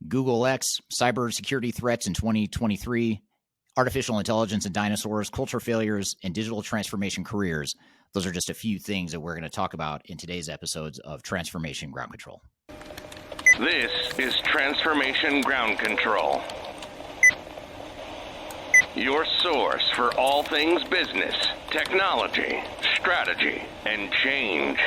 Google X, cybersecurity threats in 2023, artificial intelligence and dinosaurs, culture failures, and digital transformation careers. Those are just a few things that we're going to talk about in today's episodes of Transformation Ground Control. This is Transformation Ground Control, your source for all things business, technology, strategy, and change.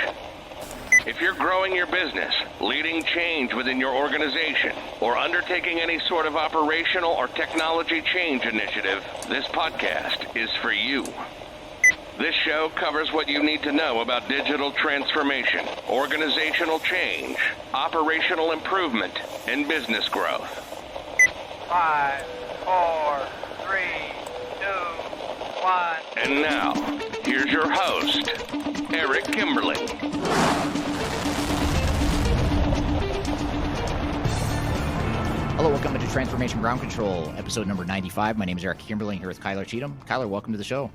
If you're growing your business, leading change within your organization, or undertaking any sort of operational or technology change initiative, this podcast is for you. This show covers what you need to know about digital transformation, organizational change, operational improvement, and business growth. 5, 4, 3, 2, 1. And now, here's your host, Eric Kimberling. Hello, welcome to Transformation Ground Control, episode number 95. My name is Eric Kimberling here with Cheatham. Kyler, welcome to the show.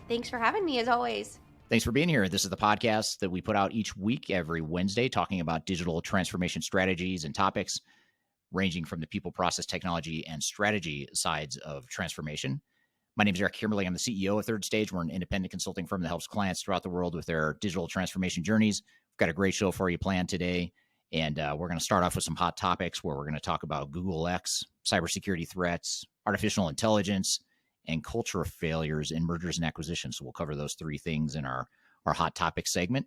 Thanks for having me, as always. Thanks for being here. This is the podcast that we put out each week, every Wednesday, talking about digital transformation strategies and topics ranging from the people, process, technology, and strategy sides of transformation. My name is Eric Kimberling. I'm the CEO of Third Stage. We're an independent consulting firm that helps clients throughout the world with their digital transformation journeys. We've got a great show for you planned today. And we're going to start off with some hot topics where we're going to talk about Google X, cybersecurity threats, artificial intelligence, and culture failures in mergers and acquisitions. So we'll cover those three things in our hot topic segment.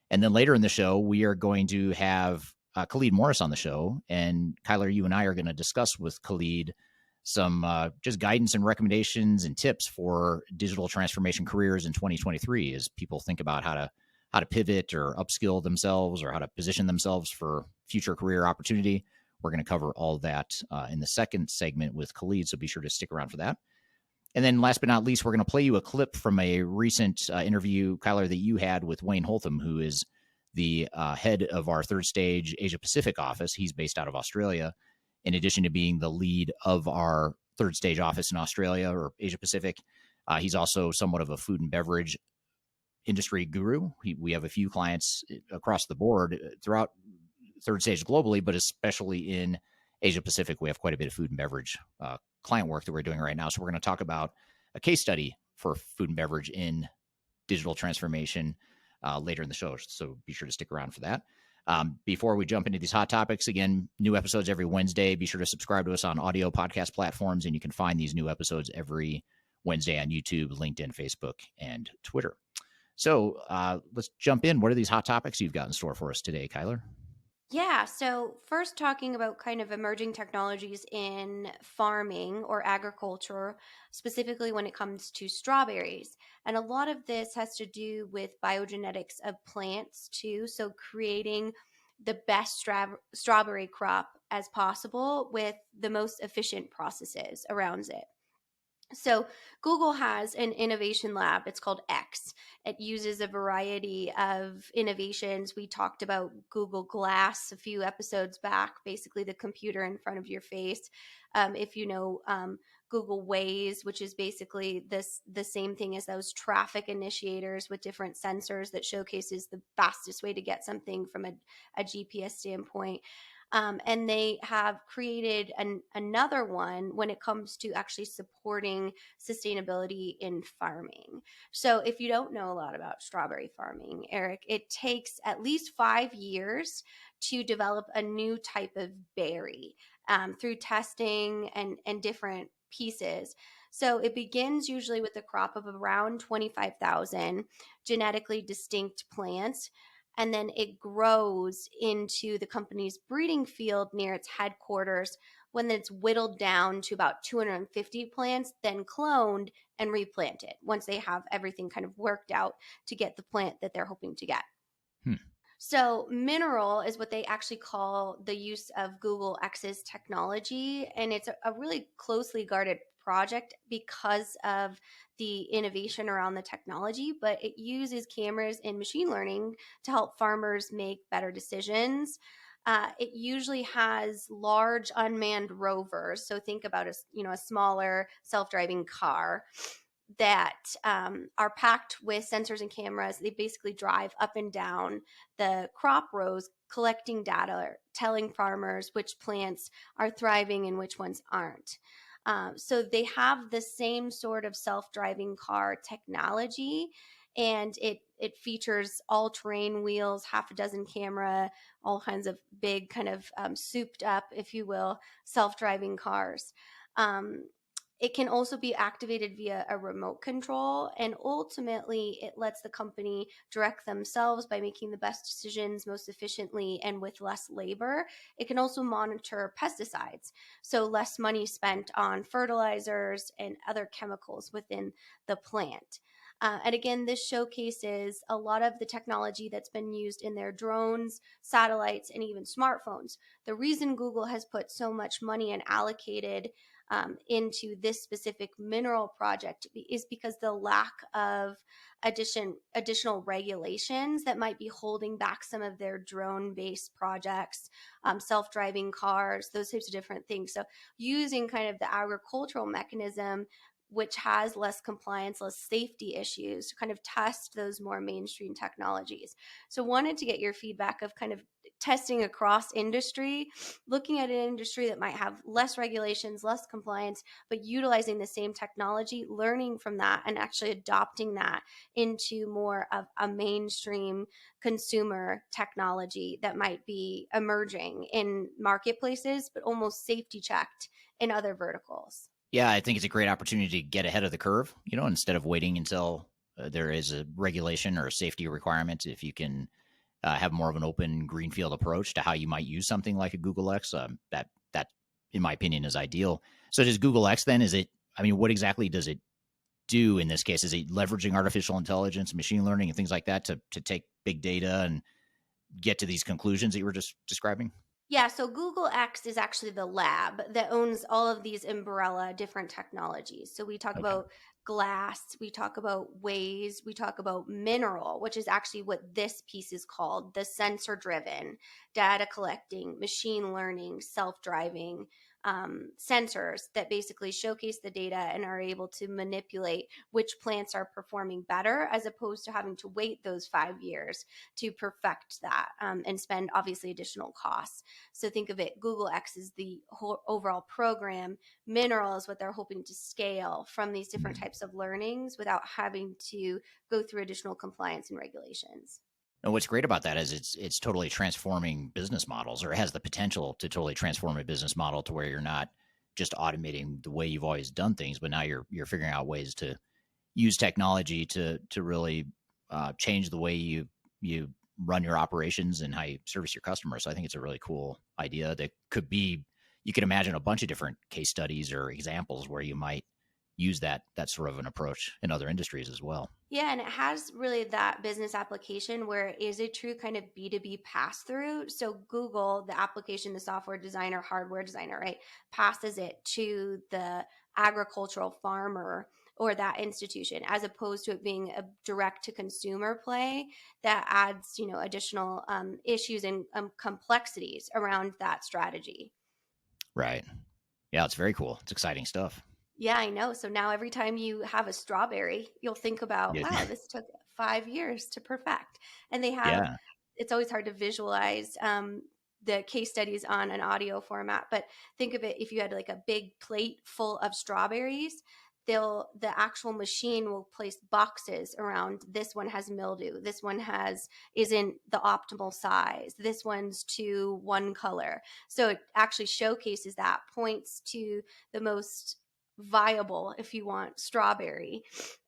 And then later in the show, we are going to have Khalid Morris on the show. And Kyler, you and I are going to discuss with Khalid some just guidance and recommendations and tips for digital transformation careers in 2023 as people think about how to pivot or upskill themselves or how to position themselves for future career opportunity. We're going to cover all that in the second segment with Khalid, so be sure to stick around for that. And then last but not least, we're going to play you a clip from a recent interview, Kyler, that you had with Wayne Holtham, who is the head of our Third Stage Asia Pacific office. He's based out of Australia. In addition to being the lead of our Third Stage office in Australia or Asia Pacific, he's also somewhat of a food and beverage industry guru. We have a few clients across the board throughout Third Stage globally, but especially in Asia Pacific, we have quite a bit of food and beverage client work that we're doing right now. So we're going to talk about a case study for food and beverage in digital transformation later in the show. So be sure to stick around for that. Before we jump into these hot topics, again, new episodes every Wednesday. Be sure to subscribe to us on audio podcast platforms, and you can find these new episodes every Wednesday on YouTube, LinkedIn, Facebook, and Twitter. So let's jump in. What are these hot topics you've got in store for us today, Kyler? Yeah, so first talking about kind of emerging technologies in farming or agriculture, specifically when it comes to strawberries. And a lot of this has to do with biogenetics of plants too. So creating the best strawberry crop as possible with the most efficient processes around it. So Google has an innovation lab. It's called X. It uses a variety of innovations. We talked about Google Glass a few episodes back, basically the computer in front of your face. If you know Google Waze, which is basically the same thing as those traffic initiators with different sensors that showcases the fastest way to get something from a GPS standpoint. And they have created another one when it comes to actually supporting sustainability in farming. So if you don't know a lot about strawberry farming, Eric, it takes at least 5 years to develop a new type of berry through testing and different pieces. So it begins usually with a crop of around 25,000 genetically distinct plants. And then it grows into the company's breeding field near its headquarters when it's whittled down to about 250 plants, then cloned and replanted once they have everything kind of worked out to get the plant that they're hoping to get. So mineral is what they actually call the use of Google X's technology. And it's a really closely guarded project because of the innovation around the technology, but it uses cameras and machine learning to help farmers make better decisions. It usually has large unmanned rovers. So think about a smaller self-driving car that are packed with sensors and cameras. They basically drive up and down the crop rows, collecting data, telling farmers which plants are thriving and which ones aren't. So they have the same sort of self-driving car technology, and it features all-terrain wheels, half a dozen camera, all kinds of big kind of souped up, if you will, self-driving cars. Um, it can also be activated via a remote control, and ultimately it lets the company direct themselves by making the best decisions most efficiently and with less labor. It can also monitor pesticides, so less money spent on fertilizers and other chemicals within the plant. And again, this showcases a lot of the technology that's been used in their drones, satellites, and even smartphones. The reason Google has put so much money and allocated into this specific mineral project is because the lack of additional regulations that might be holding back some of their drone-based projects, self-driving cars, those types of different things. So using kind of the agricultural mechanism, which has less compliance, less safety issues, to kind of test those more mainstream technologies. So wanted to get your feedback of kind of testing across industry, looking at an industry that might have less regulations, less compliance, but utilizing the same technology, learning from that, and actually adopting that into more of a mainstream consumer technology that might be emerging in marketplaces, but almost safety checked in other verticals. Yeah, I think it's a great opportunity to get ahead of the curve, instead of waiting until there is a regulation or a safety requirement. If you can have more of an open greenfield approach to how you might use something like a Google X, that, in my opinion, is ideal. So does Google X then, what exactly does it do in this case? Is it leveraging artificial intelligence, machine learning, and things like that to take big data and get to these conclusions that you were just describing? Yeah, so Google X is actually the lab that owns all of these umbrella different technologies. So we talk Okay. about glass, we talk about ways, we talk about mineral, which is actually what this piece is called, the sensor driven, data collecting, machine learning, self driving. Sensors that basically showcase the data and are able to manipulate which plants are performing better, as opposed to having to wait those 5 years to perfect that and spend obviously additional costs. So think of it, Google X is the whole overall program. Mineral is what they're hoping to scale from these different Mhm. types of learnings without having to go through additional compliance and regulations. And what's great about that is it's totally transforming business models, or it has the potential to totally transform a business model to where you're not just automating the way you've always done things, but now you're figuring out ways to use technology to really change the way you run your operations and how you service your customers. So I think it's a really cool idea that could be. You can imagine a bunch of different case studies or examples where you might use that sort of an approach in other industries as well. Yeah, and it has really that business application where it is a true kind of B2B pass through. So Google, the application, the software designer, hardware designer, right, passes it to the agricultural farmer or that institution, as opposed to it being a direct to consumer play that adds, additional issues and complexities around that strategy. Right. Yeah, it's very cool. It's exciting stuff. Yeah, I know. So now every time you have a strawberry, you'll think about, Yeah. wow, this took 5 years to perfect. And they have, Yeah. it's always hard to visualize the case studies on an audio format, but think of it, if you had like a big plate full of strawberries, the actual machine will place boxes around, this one has mildew, this one isn't the optimal size, this one's too one color. So it actually showcases that, points to the most viable, if you want, strawberry,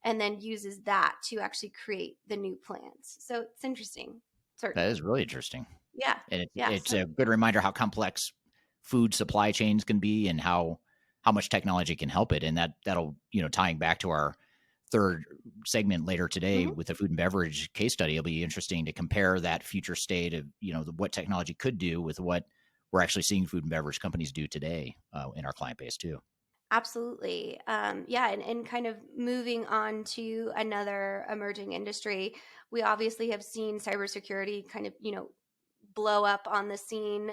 and then uses that to actually create the new plants. So it's interesting, That certainly. is really interesting. Yeah. And it's Yeah. it's So a good reminder how complex food supply chains can be and how much technology can help it. And that'll, tying back to our third segment later today mhm. with the food and beverage case study, it'll be interesting to compare that future state of, what technology could do with what we're actually seeing food and beverage companies do today in our client base too. Absolutely. Yeah. And kind of moving on to another emerging industry, we obviously have seen cybersecurity kind of, blow up on the scene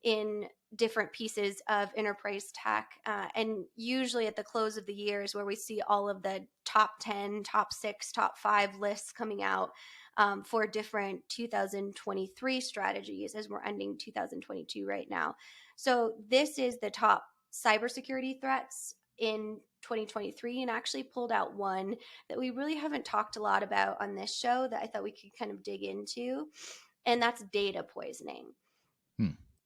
in different pieces of enterprise tech. And usually at the close of the year is where we see all of the top 10, top 6, top 5 lists coming out for different 2023 strategies as we're ending 2022 right now. So this is the top cybersecurity threats in 2023, and actually pulled out one that we really haven't talked a lot about on this show that I thought we could kind of dig into, and that's data poisoning.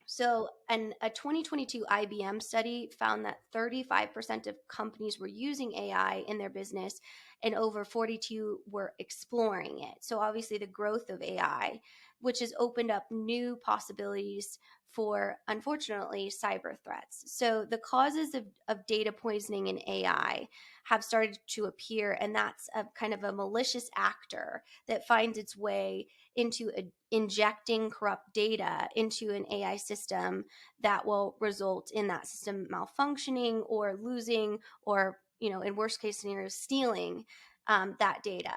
So, a 2022 IBM study found that 35% of companies were using AI in their business, and over 42 were exploring it. So, obviously, the growth of AI, which has opened up new possibilities for, unfortunately, cyber threats. So, the causes of data poisoning in AI have started to appear, and that's a kind of a malicious actor that finds its way into injecting corrupt data into an AI system that will result in that system malfunctioning or losing, or, in worst case scenarios, stealing that data.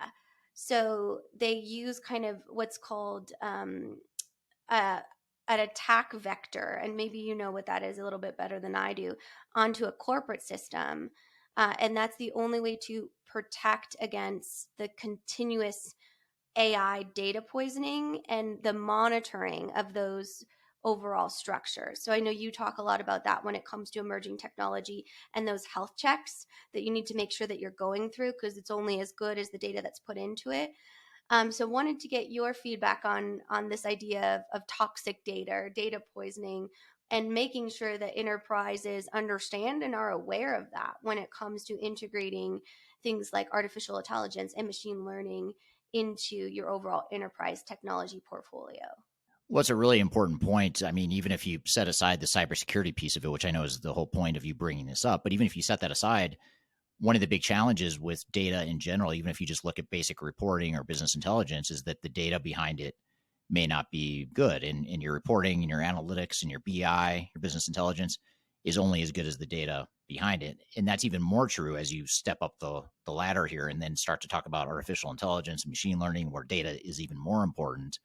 So they use kind of what's called an attack vector, and maybe you know what that is a little bit better than I do, onto a corporate system. And that's the only way to protect against the continuous AI data poisoning and the monitoring of those overall structures. So I know you talk a lot about that when it comes to emerging technology and those health checks that you need to make sure that you're going through, because it's only as good as the data that's put into it. So wanted to get your feedback on this idea of toxic data or data poisoning, and making sure that enterprises understand and are aware of that when it comes to integrating things like artificial intelligence and machine learning into your overall enterprise technology portfolio. Well, it's a really important point. I mean, even if you set aside the cybersecurity piece of it, which I know is the whole point of you bringing this up, but even if you set that aside, one of the big challenges with data in general, even if you just look at basic reporting or business intelligence, is that the data behind it may not be good. And your reporting and your analytics and your BI, your business intelligence, is only as good as the data behind it. And that's even more true as you step up the ladder here and then start to talk about artificial intelligence and machine learning, where data is even more important.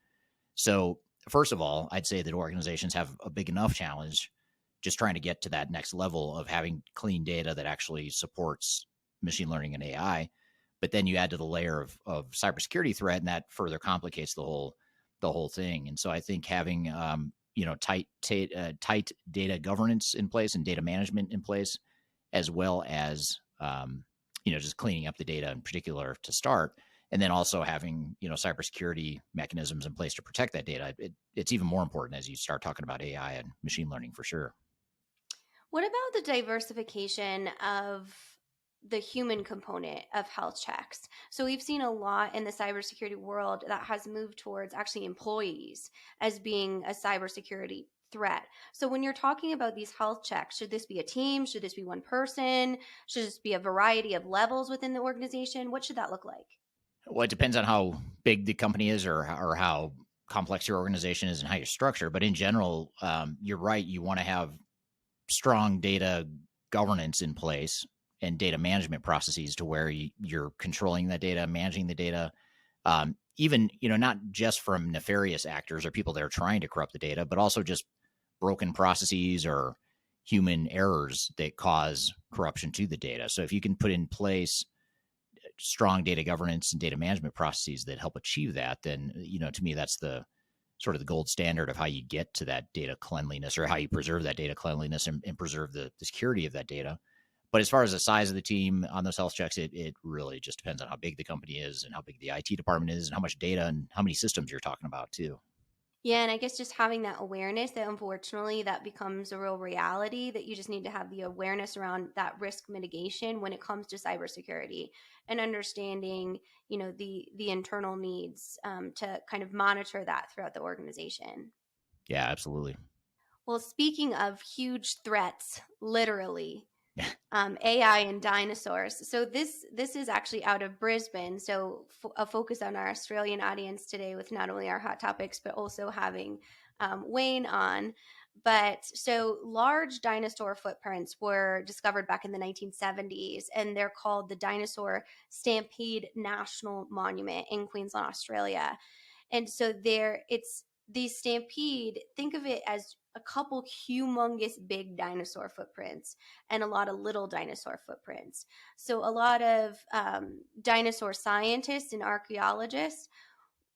So first of all, I'd say that organizations have a big enough challenge just trying to get to that next level of having clean data that actually supports machine learning and AI. But then you add to the layer of cybersecurity threat, and that further complicates the whole thing. And so I think having tight data governance in place and data management in place, as well as just cleaning up the data in particular to start, and then also having cybersecurity mechanisms in place to protect that data. It's even more important as you start talking about AI and machine learning, for sure. What about the diversification of the human component of health checks? So we've seen a lot in the cybersecurity world that has moved towards actually employees as being a cybersecurity threat. So when you're talking about these health checks, should this be a team? Should this be one person? Should this be a variety of levels within the organization? What should that look like? Well, it depends on how big the company is, or how complex your organization is and how you're structured. But in general, you're right. You want to have strong data governance in place and data management processes to where you're controlling that data, managing the data, even, not just from nefarious actors or people that are trying to corrupt the data, but also just broken processes or human errors that cause corruption to the data. So if you can put in place strong data governance and data management processes that help achieve that, then, to me, that's the sort of the gold standard of how you get to that data cleanliness, or how you preserve that data cleanliness and preserve the security of that data. But as far as the size of the team on those health checks, it really just depends on how big the company is and how big the IT department is and how much data and how many systems you're talking about too. Yeah, and I guess just having that awareness that, unfortunately, that becomes a real reality, that you just need to have the awareness around that risk mitigation when it comes to cybersecurity, and understanding, the internal needs to kind of monitor that throughout the organization. Yeah, absolutely. Well, speaking of huge threats, literally, AI and dinosaurs. So this is actually out of Brisbane. So a focus on our Australian audience today, with not only our hot topics but also having Wayne on. But so large dinosaur footprints were discovered back in the 1970s, and they're called the Dinosaur Stampede National Monument in Queensland, Australia. And so it's the stampede, think of it as a couple humongous big dinosaur footprints and a lot of little dinosaur footprints. So a lot of dinosaur scientists and archaeologists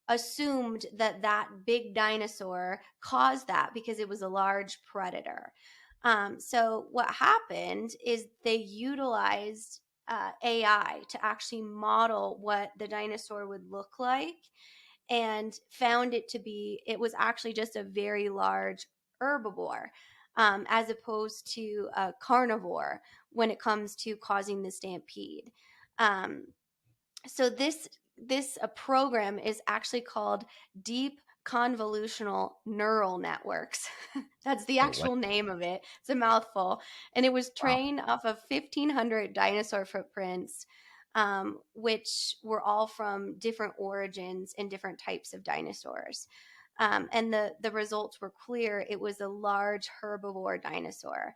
assumed that that big dinosaur caused that because it was a large predator. So what happened is they utilized AI to actually model what the dinosaur would look like, and found it was actually just a very large herbivore, as opposed to a carnivore when it comes to causing the stampede. Um, so this program is actually called deep convolutional neural networks. That's the Oh, what? actual name of it. It's a mouthful. And it was Wow. trained off of 1,500 dinosaur footprints, which were all from different origins and different types of dinosaurs. And the results were clear. It was a large herbivore dinosaur.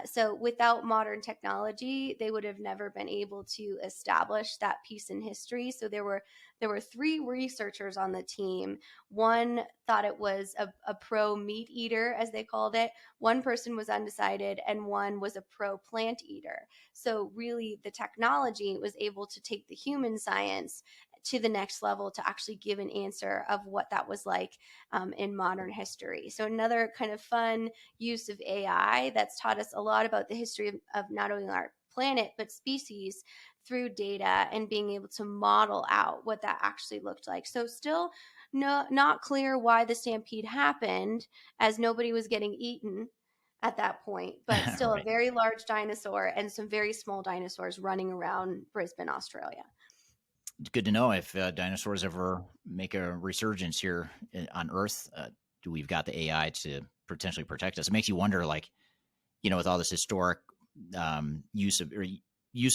So without modern technology, they would have never been able to establish that piece in history. So there were three researchers on the team. One thought it was a pro meat eater, as they called it. One person was undecided, and one was a pro plant eater. So really, the technology was able to take the human science to the next level to actually give an answer of what that was like in modern history. So another kind of fun use of AI that's taught us a lot about the history of not only our planet, but species through data and being able to model out what that actually looked like. So still not clear why the stampede happened, as nobody was getting eaten at that point, but still a Right. very large dinosaur and some very small dinosaurs running around Brisbane, Australia. It's good to know if dinosaurs ever make a resurgence here on Earth. Do we've got the AI to potentially protect us? It makes you wonder, like, with all this historic use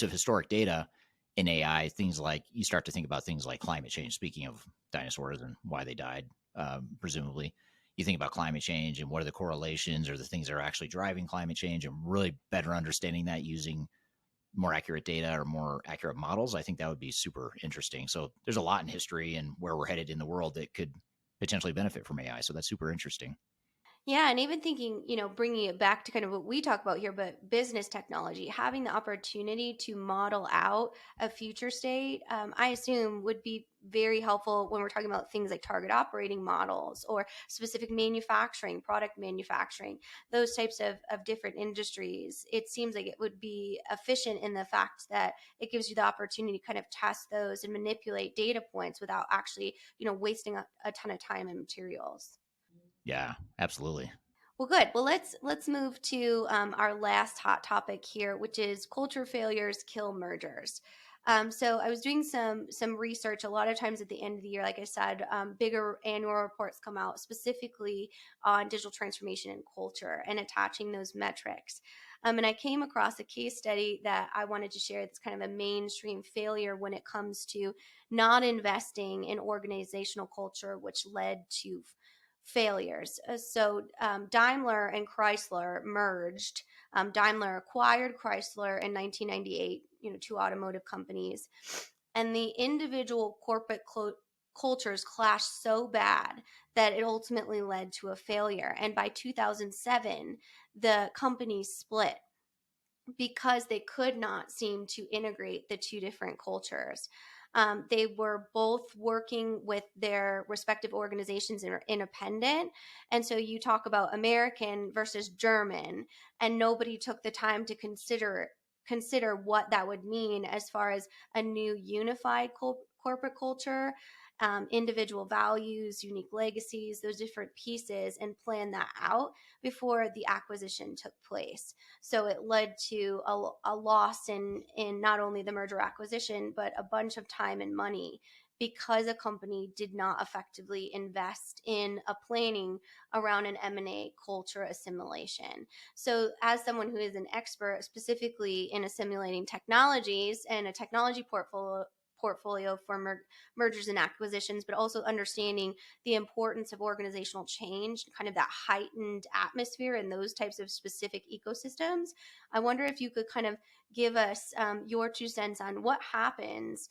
of historic data in AI, things like you start to think about things like climate change. Speaking of dinosaurs and why they died, presumably, you think about climate change and what are the correlations or the things that are actually driving climate change, and really better understanding that using more accurate data or more accurate models. I think that would be super interesting. So there's a lot in history and where we're headed in the world that could potentially benefit from AI. So that's super interesting. Yeah, and even thinking, bringing it back to kind of what we talk about here, but business technology, having the opportunity to model out a future state, I assume would be very helpful when we're talking about things like target operating models or specific manufacturing, product manufacturing, those types of different industries. It seems like it would be efficient in the fact that it gives you the opportunity to kind of test those and manipulate data points without actually, wasting a ton of time and materials. Yeah, absolutely. Well, good. Well, let's move to our last hot topic here, which is culture failures kill mergers. So I was doing some research. A lot of times at the end of the year, like I said, bigger annual reports come out specifically on digital transformation and culture and attaching those metrics. And I came across a case study that I wanted to share. That's kind of a mainstream failure when it comes to not investing in organizational culture, which led to failures. So Daimler and Chrysler merged. Daimler acquired Chrysler in 1998, two automotive companies. And the individual corporate cultures clashed so bad that it ultimately led to a failure. And by 2007, the company split because they could not seem to integrate the two different cultures. They were both working with their respective organizations and are independent. And so you talk about American versus German, and nobody took the time to consider what that would mean as far as a new unified corporate culture, individual values, unique legacies, those different pieces, and plan that out before the acquisition took place. So it led to a loss in not only the merger acquisition, but a bunch of time and money, because a company did not effectively invest in a planning around an M&A culture assimilation. So as someone who is an expert specifically in assimilating technologies and a technology portfolio for mergers and acquisitions, but also understanding the importance of organizational change, kind of that heightened atmosphere in those types of specific ecosystems. I wonder if you could kind of give us your 2 cents on what happens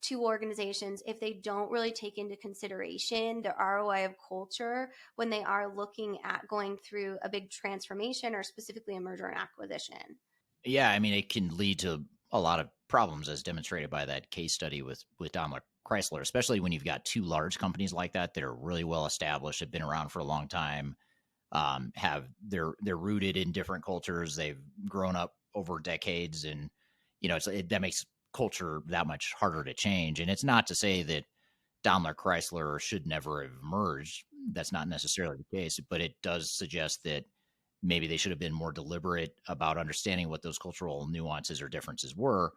to organizations if they don't really take into consideration the ROI of culture when they are looking at going through a big transformation or specifically a merger and acquisition. Yeah, I mean, it can lead to a lot of problems, as demonstrated by that case study with Daimler Chrysler, especially when you've got two large companies like that are really well established, have been around for a long time, they're rooted in different cultures, they've grown up over decades, and that makes culture that much harder to change. And it's not to say that Daimler Chrysler should never have merged. That's not necessarily the case, but it does suggest that maybe they should have been more deliberate about understanding what those cultural nuances or differences were.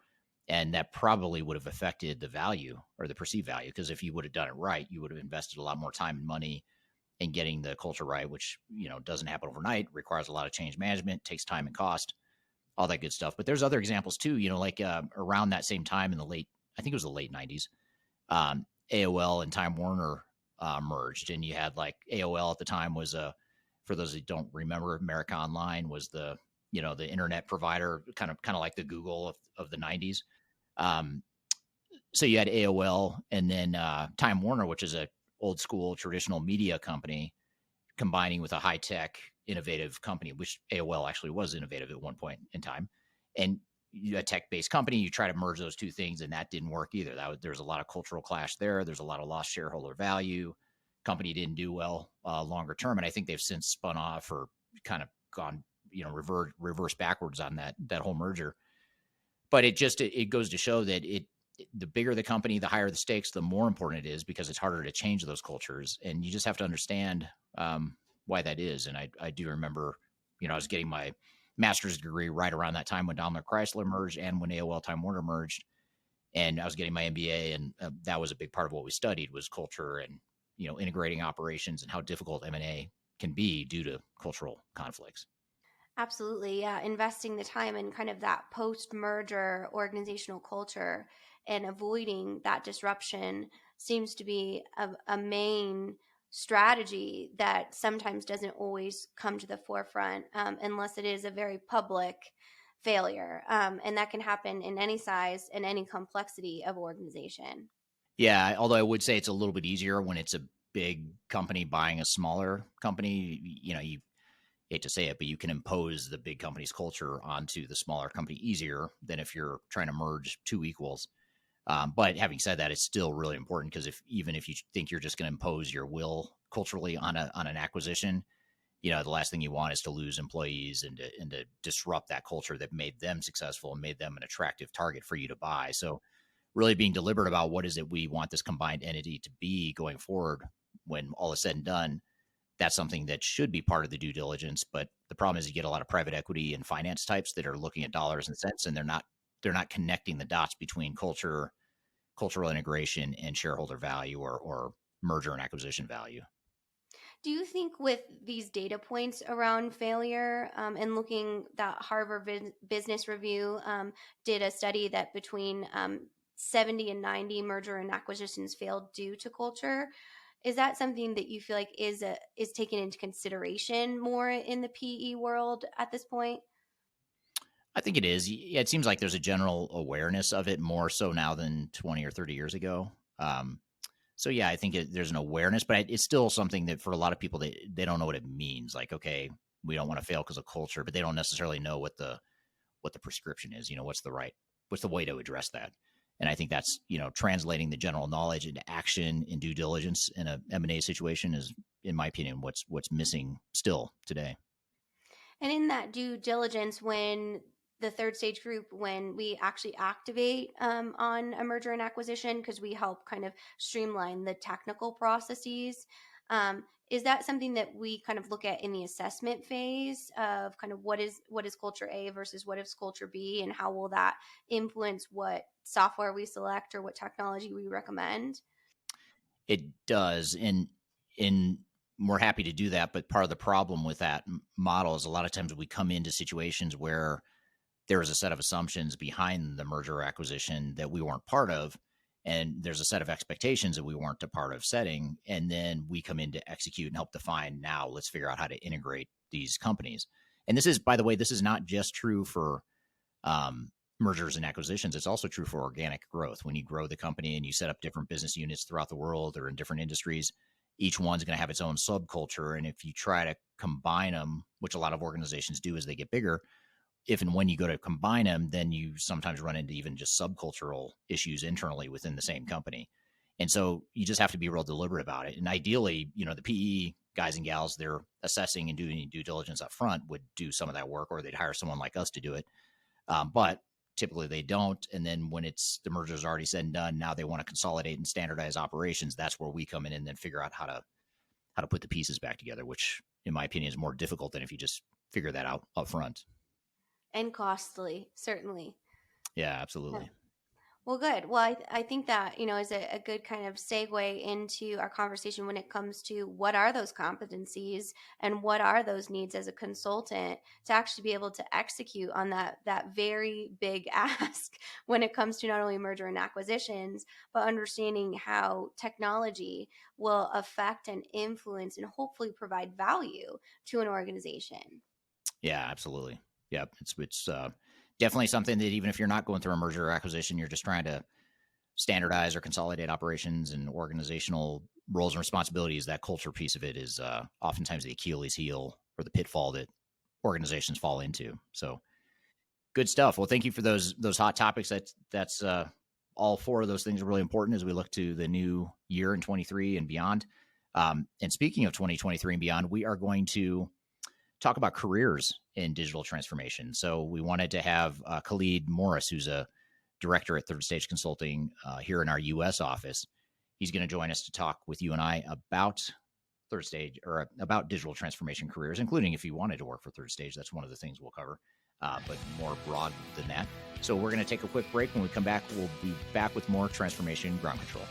And that probably would have affected the value or the perceived value. Because if you would have done it right, you would have invested a lot more time and money in getting the culture right, which, doesn't happen overnight, requires a lot of change management, takes time and cost, all that good stuff. But there's other examples too, like around that same time in I think it was the late 90s, AOL and Time Warner merged. And you had like AOL at the time was for those who don't remember, America Online was the internet provider, kind of like the Google of the 90s. So you had AOL and then Time Warner, which is a old school traditional media company, combining with a high tech innovative company, which AOL actually was innovative at one point in time. And a tech based company, you try to merge those two things, and that didn't work either. There's a lot of cultural clash there. There's a lot of lost shareholder value. Company didn't do well longer term, and I think they've since spun off or kind of gone reverse backwards on that whole merger. But it goes to show that the bigger the company, the higher the stakes, the more important it is, because it's harder to change those cultures, and you just have to understand why that is. And I do remember, I was getting my master's degree right around that time when Daimler Chrysler merged and when AOL Time Warner merged, and I was getting my MBA, and that was a big part of what we studied was culture and integrating operations and how difficult M&A can be due to cultural conflicts. Absolutely. Yeah. Investing the time in kind of that post-merger organizational culture and avoiding that disruption seems to be a main strategy that sometimes doesn't always come to the forefront unless it is a very public failure. And that can happen in any size and any complexity of organization. Yeah, although I would say it's a little bit easier when it's a big company buying a smaller company. You hate to say it, but you can impose the big company's culture onto the smaller company easier than if you're trying to merge two equals. But having said that, it's still really important, because even if you think you're just going to impose your will culturally on an acquisition, the last thing you want is to lose employees and to disrupt that culture that made them successful and made them an attractive target for you to buy. So really being deliberate about what is it we want this combined entity to be going forward when all is said and done, that's something that should be part of the due diligence. But the problem is you get a lot of private equity and finance types that are looking at dollars and cents, and they're not connecting the dots between cultural integration and shareholder value or merger and acquisition value. Do you think with these data points around failure and looking that Harvard Business Review did a study that between 70 and 90 merger and acquisitions failed due to culture, is that something that you feel like is taken into consideration more in the PE world at this point? I think it is. Yeah, it seems like there's a general awareness of it more so now than 20 or 30 years ago. So yeah, I think there's an awareness, but it's still something that for a lot of people, they don't know what it means. Like, okay, we don't want to fail because of culture, but they don't necessarily know what the prescription is. What's the way to address that? And I think that's, translating the general knowledge into action and due diligence in a M&A situation is, in my opinion, what's missing still today. And in that due diligence, when the third stage group, when we actually activate on a merger and acquisition, because we help kind of streamline the technical processes, is that something that we kind of look at in the assessment phase of kind of what is culture A versus what is culture B, and how will that influence what software we select or what technology we recommend? It does, and we're happy to do that. But part of the problem with that model is a lot of times we come into situations where there is a set of assumptions behind the merger or acquisition that we weren't part of, and there's a set of expectations that we weren't a part of setting, and then we come in to execute and help define, now let's figure out how to integrate these companies. And this is, by the way, this is not just true for mergers and acquisitions, it's also true for organic growth. When you grow the company and you set up different business units throughout the world or in different industries, each one's going to have its own subculture. And if you try to combine them, which a lot of organizations do as they get bigger, if and when you go to combine them, then you sometimes run into even just subcultural issues internally within the same company. And so you just have to be real deliberate about it. And ideally, the PE guys and gals, they're assessing and doing due diligence up front would do some of that work, or they'd hire someone like us to do it. But typically they don't. And then when it's the merger is already said and done, now they want to consolidate and standardize operations. That's where we come in and then figure out how to put the pieces back together, which in my opinion is more difficult than if you just figure that out up front. And costly, certainly. Yeah, absolutely. Yeah. Well, good. Well, I think that, is a good kind of segue into our conversation when it comes to what are those competencies and what are those needs as a consultant to actually be able to execute on that very big ask when it comes to not only merger and acquisitions, but understanding how technology will affect and influence and hopefully provide value to an organization. Yeah, absolutely. Yep. It's definitely something that even if you're not going through a merger or acquisition, you're just trying to standardize or consolidate operations and organizational roles and responsibilities, that culture piece of it is oftentimes the Achilles heel or the pitfall that organizations fall into. So good stuff. Well, thank you for those hot topics. That's all four of those things are really important as we look to the new year in 23 and beyond. And speaking of 2023 and beyond, we are going to talk about careers in digital transformation. So we wanted to have Khalid Morris, who's a director at Third Stage Consulting here in our U.S. office. He's going to join us to talk with you and I about Third Stage or about digital transformation careers, including if you wanted to work for Third Stage. That's one of the things we'll cover, but more broad than that. So we're going to take a quick break. When we come back, we'll be back with more Transformation Ground Control.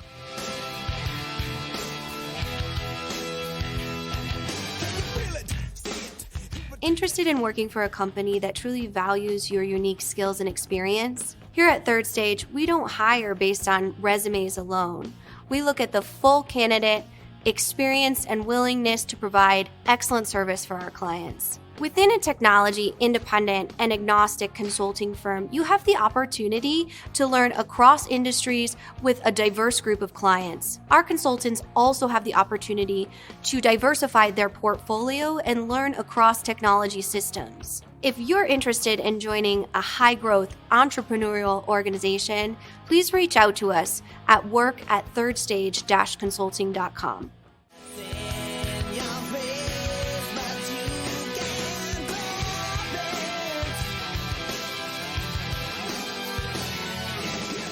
Interested in working for a company that truly values your unique skills and experience? Here at Third Stage, we don't hire based on resumes alone. We look at the full candidate, experience, and willingness to provide excellent service for our clients. Within a technology, independent, and agnostic consulting firm, you have the opportunity to learn across industries with a diverse group of clients. Our consultants also have the opportunity to diversify their portfolio and learn across technology systems. If you're interested in joining a high-growth entrepreneurial organization, please reach out to us at work@thirdstage-consulting.com.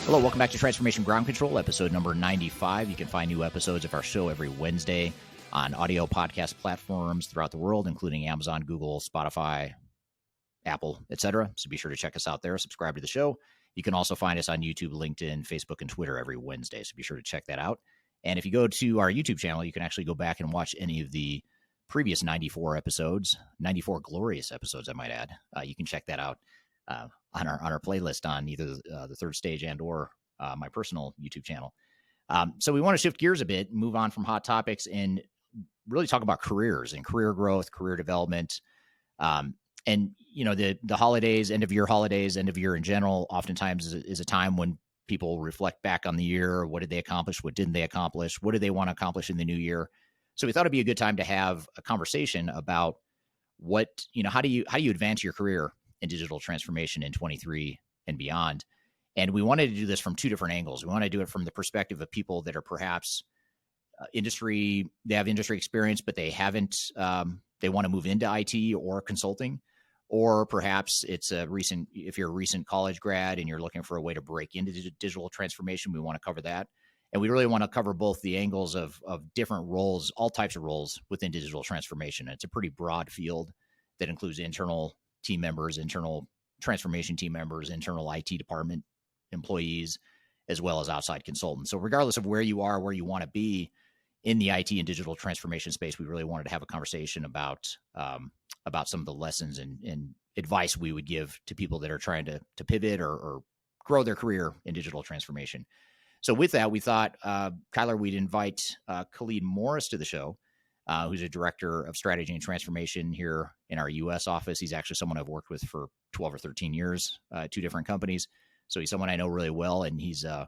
Hello, welcome back to Transformation Ground Control, episode number 95. You can find new episodes of our show every Wednesday on audio podcast platforms throughout the world, including Amazon, Google, Spotify, Apple, etc. So be sure to check us out there, subscribe to the show. You can also find us on YouTube, LinkedIn, Facebook, and Twitter every Wednesday. So be sure to check that out. And if you go to our YouTube channel, you can actually go back and watch any of the previous 94 episodes, 94 glorious episodes, I might add. You can check that out on our playlist on either the Third Stage and or my personal YouTube channel. So we want to shift gears a bit, move on from hot topics, and really talk about careers and career growth, career development. And the holidays, end of year in general, oftentimes is a time when people reflect back on the year. What did they accomplish? What didn't they accomplish? What do they want to accomplish in the new year? So we thought it'd be a good time to have a conversation about how do you advance your career in digital transformation in 23 and beyond. And we wanted to do this from two different angles. We want to do it from the perspective of people that are perhaps they have industry experience, but they haven't, they want to move into IT or consulting, or perhaps if you're a recent college grad and you're looking for a way to break into digital transformation, we want to cover that. And we really want to cover both the angles of different roles, all types of roles within digital transformation. It's a pretty broad field that includes internal team members, internal transformation team members, internal IT department employees, as well as outside consultants. So regardless of where you are, where you want to be in the IT and digital transformation space, we really wanted to have a conversation about some of the lessons and advice we would give to people that are trying to pivot or grow their career in digital transformation. So with that, we thought, Kyler, we'd invite Khalid Morris to the show. who's a director of strategy and transformation here in our U.S. office. He's actually someone I've worked with for 12 or 13 years, 2 different companies. So he's someone I know really well, and he's a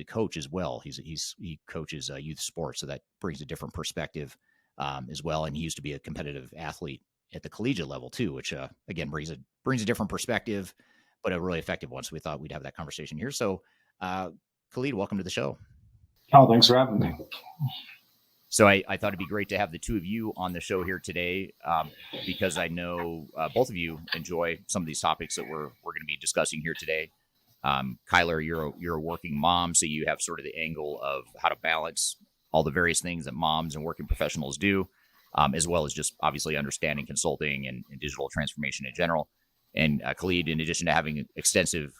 coach as well. He coaches youth sports, so that brings a different perspective as well. And he used to be a competitive athlete at the collegiate level too, which again brings a different perspective, but a really effective one. So we thought we'd have that conversation here. So Khalid, welcome to the show. Oh, thanks for having me. So I thought it'd be great to have the two of you on the show here today because I know both of you enjoy some of these topics that we're going to be discussing here today. Kyler, you're a working mom, so you have sort of the angle of how to balance all the various things that moms and working professionals do, as well as just obviously understanding consulting and digital transformation in general. And Khalid, in addition to having an extensive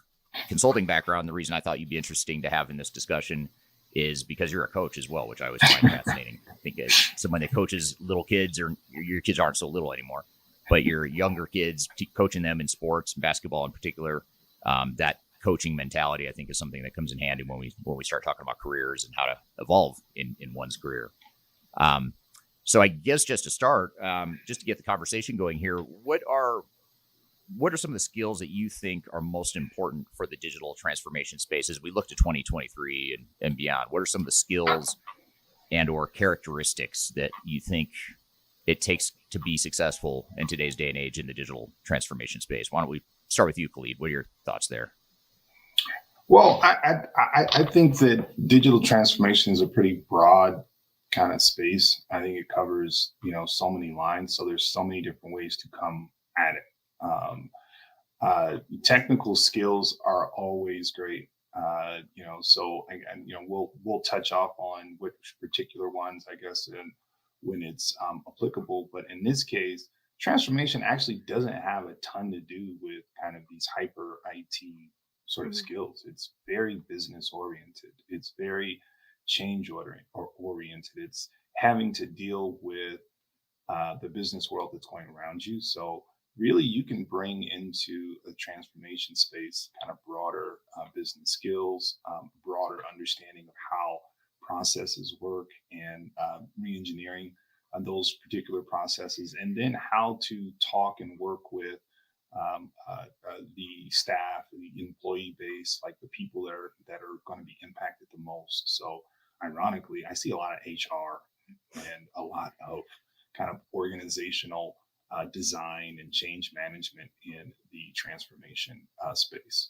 consulting background, the reason I thought you'd be interesting to have in this discussion is because you're a coach as well, which I always find fascinating. I think as someone that coaches little kids, or your kids aren't so little anymore, but your younger kids, coaching them in sports, basketball in particular, that coaching mentality, I think, is something that comes in handy when we start talking about careers and how to evolve in one's career. So I guess just to start, just to get the conversation going here, what are some of the skills that you think are most important for the digital transformation space as we look to 2023 and beyond? What are some of the skills and or characteristics that you think it takes to be successful in today's day and age in the digital transformation space? Why don't we start with you, Khalid? What are your thoughts there? Well, I think that digital transformation is a pretty broad kind of space. I think it covers, so many lines. So there's so many different ways to come at it. Technical skills are always great. So we'll touch off on which particular ones, I guess, and when it's applicable. But in this case, transformation actually doesn't have a ton to do with kind of these hyper IT sort of skills. It's very business oriented. It's very change oriented. It's having to deal with the business world that's going around you. So really, you can bring into a transformation space kind of broader business skills, broader understanding of how processes work, and re-engineering those particular processes, and then how to talk and work with the staff, the employee base, like the people that are going to be impacted the most. So ironically, I see a lot of HR and a lot of kind of organizational design and change management in the transformation space.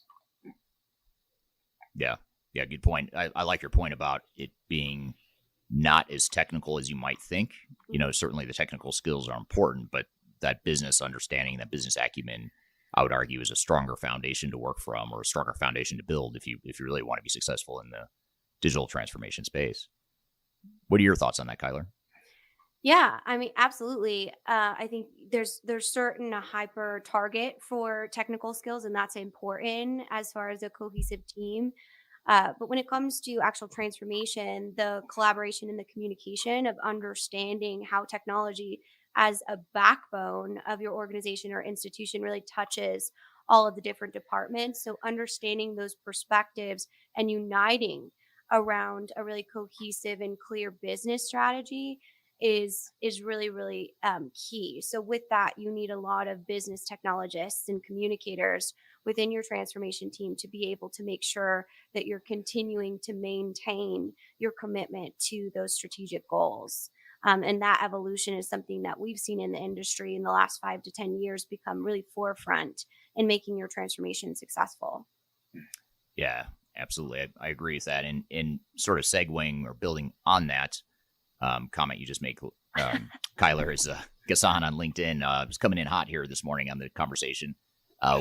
Yeah, good point. I like your point about it being not as technical as you might think. Certainly the technical skills are important, but that business understanding, that business acumen, I would argue, is a stronger foundation to work from, or a stronger foundation to build if you really want to be successful in the digital transformation space. What are your thoughts on that, Kyler? Yeah, I mean, absolutely. I think there's certain hyper target for technical skills, and that's important as far as a cohesive team. But when it comes to actual transformation, the collaboration and the communication of understanding how technology as a backbone of your organization or institution really touches all of the different departments. So understanding those perspectives and uniting around a really cohesive and clear business strategy is really, really key. So with that, you need a lot of business technologists and communicators within your transformation team to be able to make sure that you're continuing to maintain your commitment to those strategic goals. And that evolution is something that we've seen in the industry in the last 5 to 10 years become really forefront in making your transformation successful. Yeah, absolutely. I agree with that. And in sort of segueing or building on that comment you just made, Kyler, is Ghassan on LinkedIn was coming in hot here this morning on the conversation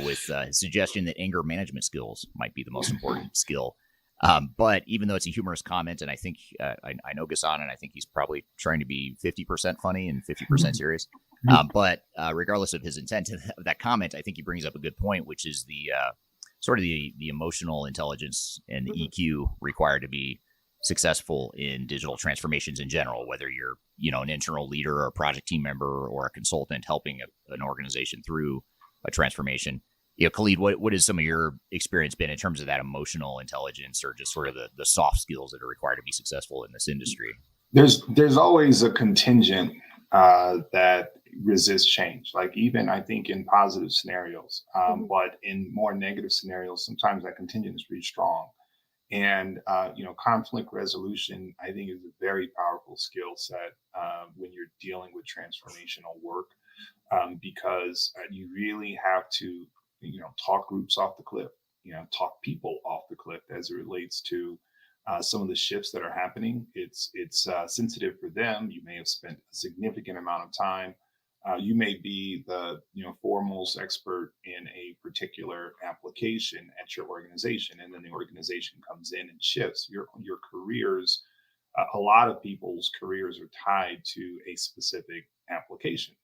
with his suggestion that anger management skills might be the most important skill. But even though it's a humorous comment, and I think I know Ghassan, and I think he's probably trying to be 50% funny and 50% serious. But regardless of his intent of that comment, I think he brings up a good point, which is the sort of the emotional intelligence and the EQ required to be successful in digital transformations in general, whether you're, an internal leader or a project team member or a consultant helping an organization through a transformation. Khalid, what has some of your experience been in terms of that emotional intelligence, or just sort of the soft skills that are required to be successful in this industry? There's always a contingent that resists change. Like even I think in positive scenarios, but in more negative scenarios, sometimes that contingent is pretty strong. And conflict resolution, I think, is a very powerful skill set when you're dealing with transformational work, because you really have to, talk groups off the cliff, talk people off the cliff as it relates to some of the shifts that are happening. It's sensitive for them. You may have spent a significant amount of time. You may be the foremost expert in a particular application at your organization, and then the organization comes in and shifts your careers. A lot of people's careers are tied to a specific application.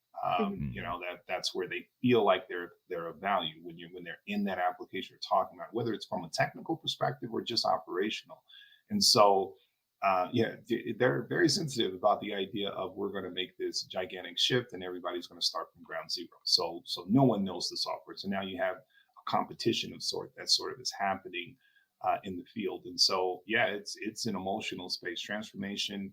That's where they feel like they're of value when they're in that application. You're talking about whether it's from a technical perspective or just operational. And so they're very sensitive about the idea of we're going to make this gigantic shift and everybody's going to start from ground zero. So no one knows the software. So now you have a competition of sort that sort of is happening in the field. And so it's an emotional space. Transformation.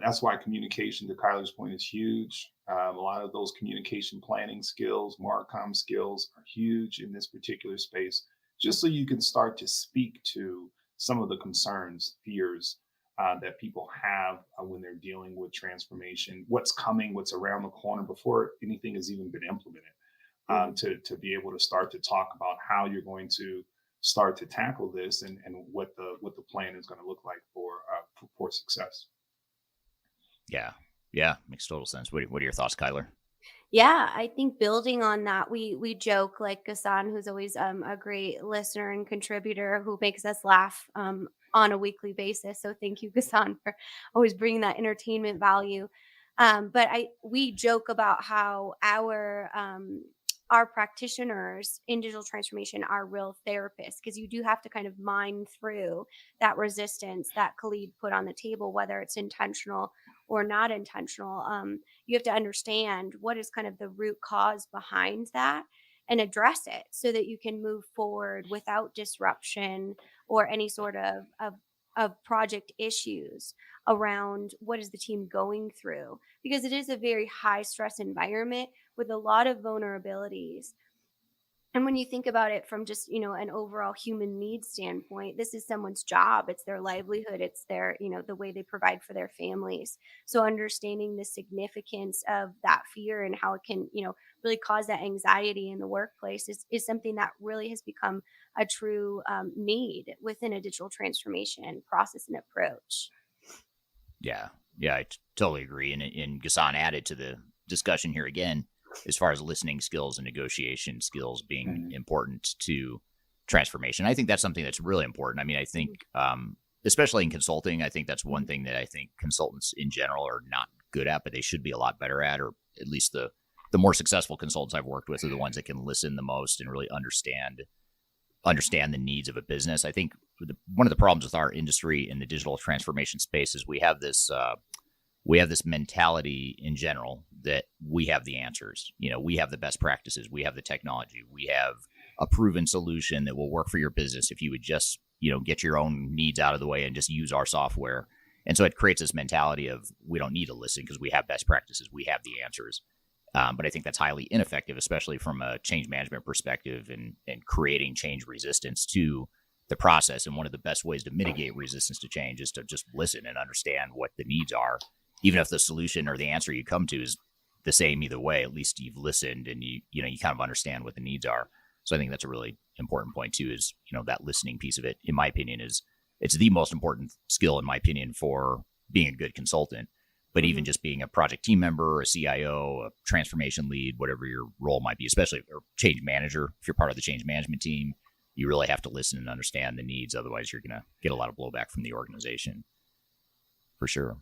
That's why communication, to Kyler's point, is huge. A lot of those communication planning skills, Marcom skills are huge in this particular space, just so you can start to speak to some of the concerns, fears that people have when they're dealing with transformation, what's coming, what's around the corner before anything has even been implemented, to be able to start to talk about how you're going to start to tackle this and what the plan is going to look like for success. Yeah, makes total sense. What are your thoughts, Kyler? Yeah, I think building on that, we joke like Gassan, who's always a great listener and contributor who makes us laugh on a weekly basis. So thank you, Gassan, for always bringing that entertainment value. But we joke about how our practitioners in digital transformation are real therapists, because you do have to kind of mine through that resistance that Khalid put on the table, whether it's intentional or not intentional. You have to understand what is kind of the root cause behind that and address it so that you can move forward without disruption or any sort of project issues around what is the team going through, because it is a very high stress environment with a lot of vulnerabilities. And when you think about it from just, an overall human needs standpoint, this is someone's job. It's their livelihood. It's their, the way they provide for their families. So understanding the significance of that fear and how it can, really cause that anxiety in the workplace is something that really has become a true need within a digital transformation process and approach. Yeah, I totally agree. And Gassan added to the discussion here again, as far as listening skills and negotiation skills being important to transformation. I think that's something that's really important. I mean, I think, especially in consulting, I think that's one thing that I think consultants in general are not good at, but they should be a lot better at, or at least the more successful consultants I've worked with are the ones that can listen the most and really understand the needs of a business. I think one of the problems with our industry in the digital transformation space is we have this mentality in general that we have the answers. We have the best practices. We have the technology. We have a proven solution that will work for your business if you would just, get your own needs out of the way and just use our software. And so it creates this mentality of we don't need to listen because we have best practices. We have the answers. But I think that's highly ineffective, especially from a change management perspective and creating change resistance to the process. And one of the best ways to mitigate resistance to change is to just listen and understand what the needs are. Even if the solution or the answer you come to is the same either way, at least you've listened and you kind of understand what the needs are. So I think that's a really important point too, is, that listening piece of it, in my opinion, it's the most important skill, in my opinion, for being a good consultant. But even just being a project team member, a CIO, a transformation lead, whatever your role might be, especially a change manager, if you're part of the change management team, you really have to listen and understand the needs. Otherwise, you're going to get a lot of blowback from the organization, for sure.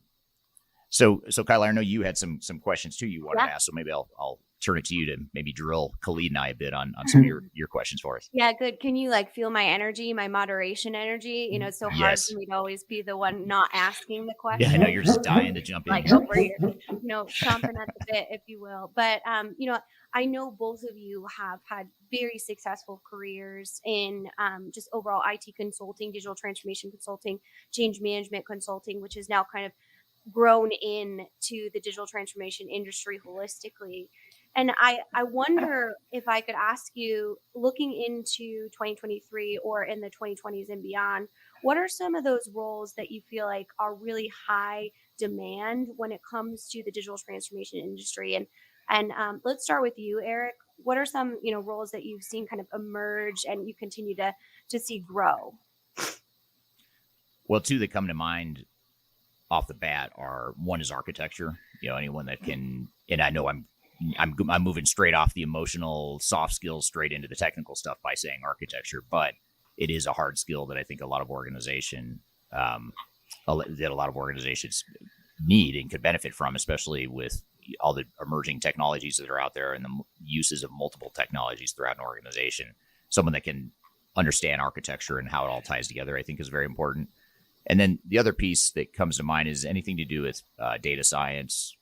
So Kyler, I know you had some questions too you wanted to ask, so maybe I'll turn it to you to maybe drill Khalid and I a bit on some of your questions for us. Yeah, good. Can you feel my energy, my moderation energy? It's so hard for me to always be the one not asking the question. Yeah, I know you're just dying to jump in. Over here, chomping at the bit, if you will. But I know both of you have had very successful careers in just overall IT consulting, digital transformation consulting, change management consulting, which is now kind of grown in to the digital transformation industry holistically. And I wonder if I could ask you, looking into 2023 or in the 2020s and beyond, what are some of those roles that you feel like are really high demand when it comes to the digital transformation industry? And let's start with you, Eric. What are some, roles that you've seen kind of emerge and you continue to see grow? Well, two that come to mind off the bat are, one is architecture. Anyone that can, and I know I'm moving straight off the emotional soft skills straight into the technical stuff by saying architecture, but it is a hard skill that I think a lot of organizations need and could benefit from, especially with all the emerging technologies that are out there and the uses of multiple technologies throughout an organization. Someone that can understand architecture and how it all ties together, I think, is very important. And then the other piece that comes to mind is anything to do with data science,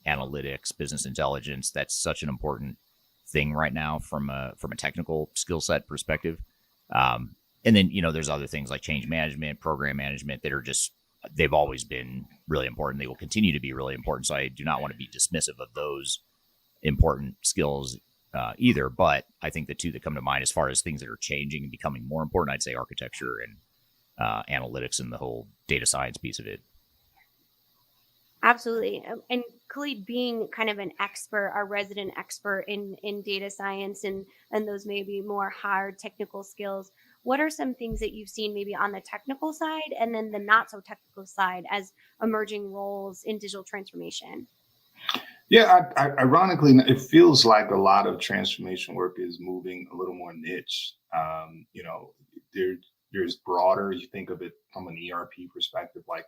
analytics, business intelligence. That's such an important thing right now from a technical skill set perspective. And then, there's other things like change management, program management that are they've always been really important. They will continue to be really important. So I do not want to be dismissive of those important skills either. But I think the two that come to mind as far as things that are changing and becoming more important, I'd say architecture and analytics and the whole data science piece of it. Absolutely. And Khalid, being kind of an expert, a resident expert in data science and those maybe more hard technical skills, what are some things that you've seen maybe on the technical side and then the not so technical side as emerging roles in digital transformation? Yeah, ironically, it feels like a lot of transformation work is moving a little more niche. There's broader, you think of it from an ERP perspective, like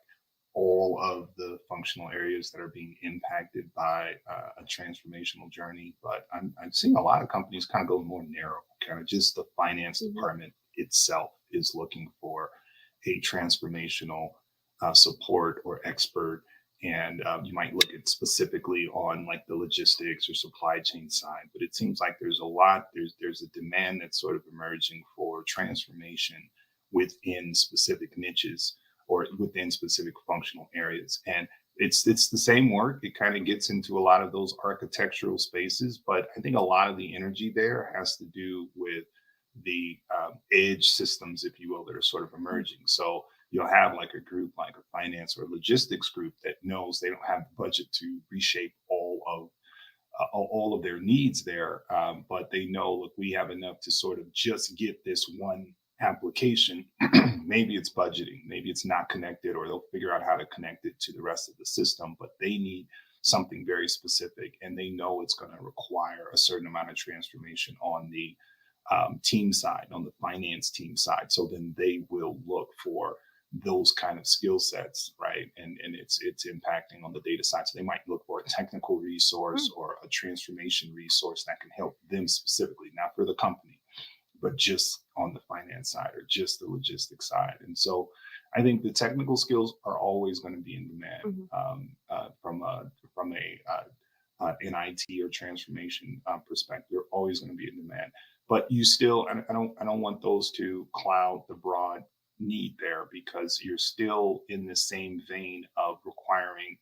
all of the functional areas that are being impacted by a transformational journey. But I'm seeing a lot of companies kind of go more narrow, kind of just the finance department itself is looking for a transformational support or expert. And you might look at specifically on like the logistics or supply chain side, but it seems like there's a demand that's sort of emerging for transformation within specific niches or within specific functional areas. And it's the same work. It kind of gets into a lot of those architectural spaces, but I think a lot of the energy there has to do with the edge systems, if you will, that are sort of emerging. So you'll have like a group like a finance or logistics group that knows they don't have the budget to reshape all of their needs there, but they know, look, we have enough to sort of just get this one application. Maybe it's budgeting, maybe it's not connected, or they'll figure out how to connect it to the rest of the system, but they need something very specific and they know it's going to require a certain amount of transformation on the team side, on the finance team side. So then they will look for those kind of skill sets, right? And it's impacting on the data side. So they might look for a technical resource or a transformation resource that can help them specifically, not for the company, but just on the finance side or just the logistics side. And so I think the technical skills are always going to be in demand from an IT or transformation perspective. They're always going to be in demand. But you still, I don't want those to cloud the broad need there, because you're still in the same vein of requiring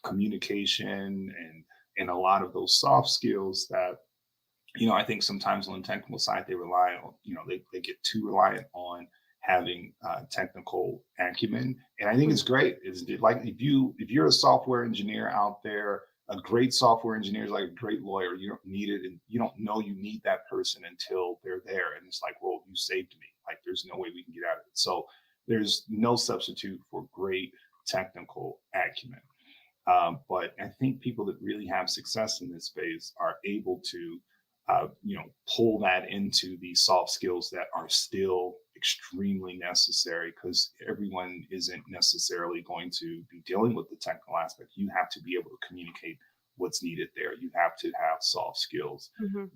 communication and a lot of those soft skills that, I think sometimes on the technical side, they rely on, they get too reliant on having technical acumen. And I think it's great. It's like if you're a software engineer out there, a great software engineer is like a great lawyer. You don't need it, and you don't know you need that person until they're there. And it's like, well, you saved me. Like, there's no way we can get out of it. So there's no substitute for great technical acumen. But I think people that really have success in this space are able to, pull that into the soft skills that are still extremely necessary, because everyone isn't necessarily going to be dealing with the technical aspect. You have to be able to communicate what's needed there. You have to have soft skills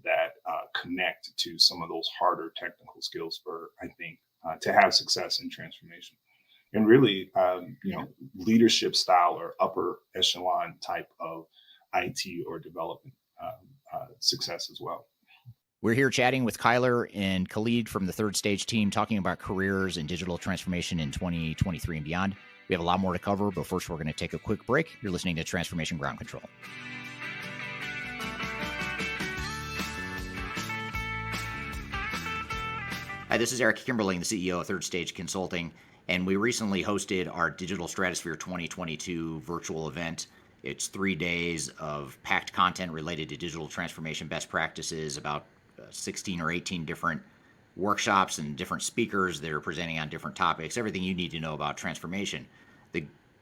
that connect to some of those harder technical skills for, I think, to have success in transformation. And really, leadership style or upper echelon type of IT or development success as well. We're here chatting with Kyler and Khalid from the Third Stage team, talking about careers and digital transformation in 2023 and beyond. We have a lot more to cover, but first we're going to take a quick break. You're listening to Transformation Ground Control. Hi, this is Eric Kimberling, the CEO of Third Stage Consulting, and we recently hosted our Digital Stratosphere 2022 virtual event. It's 3 days of packed content related to digital transformation best practices, about 16 or 18 different workshops and different speakers that are presenting on different topics, everything you need to know about transformation.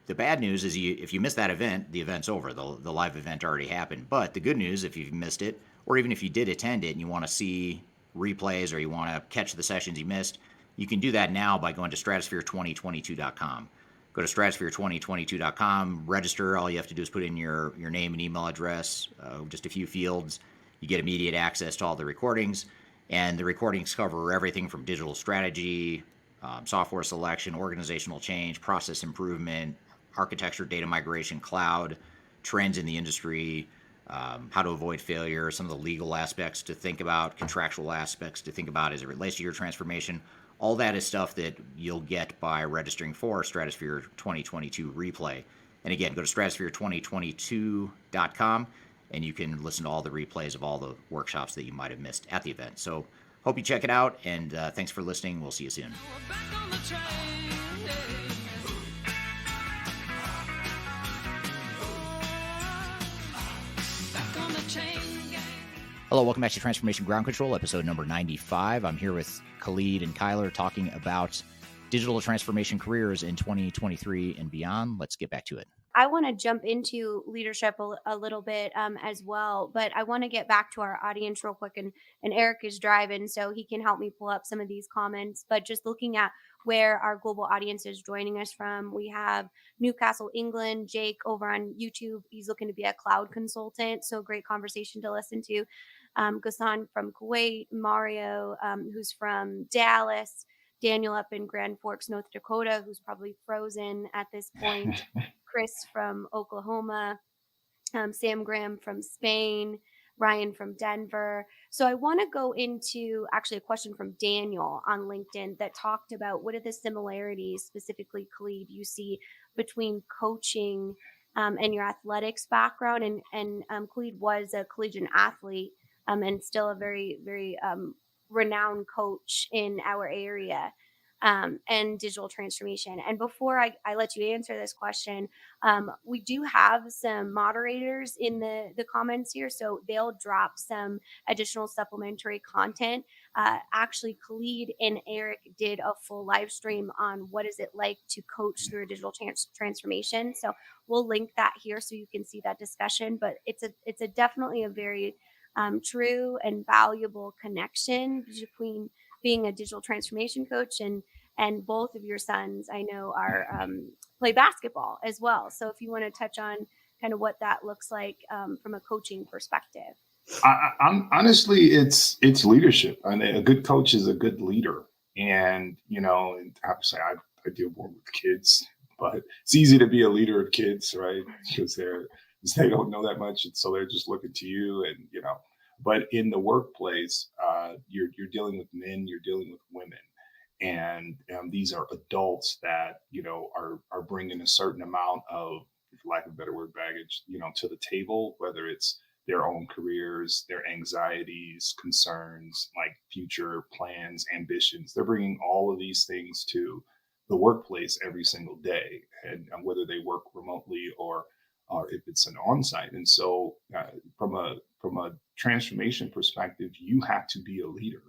The bad news is if you miss that event, the event's over. The live event already happened. But the good news, if you've missed it, or even if you did attend it and you want to see replays or you want to catch the sessions you missed, you can do that now by going to stratosphere2022.com. Go to stratosphere2022.com, register. All you have to do is put in your name and email address, just a few fields. You get immediate access to all the recordings, and the recordings cover everything from digital strategy, software selection, organizational change, process improvement, architecture, data migration, cloud, trends in the industry, how to avoid failure, some of the legal aspects to think about, contractual aspects to think about as it relates to your transformation. All that is stuff that you'll get by registering for Stratosphere 2022 replay. And again, go to stratosphere2022.com and you can listen to all the replays of all the workshops that you might have missed at the event. So hope you check it out, and thanks for listening. We'll see you soon. Hello, welcome back to Transformation Ground Control, episode number 95. I'm here with Khalid and Kyler talking about digital transformation careers in 2023 and beyond. Let's get back to it. I want to jump into leadership a little bit as well, but I want to get back to our audience real quick. And Eric is driving, so he can help me pull up some of these comments. But just looking at where our global audience is joining us from, we have Newcastle, England. Jake over on YouTube, he's looking to be a cloud consultant, so great conversation to listen to. Ghassan from Kuwait, Mario, who's from Dallas, Daniel up in Grand Forks, North Dakota, who's probably frozen at this point, Chris from Oklahoma, Sam Graham from Spain, Ryan from Denver. So I want to go into actually a question from Daniel on LinkedIn that talked about what are the similarities, specifically Khalid, you see between coaching and your athletics background. And Khalid was a collegiate athlete and still a very, very renowned coach in our area and digital transformation. And before I let you answer this question, we do have some moderators in the comments here, so they'll drop some additional supplementary content. Actually, Khalid and Eric did a full live stream on what is it like to coach through a digital transformation. So we'll link that here so you can see that discussion. But it's a definitely a very true and valuable connection between being a digital transformation coach and both of your sons, I know, are play basketball as well. So if you want to touch on kind of what that looks like from a coaching perspective. I'm honestly, it's leadership. I mean, a good coach is a good leader, and obviously I deal more with kids, but it's easy to be a leader of kids, right? Because they don't know that much, and so they're just looking to you, and But in the workplace, you're dealing with men, you're dealing with women, and these are adults that are bringing a certain amount of, for lack of a better word, baggage, to the table, whether it's their own careers, their anxieties, concerns, like future plans, ambitions. They're bringing all of these things to the workplace every single day, and whether they work remotely or if it's an on-site. And so from a transformation perspective, you have to be a leader,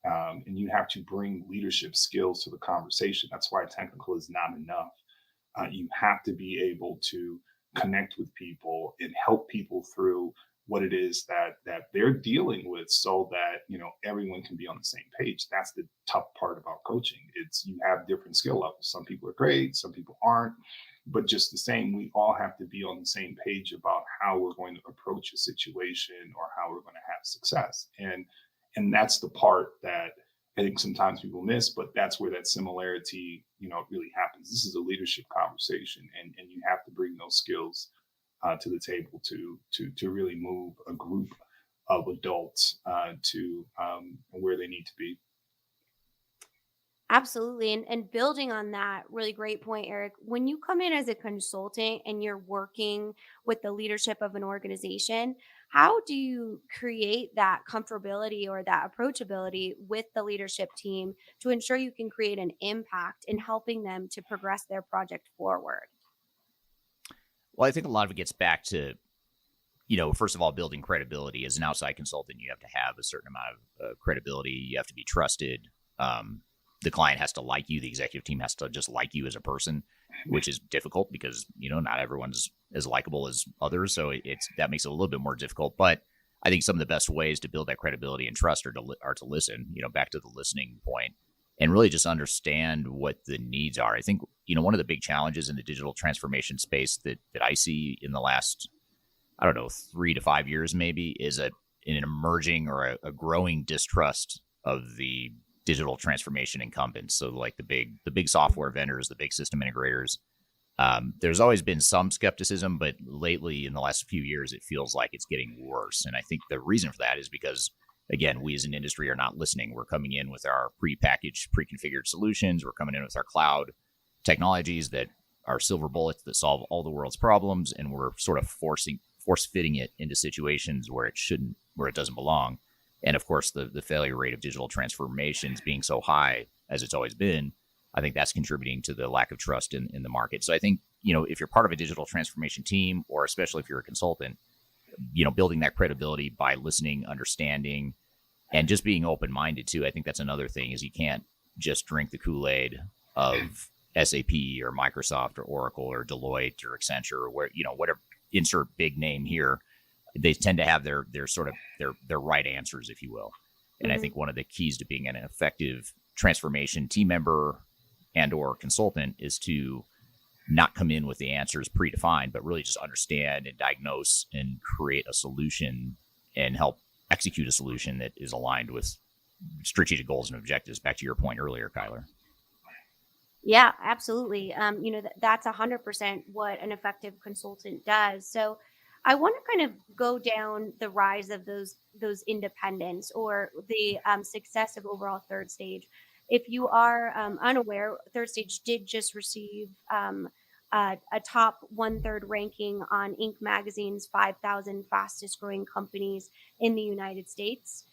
and you have to bring leadership skills to the conversation. That's why technical is not enough. You have to be able to connect with people and help people through what it is that they're dealing with, so that everyone can be on the same page. That's the tough part about coaching. It's you have different skill levels. Some people are great, some people aren't. But just the same, we all have to be on the same page about how we're going to approach a situation or how we're going to have success. And that's the part that I think sometimes people miss, but that's where that similarity, really happens. This is a leadership conversation, and you have to bring those skills to the table to really move a group of adults to where they need to be. Absolutely. And building on that, really great point, Eric. When you come in as a consultant and you're working with the leadership of an organization, how do you create that comfortability or that approachability with the leadership team to ensure you can create an impact in helping them to progress their project forward? Well, I think a lot of it gets back to, first of all, building credibility. As an outside consultant, you have to have a certain amount of credibility. You have to be trusted. The client has to like you. The executive team has to just like you as a person, which is difficult because, not everyone's as likable as others. So that makes it a little bit more difficult. But I think some of the best ways to build that credibility and trust are to listen, back to the listening point, and really just understand what the needs are. I think, one of the big challenges in the digital transformation space that I see in the last, I don't know, 3 to 5 years maybe, is an emerging or a growing distrust of the digital transformation incumbents. So like the big software vendors, the big system integrators. There's always been some skepticism, but lately in the last few years, it feels like it's getting worse. And I think the reason for that is because, again, we as an industry are not listening. We're coming in with our prepackaged, pre-configured solutions. We're coming in with our cloud technologies that are silver bullets that solve all the world's problems, and we're sort of force fitting it into situations where it doesn't belong. And of course, the failure rate of digital transformations being so high as it's always been, I think that's contributing to the lack of trust in the market. So I think, if you're part of a digital transformation team, or especially if you're a consultant, building that credibility by listening, understanding, and just being open-minded too. I think that's another thing, is you can't just drink the Kool-Aid of SAP or Microsoft or Oracle or Deloitte or Accenture or whatever, insert big name here. They tend to have their right answers, if you will. And I think one of the keys to being an effective transformation team member and or consultant is to not come in with the answers predefined, but really just understand and diagnose and create a solution and help execute a solution that is aligned with strategic goals and objectives. Back to your point earlier, Kyler. Yeah, absolutely. That's 100% what an effective consultant does. So I want to kind of go down the rise of those independents, or the success of overall third stage. If you are unaware, third stage did just receive a top 1/3 ranking on Inc. magazine's 5,000 fastest growing companies in the United States.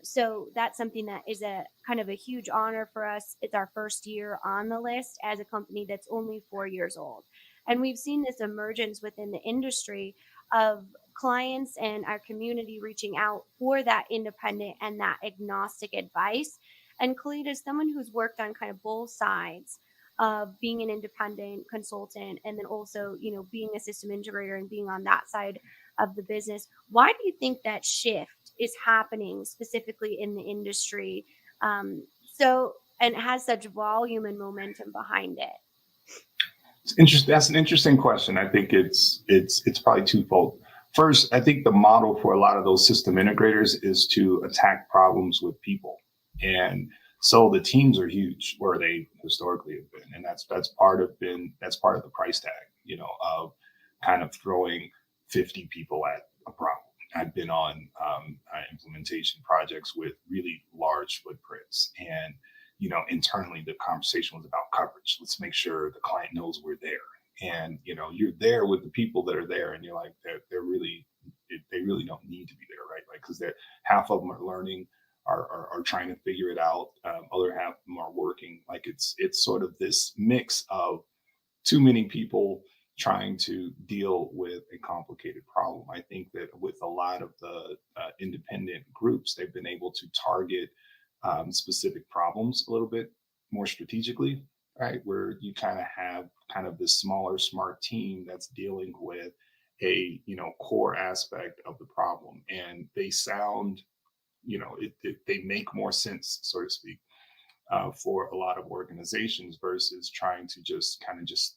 So that's something that is a kind of a huge honor for us. It's our first year on the list as a company that's only 4 years old. And we've seen this emergence within the industry of clients and our community reaching out for that independent and that agnostic advice. And Khalid, is someone who's worked on kind of both sides of being an independent consultant and then also, being a system integrator and being on that side of the business. Why do you think that shift is happening specifically in the industry? And has such volume and momentum behind it? It's interesting. That's an interesting question. I think it's probably twofold. First, I think the model for a lot of those system integrators is to attack problems with people, and so the teams are huge where they historically have been, and that's part of the price tag, of kind of throwing 50 people at a problem. I've been on implementation projects with really large footprints, and internally the conversation was about coverage. Let's make sure the client knows we're there, and you're there with the people that are there, and you're like, they're really, they really don't need to be there, right? Like, because they're half of them are learning, are trying to figure it out. Other half of them are working. Like it's sort of this mix of too many people trying to deal with a complicated problem. I think that with a lot of the independent groups, they've been able to target specific problems a little bit more strategically, right? Where you kind of have kind of this smaller, smart team that's dealing with a core aspect of the problem, and they sound, they make more sense, so to speak, for a lot of organizations versus trying to just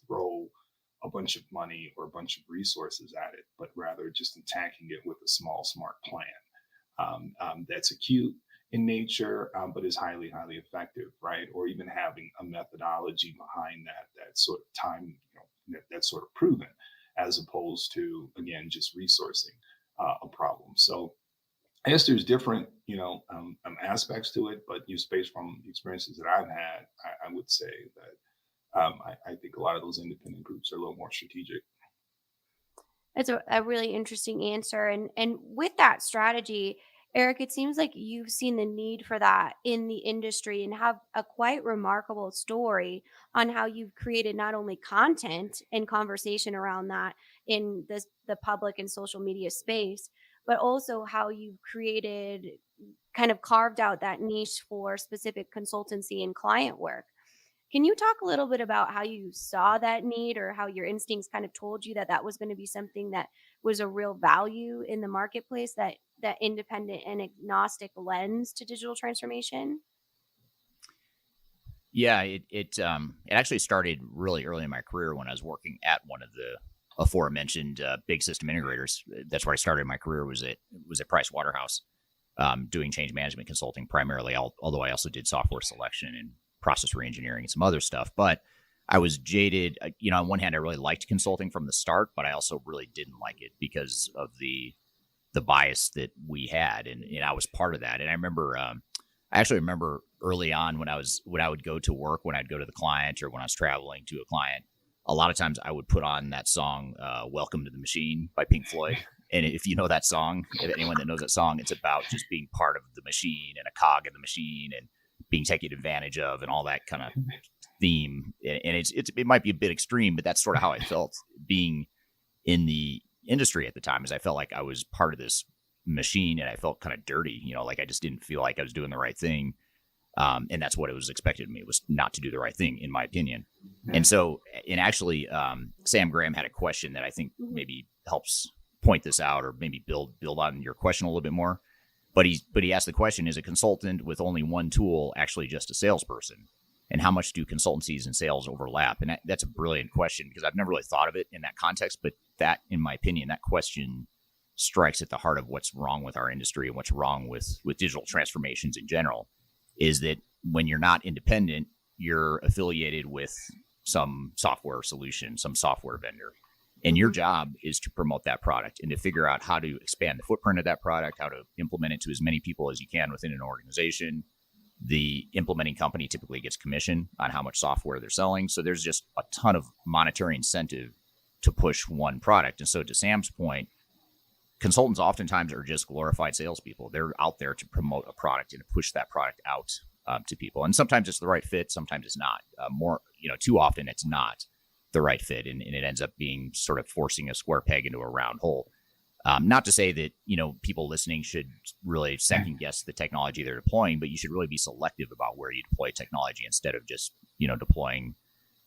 throw a bunch of money or a bunch of resources at it, but rather just attacking it with a small, smart plan that's acute in nature, but is highly, highly effective, right? Or even having a methodology behind that sort of time, that's sort of proven, as opposed to, again, just resourcing a problem. So I guess there's different, aspects to it, but based from the experiences that I've had, I would say that I think a lot of those independent groups are a little more strategic. That's a really interesting answer. And with that strategy, Eric, it seems like you've seen the need for that in the industry and have a quite remarkable story on how you've created not only content and conversation around that in the public and social media space, but also how you've created kind of carved out that niche for specific consultancy and client work. Can you talk a little bit about how you saw that need or how your instincts kind of told you that that was going to be something that was a real value in the marketplace, that independent and agnostic lens to digital transformation? Yeah, it actually started really early in my career when I was working at one of the aforementioned big system integrators. That's where I started my career. Was at Price Waterhouse, doing change management consulting primarily. Although I also did software selection and process reengineering and some other stuff. But I was jaded. On one hand, I really liked consulting from the start, but I also really didn't like it because of the bias that we had, and I was part of that. And I actually remember early on when I would go to work, when I'd go to the client or when I was traveling to a client, a lot of times I would put on that song, Welcome to the Machine by Pink Floyd. And if you know that song, if anyone that knows that song, it's about just being part of the machine and a cog in the machine and being taken advantage of and all that kind of theme. And it might be a bit extreme, but that's sort of how I felt being in the industry at the time, is I felt like I was part of this machine and I felt kind of dirty, like I just didn't feel like I was doing the right thing. And that's what it was expected of me, was not to do the right thing, in my opinion. And so, and actually, Sam Graham had a question that I think maybe helps point this out, or maybe build on your question a little bit more. But he asked the question: is a consultant with only one tool actually just a salesperson? And how much do consultancies and sales overlap? And that's a brilliant question, because I've never really thought of it in that context. But that, in my opinion, that question strikes at the heart of what's wrong with our industry and what's wrong with digital transformations in general. Is that when you're not independent, you're affiliated with some software solution, some software vendor. And your job is to promote that product and to figure out how to expand the footprint of that product, how to implement it to as many people as you can within an organization. The implementing company typically gets commission on how much software they're selling. So there's just a ton of monetary incentive to push one product. And so, to Sam's point, consultants oftentimes are just glorified salespeople. They're out there to promote a product and to push that product out to people. And sometimes it's the right fit, sometimes it's not. Too often it's not the right fit, and it ends up being sort of forcing a square peg into a round hole. Not to say that, people listening should really second guess the technology they're deploying, but you should really be selective about where you deploy technology instead of just, deploying,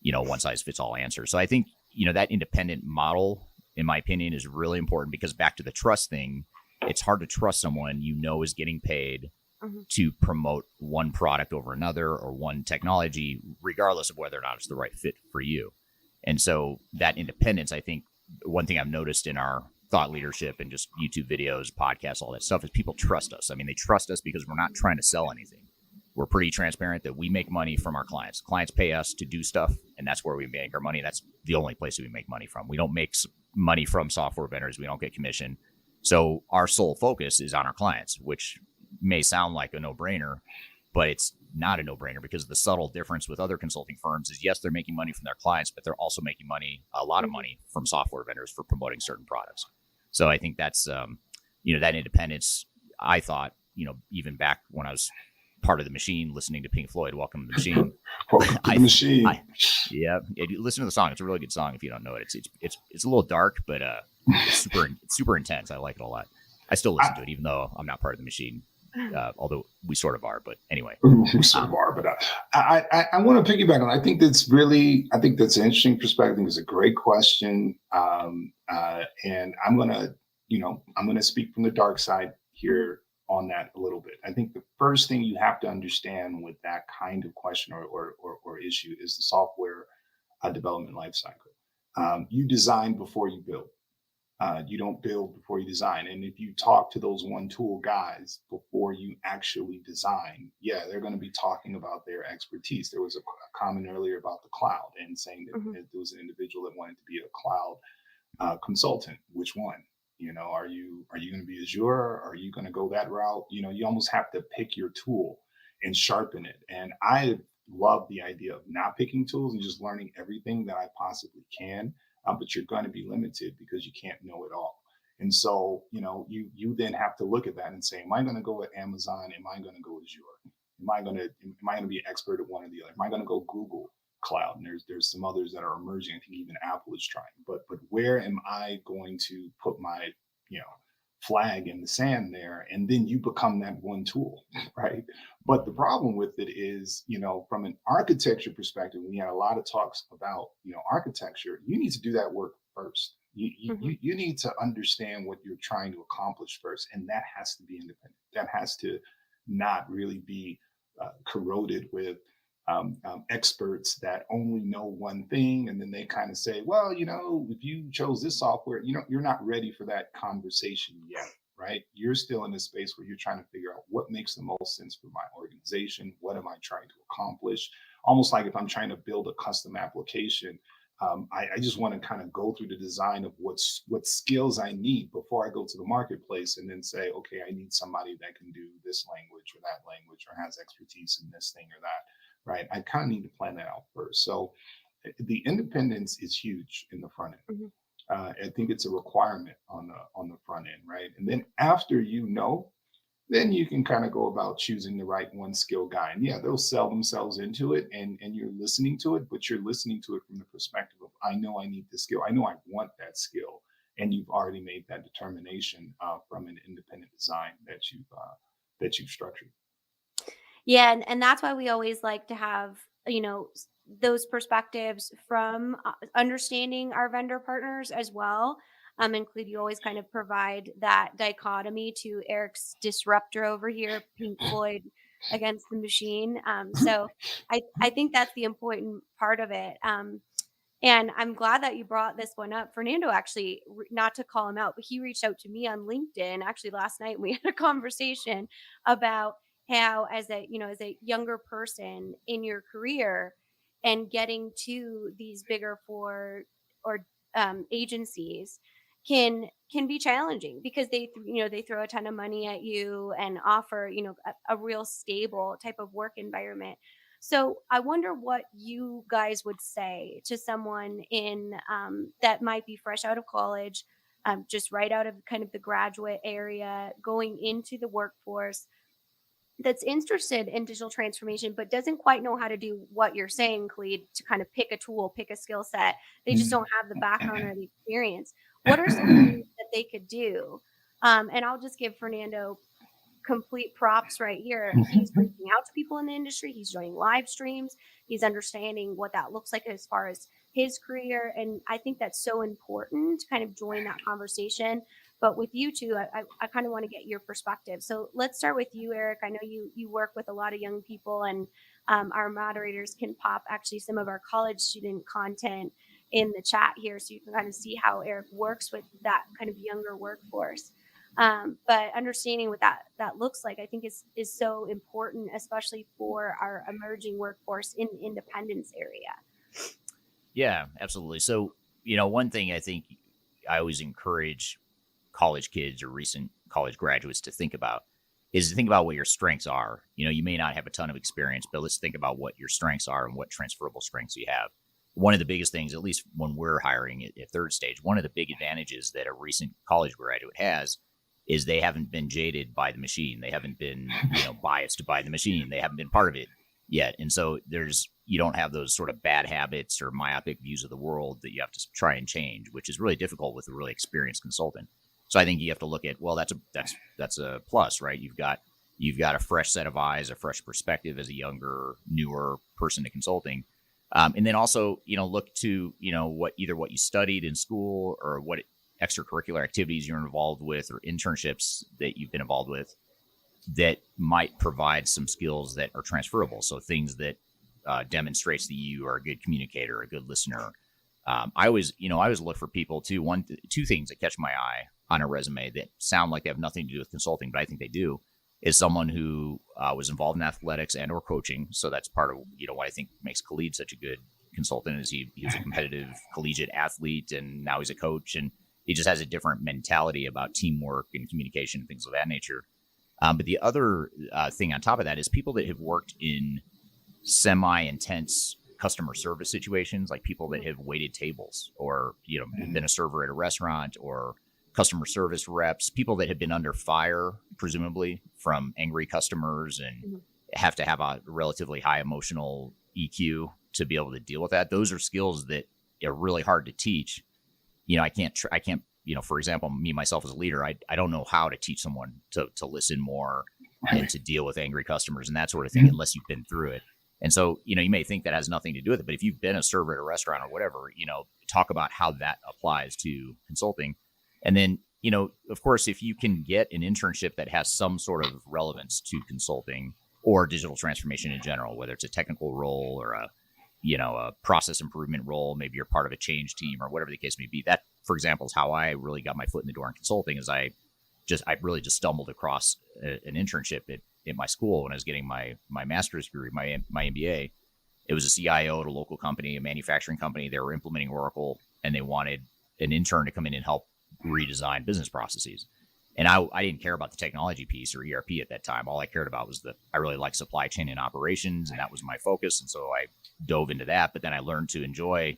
one size fits all answer. So I think, that independent model, in my opinion, is really important, because back to the trust thing, it's hard to trust someone is getting paid to promote one product over another or one technology, regardless of whether or not it's the right fit for you. And so that independence, I think, one thing I've noticed in our thought leadership and just YouTube videos, podcasts, all that stuff, is people trust us. I mean, they trust us because we're not trying to sell anything. We're pretty transparent that we make money from our clients. Clients pay us to do stuff, and that's where we make our money. That's the only place that we make money from. We don't make money from software vendors. We don't get commission. So our sole focus is on our clients, which may sound like a no-brainer, but it's not a no-brainer, because the subtle difference with other consulting firms is, yes, they're making money from their clients, but they're also making money, a lot of money, from software vendors for promoting certain products. So I think that's, that independence, I thought, even back when I was part of the machine, listening to Pink Floyd, Welcome to the Machine. Welcome to the Machine. Listen to the song. It's a really good song if you don't know it. It's a little dark, but it's super intense. I like it a lot. I still listen to it, even though I'm not part of the machine. Although we sort of are, but anyway. We sort of are, but I want to piggyback on. I think that's an interesting perspective. I think it's a great question, and I'm gonna speak from the dark side here on that a little bit. I think the first thing you have to understand with that kind of question or issue is the software development lifecycle. You design before you build. You don't build before you design. And if you talk to those one tool guys before you actually design, they're going to be talking about their expertise. There was a comment earlier about the cloud and saying that there was an individual that wanted to be a cloud consultant. Which one? Are you going to be Azure? Are you going to go that route? You almost have to pick your tool and sharpen it. And I love the idea of not picking tools and just learning everything that I possibly can. But you're going to be limited because you can't know it all. And so, you then have to look at that and say, am I going to go with Amazon? Am I going to go Azure? Am I going to be an expert at one or the other? Am I going to go Google Cloud? And there's some others that are emerging. I think even Apple is trying. But where am I going to put my flag in the sand there? And then you become that one tool, right? But the problem with it is, from an architecture perspective, we had a lot of talks about architecture. You need to do that work first. You need to understand what you're trying to accomplish first, and that has to be independent. That has to not really be corroded with experts that only know one thing, and then they kind of say, well, if you chose this software, you're not ready for that conversation yet, right? You're still in a space where you're trying to figure out what makes the most sense for my organization. What am I trying to accomplish? Almost like if I'm trying to build a custom application, I just want to kind of go through the design of what skills I need before I go to the marketplace, and then say, okay, I need somebody that can do this language or that language or has expertise in this thing or that, right? I kind of need to plan that out first. So the independence is huge in the front end. I think it's a requirement on the front end, right? And then after then you can kind of go about choosing the right one skill guy. And yeah, they'll sell themselves into it, and you're listening to it, but you're listening to it from the perspective of, I know I need this skill. I know I want that skill. And you've already made that determination from an independent design that you've structured. Yeah, and that's why we always like to have, those perspectives from understanding our vendor partners as well. Include, you always kind of provide that dichotomy to Eric's disruptor over here, Pink Floyd against the machine. So I think that's the important part of it. And I'm glad that you brought this one up. Fernando actually, not to call him out, but he reached out to me on LinkedIn actually last night. We had a conversation about how, as a younger person in your career and getting to these bigger four or agencies can be challenging, because they throw a ton of money at you and offer a real stable type of work environment. So I wonder what you guys would say to someone in that might be fresh out of college, just right out of kind of the graduate area, going into the workforce, that's interested in digital transformation, but doesn't quite know how to do what you're saying, Khalid, to kind of pick a tool, pick a skill set. They just don't have the background or the experience. What are some things that they could do? And I'll just give Fernando complete props right here. He's reaching out to people in the industry. He's joining live streams. He's understanding what that looks like as far as his career. And I think that's so important to kind of join that conversation. But with you two, I kind of want to get your perspective. So let's start with you, Eric. I know you work with a lot of young people, and our moderators can pop actually some of our college student content in the chat here, so you can kind of see how Eric works with that kind of younger workforce. But understanding what that looks like, I think is so important, especially for our emerging workforce in the independence area. Yeah, absolutely. So, one thing I think I always encourage college kids or recent college graduates to think about is to think about what your strengths are. You may not have a ton of experience, but let's think about what your strengths are and what transferable strengths you have. One of the biggest things, at least when we're hiring at third stage, one of the big advantages that a recent college graduate has is they haven't been jaded by the machine. They haven't been, biased by the machine. They haven't been part of it yet. And so you don't have those sort of bad habits or myopic views of the world that you have to try and change, which is really difficult with a really experienced consultant. So I think you have to look at, well, that's a plus, right? You've got a fresh set of eyes, a fresh perspective as a younger, newer person to consulting. And then also, look to, what you studied in school or what extracurricular activities you're involved with or internships that you've been involved with that might provide some skills that are transferable. So things that demonstrates that you are a good communicator, a good listener. I always look for people too. Two things that catch my eye on a resume that sound like they have nothing to do with consulting, but I think they do, is someone who was involved in athletics and or coaching. So that's part of what I think makes Khalid such a good consultant is he was a competitive collegiate athlete, and now he's a coach, and He just has a different mentality about teamwork and communication and things of that nature. But the other thing on top of that is people that have worked in semi-intense customer service situations, like people that have waited tables or, been a server at a restaurant or customer service reps, people that have been under fire, presumably from angry customers and have to have a relatively high emotional EQ to be able to deal with that. Those are skills that are really hard to teach. I can't, for example, me, myself as a leader, I don't know how to teach someone to listen more and to deal with angry customers and that sort of thing, unless you've been through it. And so, you may think that has nothing to do with it, but if you've been a server at a restaurant or whatever, talk about how that applies to consulting. And then, of course, if you can get an internship that has some sort of relevance to consulting or digital transformation in general, whether it's a technical role or a process improvement role, maybe you're part of a change team or whatever the case may be. That, for example, is how I really got my foot in the door in consulting. Is I really just stumbled across an internship at my school when I was getting my master's degree, my MBA. It was a CIO at a local company, a manufacturing company. They were implementing Oracle, and they wanted an intern to come in and help redesign business processes. And I didn't care about the technology piece or ERP at that time. All I cared about was I really liked supply chain and operations, and that was my focus. And so I dove into that. But then I learned to enjoy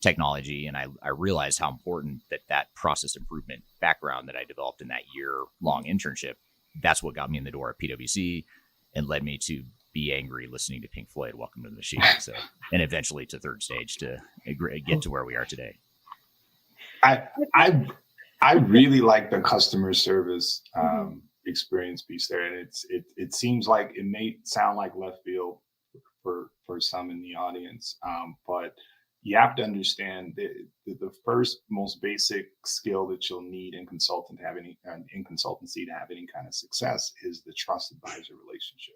technology, and I realized how important that process improvement background that I developed in that year-long internship, that's what got me in the door at PwC and led me to Be Angry listening to Pink Floyd, Welcome to the Machine. So, and eventually to Third Stage to get to where we are today. I really like the customer service experience piece there, and it seems like it may sound like left field for some in the audience, but you have to understand that the first most basic skill that you'll need in consultancy to have any kind of success is the trust advisor relationship.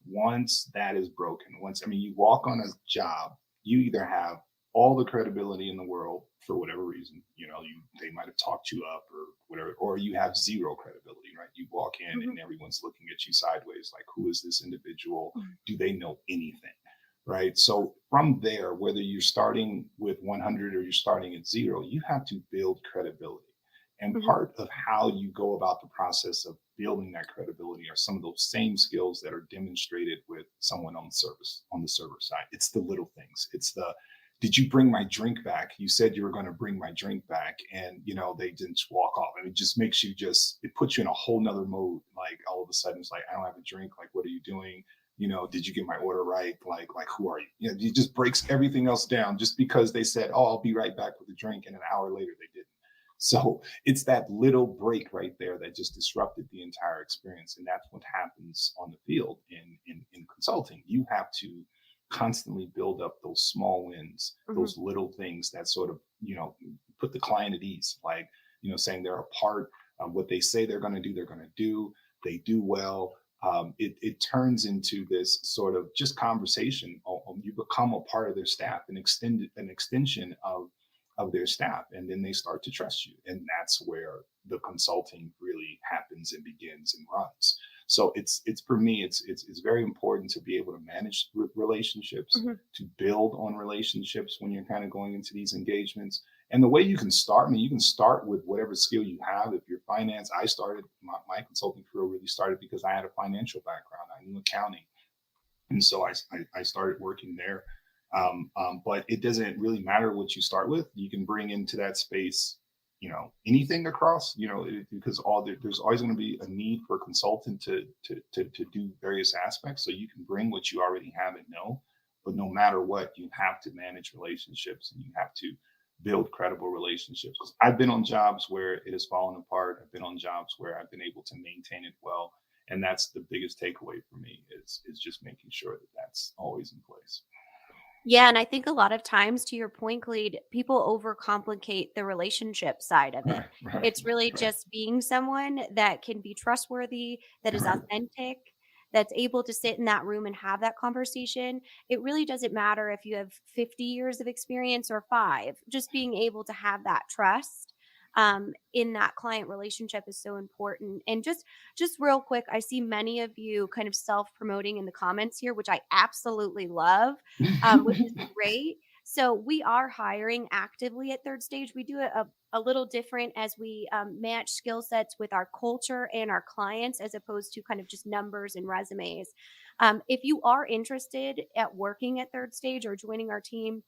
Once that is broken, you walk on a job, you either have all the credibility in the world for whatever reason, they might have talked you up or whatever, or you have zero credibility, right? You walk in and everyone's looking at you sideways, like, who is this individual? Do they know anything? Right. So from there, whether you're starting with 100 or you're starting at 0, you have to build credibility. And part of how you go about the process of building that credibility are some of those same skills that are demonstrated with someone on the server side. It's the little things. It's did you bring my drink back? You said you were going to bring my drink back, and they didn't walk off. And it just makes you it puts you in a whole nother mode. Like, all of a sudden it's like, I don't have a drink. Like, what are you doing? Did you get my order right? Like, who are you? It just breaks everything else down just because they said, oh, I'll be right back with the drink. And an hour later they didn't. So it's that little break right there that just disrupted the entire experience. And that's what happens on the field in consulting. You have to constantly build up those small wins, those little things that sort of, put the client at ease, like, saying they're a part of what they say they're going to do, they do well. It turns into this sort of just conversation. You become a part of their staff, an extension of their staff, and then they start to trust you. And that's where the consulting really happens and begins and runs. So it's for me, it's very important to be able to manage relationships, to build on relationships when you're kind of going into these engagements. And the way you can start, you can start with whatever skill you have. If you're finance, I started my consulting career really started because I had a financial background. I knew accounting. And so I started working there. But it doesn't really matter what you start with. You can bring into that space, anything across, because there's always going to be a need for a consultant to do various aspects. So you can bring what you already have and know, but no matter what, you have to manage relationships and you have to build credible relationships. Because I've been on jobs where it has fallen apart. I've been on jobs where I've been able to maintain it well. And that's the biggest takeaway for me is just making sure that that's always in place. Yeah, and I think a lot of times, to your point, Khalid, people overcomplicate the relationship side of it. It's really just being someone that can be trustworthy, that is authentic, that's able to sit in that room and have that conversation. It really doesn't matter if you have 50 years of experience or 5. Just being able to have that trust in that client relationship is so important. And just real quick, I see many of you kind of self-promoting in the comments here, which I absolutely love, which is great. So we are hiring actively at Third Stage. We do a a little different as we match skill sets with our culture and our clients, as opposed to kind of just numbers and resumes. If you are interested at working at Third Stage or joining our team,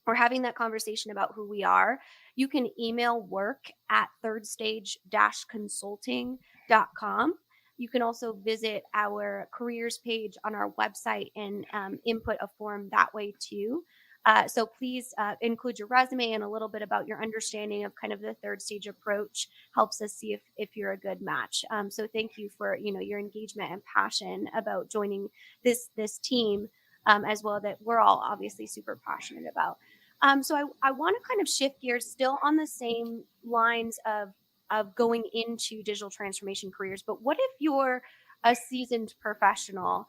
or having that conversation about who we are, you can email work@thirdstage-consulting.com. You can also visit our careers page on our website and input a form that way too. So please include your resume and a little bit about your understanding of kind of the Third Stage approach. Helps us see if you're a good match. So thank you for your engagement and passion about joining this team, as well, that we're all obviously super passionate about. So I want to kind of shift gears, still on the same lines of going into digital transformation careers. But what if you're a seasoned professional?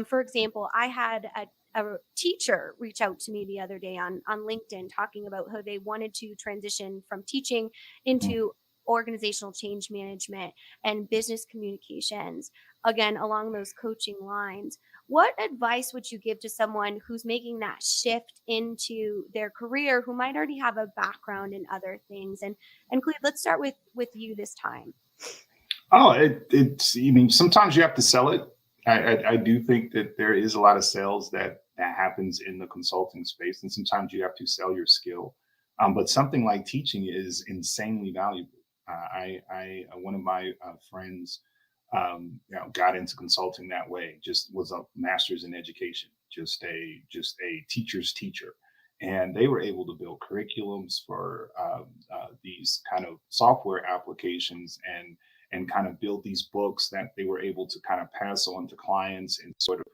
For example, I had a teacher reach out to me the other day on LinkedIn, talking about how they wanted to transition from teaching into organizational change management and business communications, again along those coaching lines. What advice would you give to someone who's making that shift into their career, who might already have a background in other things? And Khalid, let's start with you this time. Oh, it's, I mean, sometimes you have to sell it. I do think that there is a lot of sales that happens in the consulting space, and sometimes you have to sell your skill. But something like teaching is insanely valuable. One of my friends, got into consulting that way. Just was a master's in education, just a teacher's teacher, and they were able to build curriculums for these kind of software applications and kind of build these books that they were able to kind of pass on to clients and sort of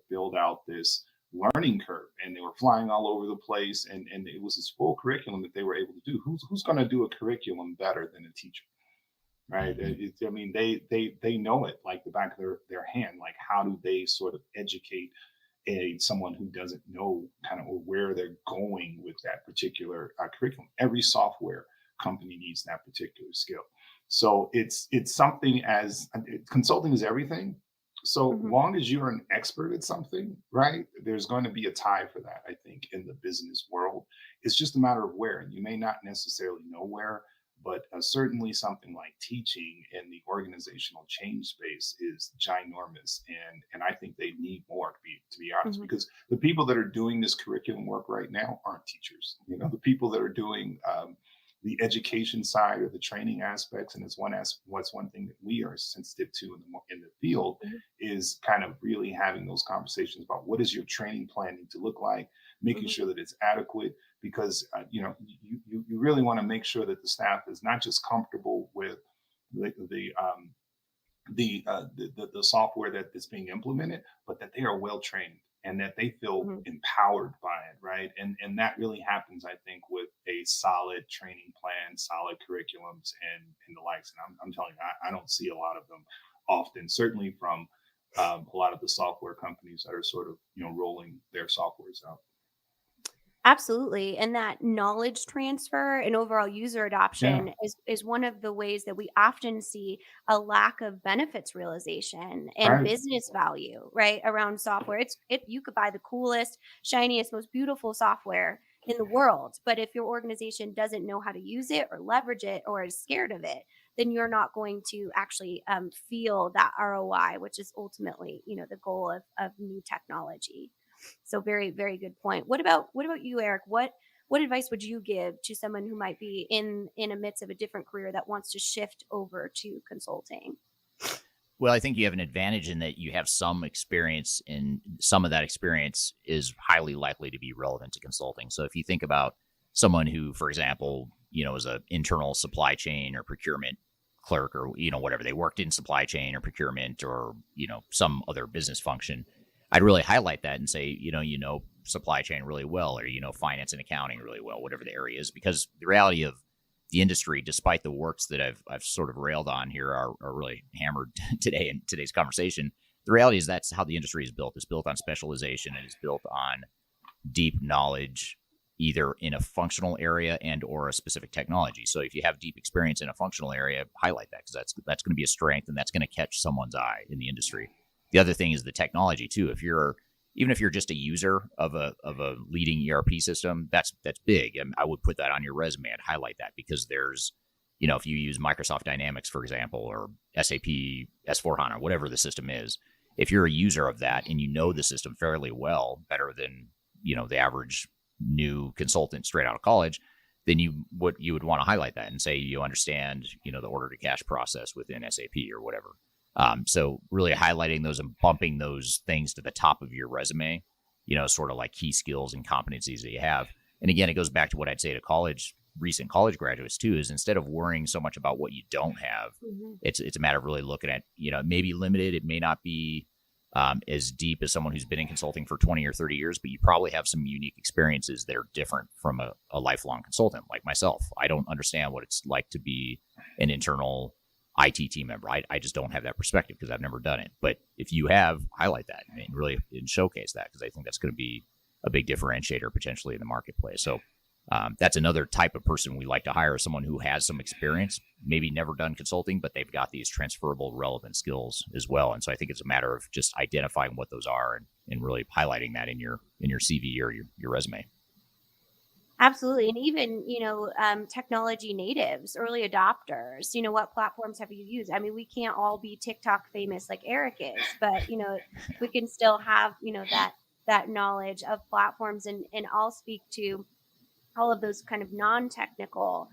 build out this learning curve. And they were flying all over the place, and it was this full curriculum that they were able to do. Who's going to do a curriculum better than a teacher? Right. I mean, they know it like the back of their hand. Like, how do they sort of educate someone who doesn't know kind of where they're going with that particular curriculum? Every software company needs that particular skill. So it's something, as consulting is everything. So long as you're an expert at something, right, there's going to be a tie for that, I think, in the business world. It's just a matter of where. You may not necessarily know where, but certainly something like teaching in the organizational change space is ginormous. And I think they need more, to be honest, because the people that are doing this curriculum work right now aren't teachers. The people that are doing the education side or the training aspects, and it's one thing that we are sensitive to in the field, is kind of really having those conversations about what is your training plan need to look like, making sure that it's adequate, because you really want to make sure that the staff is not just comfortable with the software that is being implemented, but that they are well trained and that they feel empowered by it, right? And that really happens, I think, with a solid training plan, solid curriculums, and the likes. And I'm telling you, I don't see a lot of them often, certainly from a lot of the software companies that are sort of rolling their softwares out. Absolutely. And that knowledge transfer and overall user adoption is one of the ways that we often see a lack of benefits realization and business value, right, around software. You could buy the coolest, shiniest, most beautiful software in the world, but if your organization doesn't know how to use it or leverage it or is scared of it, then you're not going to actually feel that ROI, which is ultimately, the goal of new technology. So very, very good point. What about you, Eric? What advice would you give to someone who might be in a midst of a different career that wants to shift over to consulting? Well, I think you have an advantage in that you have some experience, and some of that experience is highly likely to be relevant to consulting. So if you think about someone who, for example, is an internal supply chain or procurement clerk, or whatever, they worked in supply chain or procurement or some other business function, I'd really highlight that and say, supply chain really well, or, finance and accounting really well, whatever the area is, because the reality of the industry, despite the works that I've sort of railed on here are really hammered today in today's conversation. The reality is that's how the industry is built. It's built on specialization, and it's built on deep knowledge, either in a functional area and or a specific technology. So if you have deep experience in a functional area, highlight that, because that's going to be a strength, and that's going to catch someone's eye in the industry. The other thing is the technology too. If you're even if you're just a user of a leading ERP system, that's big. And I would put that on your resume and highlight that, because there's, if you use Microsoft Dynamics, for example, or SAP S/4HANA, whatever the system is, if you're a user of that and you know the system fairly well, better than, the average new consultant straight out of college, then you would want to highlight that and say you understand, the order to cash process within SAP or whatever. So really highlighting those and bumping those things to the top of your resume, sort of like key skills and competencies that you have. And again, it goes back to what I'd say to recent college graduates too, is instead of worrying so much about what you don't have, it's a matter of really looking at, it may be limited. It may not be as deep as someone who's been in consulting for 20 or 30 years, but you probably have some unique experiences that are different from a lifelong consultant like myself. I don't understand what it's like to be an internal IT team member. I just don't have that perspective because I've never done it. But if you have, highlight that and really showcase that, because I think that's going to be a big differentiator potentially in the marketplace. So that's another type of person we like to hire, someone who has some experience, maybe never done consulting, but they've got these transferable relevant skills as well. And so I think it's a matter of just identifying what those are and really highlighting that in your CV or your resume. Absolutely. And even, technology natives, early adopters, what platforms have you used? I mean, we can't all be TikTok famous like Eric is, but, we can still have, that knowledge of platforms, and I'll speak to all of those kind of non-technical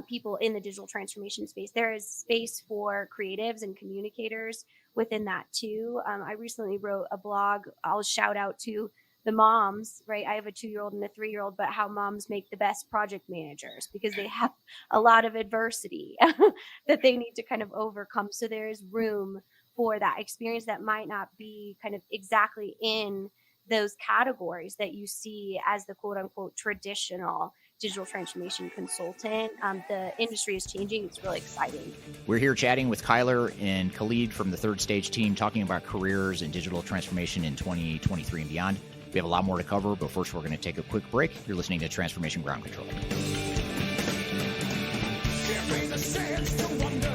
people in the digital transformation space. There is space for creatives and communicators within that too. I recently wrote a blog. I'll shout out to the moms, right? I have a 2-year-old and a 3-year-old, but how moms make the best project managers, because they have a lot of adversity that they need to kind of overcome. So there is room for that experience that might not be kind of exactly in those categories that you see as the quote unquote traditional digital transformation consultant. The industry is changing. It's really exciting. We're here chatting with Kyler and Khalid from the Third Stage team, talking about careers in digital transformation in 2023 and beyond. We have a lot more to cover, but first we're going to take a quick break. You're listening to Transformation Ground Control. Give me the sense to wonder.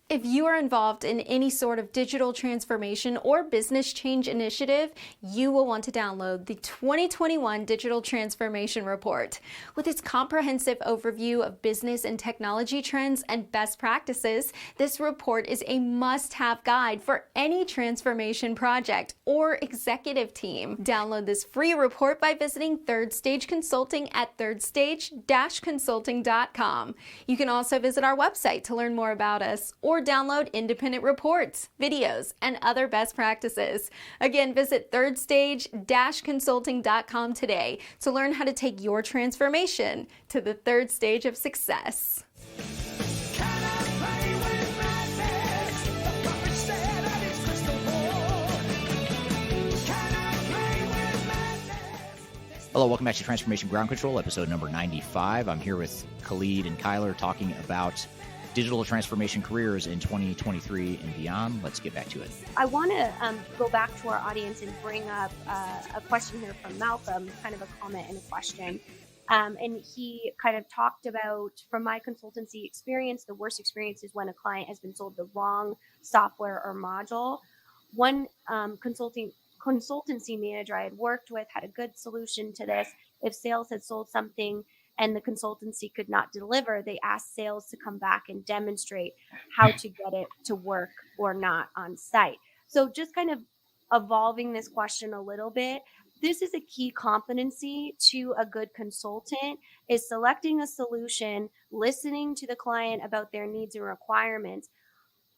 If you are involved in any sort of digital transformation or business change initiative, you will want to download the 2021 Digital Transformation Report. With its comprehensive overview of business and technology trends and best practices, this report is a must-have guide for any transformation project or executive team. Download this free report by visiting Third Stage Consulting at thirdstage-consulting.com. You can also visit our website to learn more about us, or download independent reports, videos, and other best practices. Again, visit thirdstage-consulting.com today to learn how to take your transformation to the third stage of success. Hello, welcome back to Transformation Ground Control, episode number 95. I'm here with Khalid and Kyler talking about digital transformation careers in 2023 and beyond. Let's get back to it. I want to go back to our audience and bring up a question here from Malcolm, kind of a comment and a question. And he kind of talked about, from my consultancy experience, the worst experience is when a client has been sold the wrong software or module. One consultancy manager I had worked with had a good solution to this. If sales had sold something and the consultancy could not deliver, they asked sales to come back and demonstrate how to get it to work or not on site. So just kind of evolving this question a little bit, this is a key competency to a good consultant, is selecting a solution, listening to the client about their needs and requirements.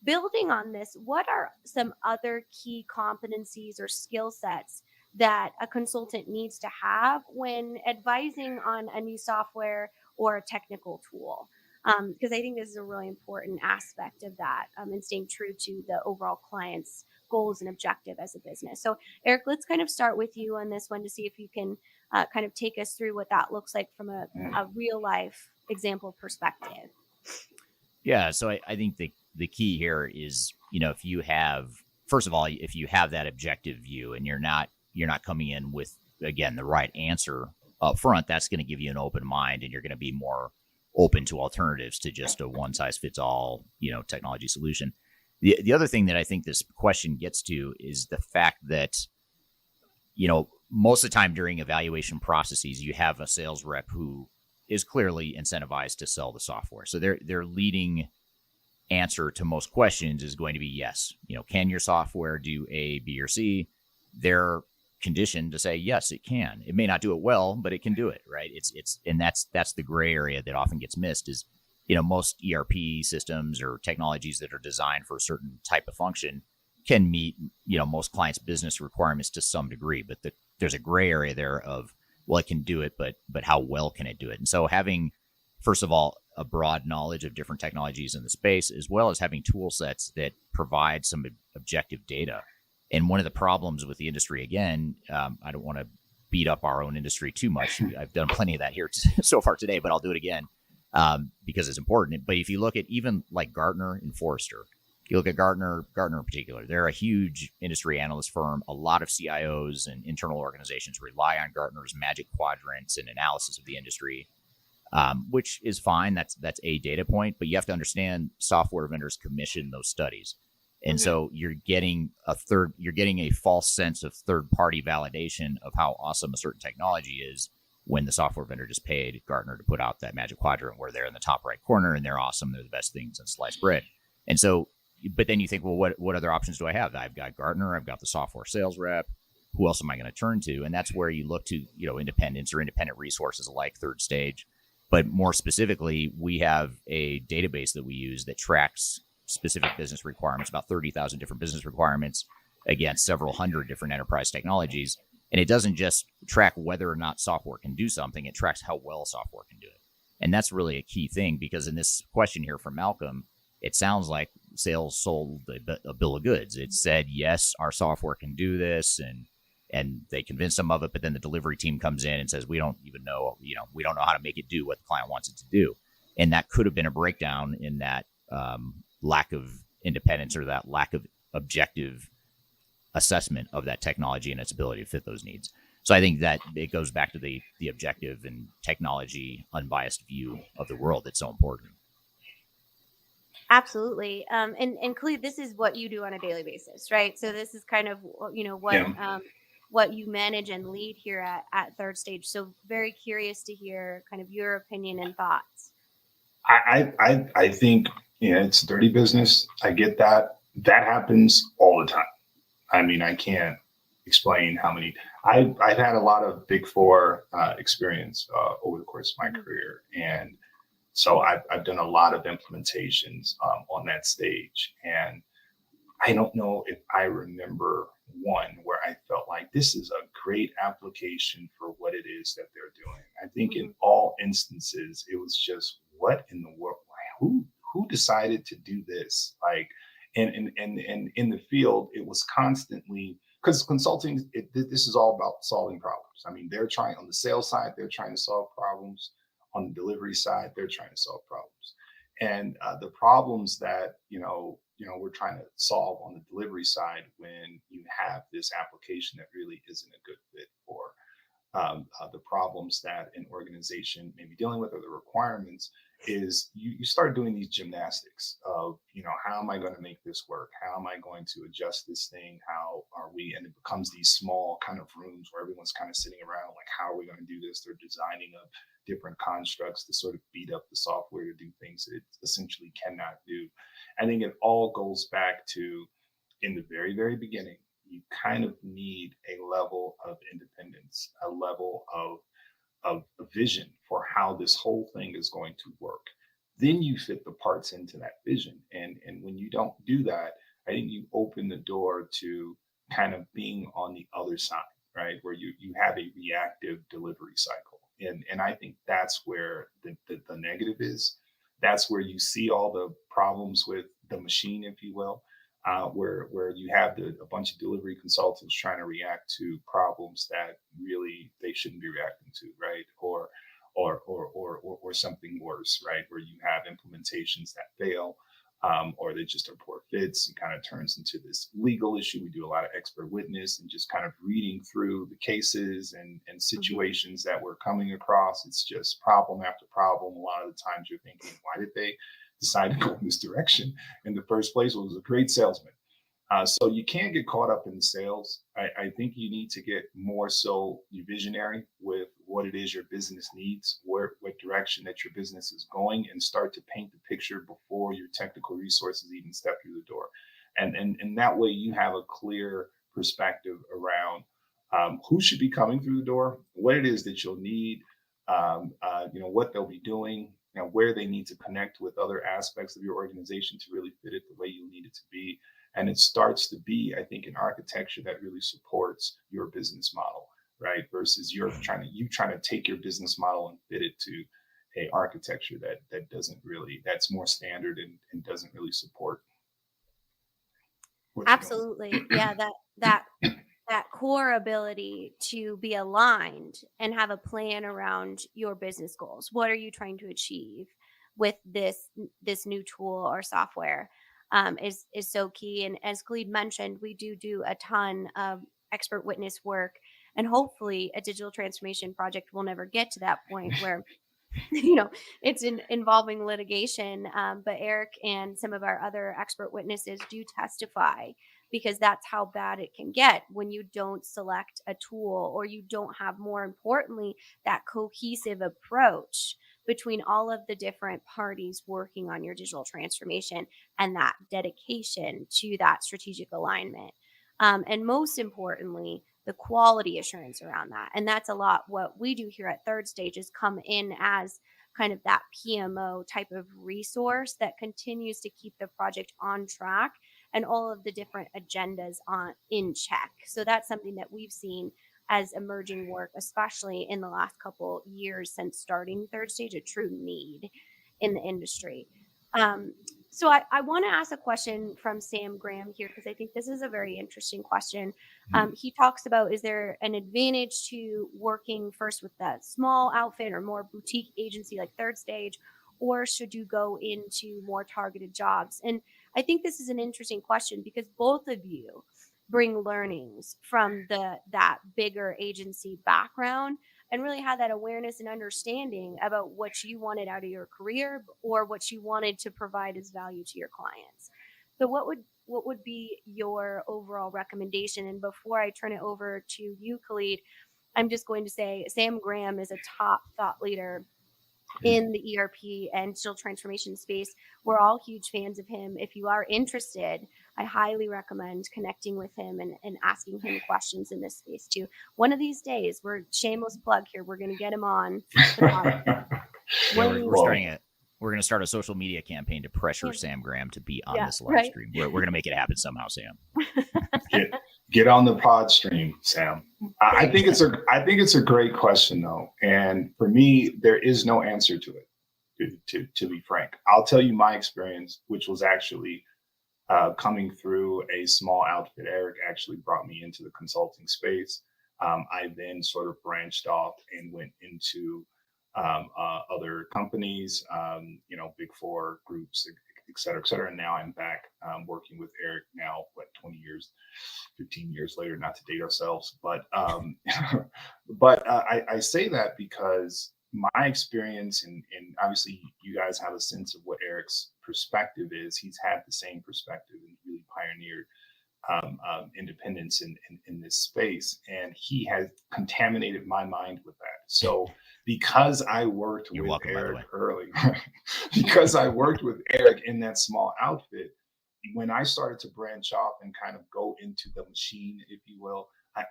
Building on this, what are some other key competencies or skill sets that a consultant needs to have when advising on a new software or a technical tool? Because I think this is a really important aspect of that, and staying true to the overall client's goals and objective as a business. So Eric, let's kind of start with you on this one to see if you can kind of take us through what that looks like from a real life example perspective. Yeah, so I think the key here is, if you have, first of all, if you have that objective view and you're not coming in with, again, the right answer up front, that's going to give you an open mind, and you're going to be more open to alternatives to just a one size fits all, technology solution. The other thing that I think this question gets to is the fact that, most of the time during evaluation processes, you have a sales rep who is clearly incentivized to sell the software. So their leading answer to most questions is going to be yes. Can your software do A, B, or C? They're conditioned to say yes, it can. It may not do it well, but it can do it, right? And that's the gray area that often gets missed is, most ERP systems or technologies that are designed for a certain type of function can meet, most clients' business requirements to some degree, but there's a gray area there of, well, it can do it, but how well can it do it? And so having, first of all, a broad knowledge of different technologies in the space, as well as having tool sets that provide some objective data. And one of the problems with the industry, again, I don't want to beat up our own industry too much. I've done plenty of that here so far today, but I'll do it again because it's important. But if you look at even like Gartner and Forrester, you look at Gartner in particular, they're a huge industry analyst firm. A lot of CIOs and internal organizations rely on Gartner's magic quadrants and analysis of the industry, which is fine. That's a data point, but you have to understand software vendors commission those studies. And so you're getting a false sense of third-party validation of how awesome a certain technology is when the software vendor just paid Gartner to put out that magic quadrant where they're in the top right corner and they're awesome. They're the best things in sliced bread. And so, but then you think, well, what other options do I have? I've got Gartner. I've got the software sales rep. Who else am I going to turn to? And that's where you look to, independents or independent resources like Third Stage. But more specifically, we have a database that we use that tracks specific business requirements, about 30,000 different business requirements against several hundred different enterprise technologies. And it doesn't just track whether or not software can do something, it tracks how well software can do it. And that's really a key thing, because in this question here from Malcolm, it sounds like sales sold a bill of goods. It said, yes, our software can do this, and they convinced them of it, but then the delivery team comes in and says, we don't even know, we don't know how to make it do what the client wants it to do. And that could have been a breakdown in that lack of independence or that lack of objective assessment of that technology and its ability to fit those needs. So I think that it goes back to the objective and technology unbiased view of the world that's so important. Absolutely. And Khalid, this is what you do on a daily basis, right? So this is kind of, what you manage and lead here at Third Stage. So very curious to hear kind of your opinion and thoughts. I think, it's dirty business. I get that. That happens all the time. I mean, I can't explain how many. I've had a lot of Big Four experience over the course of my career, and so I've done a lot of implementations on that stage. And I don't know if I remember one where I felt like this is a great application for what it is that they're doing. I think in all instances, it was just, what in the world? Who decided to do this? Like, and in the field, it was constantly, because consulting, this is all about solving problems. I mean, they're trying on the sales side, they're trying to solve problems. On the delivery side, they're trying to solve problems. And the problems that, we're trying to solve on the delivery side, when you have this application that really isn't a good fit for the problems that an organization may be dealing with, or the requirements, is you start doing these gymnastics of, how am I going to make this work? How am I going to adjust this thing? How are we? And it becomes these small kind of rooms where everyone's kind of sitting around, like, how are we going to do this? They're designing up different constructs to sort of beat up the software to do things that it essentially cannot do. I think it all goes back to, in the very, very beginning, you kind of need a level of independence, a level of a vision for how this whole thing is going to work. Then you fit the parts into that vision. And when you don't do that, I think you open the door to kind of being on the other side, right? Where you have a reactive delivery cycle. And I think that's where the negative is. That's where you see all the problems with the machine, if you will, where you have a bunch of delivery consultants trying to react to problems that really they shouldn't be reacting to, right? Or something worse, right? Where you have implementations that fail, or they just are poor fits, and kind of turns into this legal issue. We do a lot of expert witness and just kind of reading through the cases and situations that we're coming across. It's just problem after problem. A lot of the times you're thinking, why did they decided to go in this direction in the first place. Was a great salesman. So you can't get caught up in sales. I think you need to get more so visionary with what it is your business needs, what direction that your business is going, and start to paint the picture before your technical resources even step through the door. And that way you have a clear perspective around who should be coming through the door, what it is that you'll need, what they'll be doing, where they need to connect with other aspects of your organization to really fit it the way you need it to be. And it starts to be, I think, an architecture that really supports your business model, right? Versus you're trying to take your business model and fit it to a architecture that doesn't really, that's more standard and doesn't really support. Absolutely. Yeah, that core ability to be aligned and have a plan around your business goals. What are you trying to achieve with this new tool or software? Is so key. And as Khalid mentioned, we do a ton of expert witness work, and hopefully a digital transformation project will never get to that point where it's involving litigation. But Eric and some of our other expert witnesses do testify, because that's how bad it can get when you don't select a tool, or you don't have, more importantly, that cohesive approach between all of the different parties working on your digital transformation, and that dedication to that strategic alignment. And most importantly, the quality assurance around that. And that's a lot what we do here at Third Stage, is come in as kind of that PMO type of resource that continues to keep the project on track and all of the different agendas in check. So that's something that we've seen as emerging work, especially in the last couple years since starting Third Stage, a true need in the industry. So I want to ask a question from Sam Graham here, because I think this is a very interesting question. He talks about, is there an advantage to working first with that small outfit or more boutique agency like Third Stage, or should you go into more targeted jobs? And I think this is an interesting question, because both of you bring learnings from that bigger agency background, and really had that awareness and understanding about what you wanted out of your career, or what you wanted to provide as value to your clients. So what would be your overall recommendation? And before I turn it over to you, Khalid, I'm just going to say Sam Graham is a top thought leader in the ERP and digital transformation space. We're all huge fans of him. If you are interested, I highly recommend connecting with him and asking him questions in this space too. One of these days, we're shameless plug here, we're going to get him on. We're starting it. We're going to start a social media campaign to pressure Sam Graham to be on this live stream. We're going to make it happen somehow, Sam. Get on the pod stream, Sam. I think it's a great question, though, and for me, there is no answer to it. To be frank, I'll tell you my experience, which was actually coming through a small outfit. Eric actually brought me into the consulting space. I then sort of branched off and went into other companies, Big Four groups, et cetera, et cetera. And now I'm back working with Eric now, 20 years, 15 years later, not to date ourselves. But I say that because my experience, and obviously you guys have a sense of what Eric's perspective is. He's had the same perspective and really pioneered independence in this space. And he has contaminated my mind with that. So because I worked with Eric early, because I worked with Eric in that small outfit, when I started to branch off and kind of go into the machine, if you will, I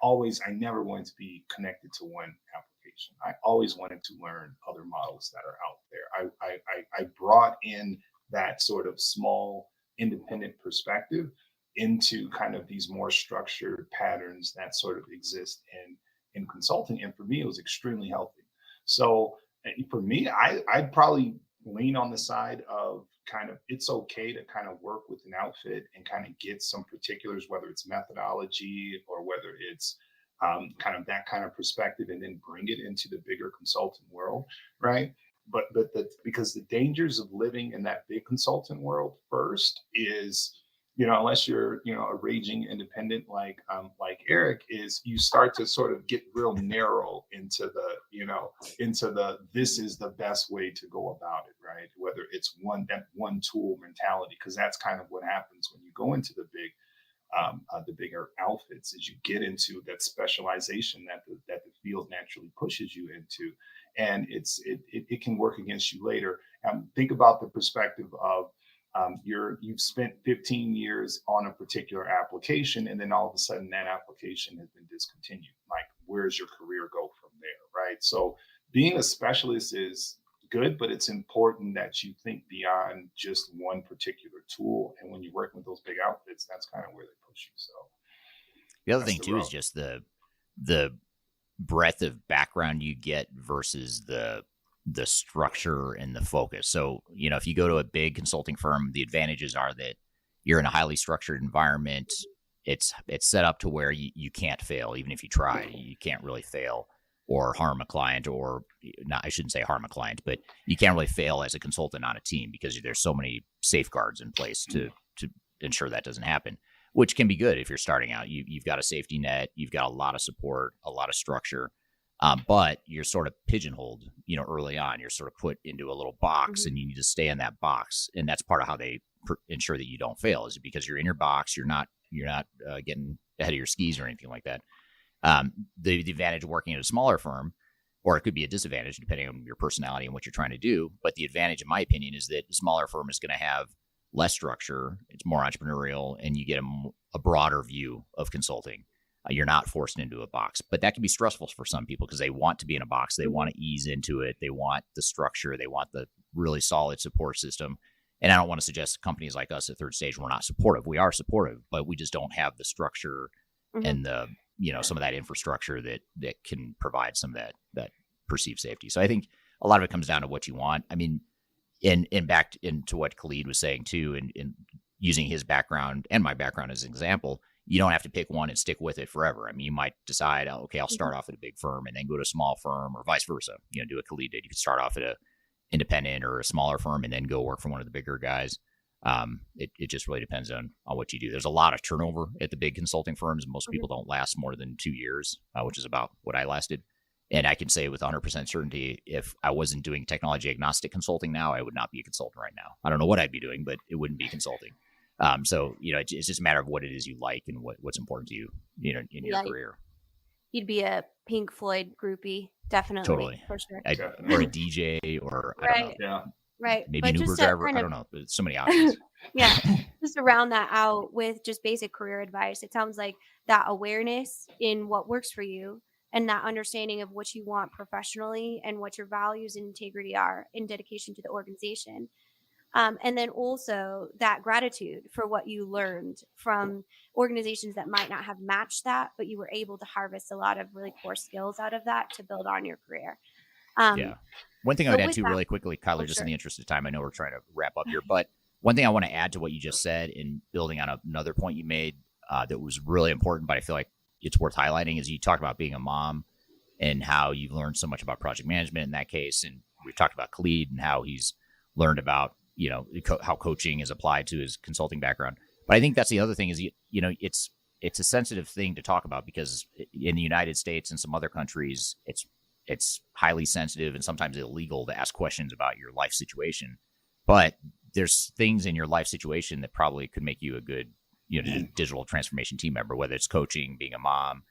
never wanted to be connected to one application. I always wanted to learn other models that are out there. I brought in that sort of small independent perspective into kind of these more structured patterns that sort of exist in consulting. And for me, it was extremely healthy. So for me, I'd probably lean on the side of kind of, it's okay to kind of work with an outfit and kind of get some particulars, whether it's methodology or whether it's kind of that kind of perspective, and then bring it into the bigger consulting world, right? But because the dangers of living in that big consultant world first is, unless you're, a raging independent like Eric is, you start to sort of get real narrow into the, this is the best way to go about it, right? Whether it's that one tool mentality, because that's kind of what happens when you go into the bigger outfits, is you get into that specialization that the field naturally pushes you into, and it can work against you later. Think about the perspective of you've spent 15 years on a particular application, and then all of a sudden that application has been discontinued. Like, where's your career go from there, right? So being a specialist is good, but it's important that you think beyond just one particular tool. And when you're working with those big outfits, that's kind of where they push you. So the other thing too is just the breadth of background you get versus the structure and the focus. So, if you go to a big consulting firm, the advantages are that you're in a highly structured environment. It's set up to where you can't fail. Even if you try, you can't really fail or harm a client, or not, I shouldn't say harm a client, but you can't really fail as a consultant on a team because there's so many safeguards in place to ensure that doesn't happen, which can be good if you're starting out. You've got a safety net, you've got a lot of support, a lot of structure, but you're sort of pigeonholed, early on. You're sort of put into a little box, and you need to stay in that box. And that's part of how they ensure that you don't fail, is because you're in your box. You're not getting ahead of your skis or anything like that. The advantage of working at a smaller firm, or it could be a disadvantage depending on your personality and what you're trying to do. But the advantage, in my opinion, is that a smaller firm is going to have less structure. It's more entrepreneurial, and you get a broader view of consulting. You're not forced into a box, but that can be stressful for some people because they want to be in a box. They want to ease into it. They want the structure. They want the really solid support system. And I don't want to suggest companies like us at Third Stage, we're not supportive. We are supportive, but we just don't have the structure and the, some of that infrastructure that can provide some of that perceived safety. So I think a lot of it comes down to what you want. I mean, and back into what Khalid was saying too, and using his background and my background as an example, you don't have to pick one and stick with it forever. I mean, you might decide, okay, I'll start off at a big firm and then go to a small firm, or vice versa. Do what Khalid did. You could start off at a independent or a smaller firm and then go work for one of the bigger guys. It just really depends on what you do. There's a lot of turnover at the big consulting firms. Most people don't last more than 2 years, which is about what I lasted. And I can say with 100% certainty, if I wasn't doing technology agnostic consulting now, I would not be a consultant right now. I don't know what I'd be doing, but it wouldn't be consulting. So, it's just a matter of what it is you like and what's important to you, in your career. You'd be a Pink Floyd groupie, definitely. Totally. For sure. Or a DJ, or I don't know. Yeah. Right. Maybe an Uber driver. I don't know. There's so many options. Yeah. Just to round that out with just basic career advice. It sounds like that awareness in what works for you, and that understanding of what you want professionally and what your values and integrity are in dedication to the organization. And then also that gratitude for what you learned from organizations that might not have matched that, but you were able to harvest a lot of really core skills out of that to build on your career. Yeah. One thing I would add to really quickly, Kyler, just in the interest of time, I know we're trying to wrap up here, but one thing I want to add to what you just said, in building on another point you made that was really important, but I feel like it's worth highlighting, is you talked about being a mom and how you've learned so much about project management in that case. And we've talked about Khalid and how he's learned about, how coaching is applied to his consulting background. But I think that's the other thing is, it's a sensitive thing to talk about, because in the United States and some other countries, it's highly sensitive and sometimes illegal to ask questions about your life situation. But there's things in your life situation that probably could make you a good, digital transformation team member, whether it's coaching, being a mom.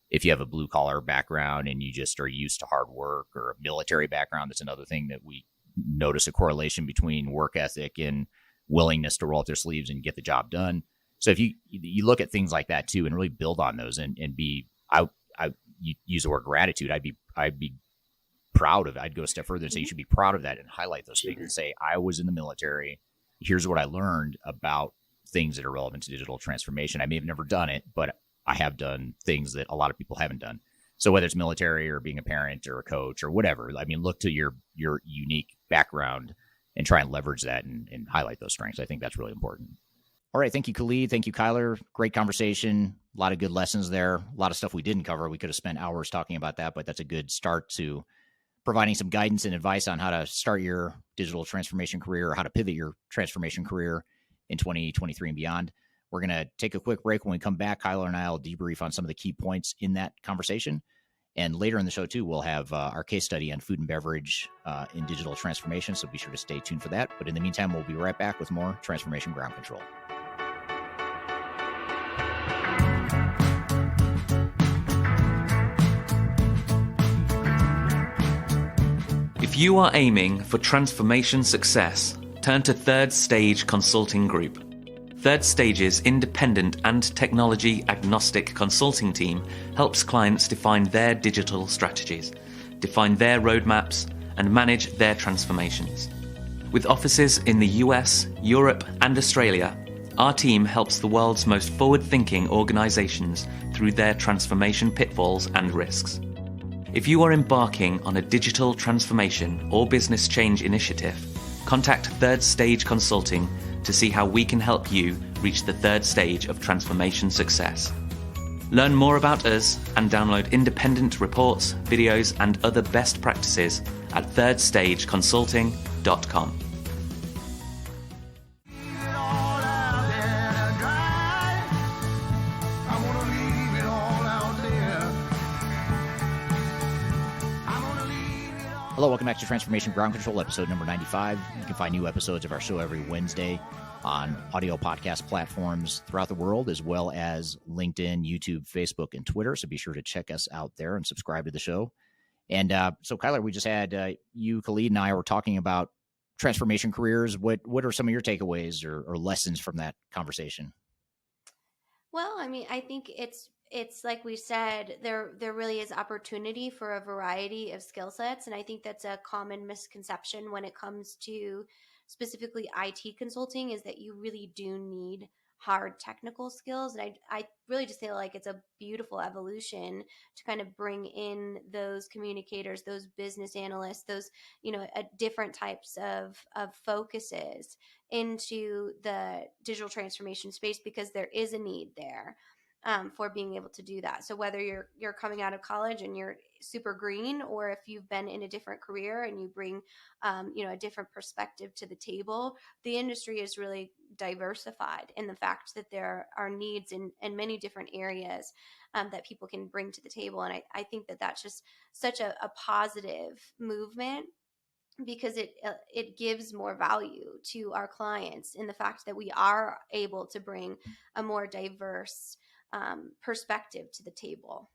If you have a blue collar background and you just are used to hard work, or a military background, that's another thing that we notice a correlation between work ethic and willingness to roll up their sleeves and get the job done. So if you look at things like that too, and really build on those, and be, you use the word gratitude. I'd be proud of it. I'd go a step further and say you should be proud of that and highlight those things and say, I was in the military. Here's what I learned about things that are relevant to digital transformation. I may have never done it, but I have done things that a lot of people haven't done. So whether it's military or being a parent or a coach or whatever, I mean, look to your unique background and try and leverage that and highlight those strengths. I think that's really important. All right. Thank you, Khalid. Thank you, Kyler. Great conversation. A lot of good lessons there. A lot of stuff we didn't cover. We could have spent hours talking about that, but that's a good start to providing some guidance and advice on how to start your digital transformation career, or how to pivot your transformation career in 2023 and beyond. We're going to take a quick break. When we come back, Kyler and I will debrief on some of the key points in that conversation. And later in the show, too, we'll have our case study on food and beverage in digital transformation. So be sure to stay tuned for that. But in the meantime, we'll be right back with more Transformation Ground Control. If you are aiming for transformation success, turn to Third Stage Consulting Group. Third Stage's independent and technology-agnostic consulting team helps clients define their digital strategies, define their roadmaps, and manage their transformations. With offices in the US, Europe, and Australia, our team helps the world's most forward-thinking organizations through their transformation pitfalls and risks. If you are embarking on a digital transformation or business change initiative, contact Third Stage Consulting to see how we can help you reach the third stage of transformation success. Learn more about us and download independent reports, videos, and other best practices at thirdstageconsulting.com. Hello, welcome back to Transformation Ground Control, episode number 95. You can find new episodes of our show every Wednesday on audio podcast platforms throughout the world, as well as LinkedIn, YouTube, Facebook, and Twitter. So be sure to check us out there and subscribe to the show. And so, Kyler, we just had you, Khalid, and I were talking about transformation careers. What are some of your takeaways or lessons from that conversation? Well, I mean, I think it's like we said, there really is opportunity for a variety of skill sets. And I think that's a common misconception when it comes to specifically IT consulting, is that you really do need hard technical skills. And I really just feel like it's a beautiful evolution to kind of bring in those communicators, those business analysts, those, different types of focuses into the digital transformation space, because there is a need there. For being able to do that. So whether you're coming out of college and you're super green, or if you've been in a different career and you bring, a different perspective to the table, the industry is really diversified in the fact that there are needs in many different areas that people can bring to the table. And I think that that's just such a positive movement, because it gives more value to our clients in the fact that we are able to bring a more diverse perspective to the table.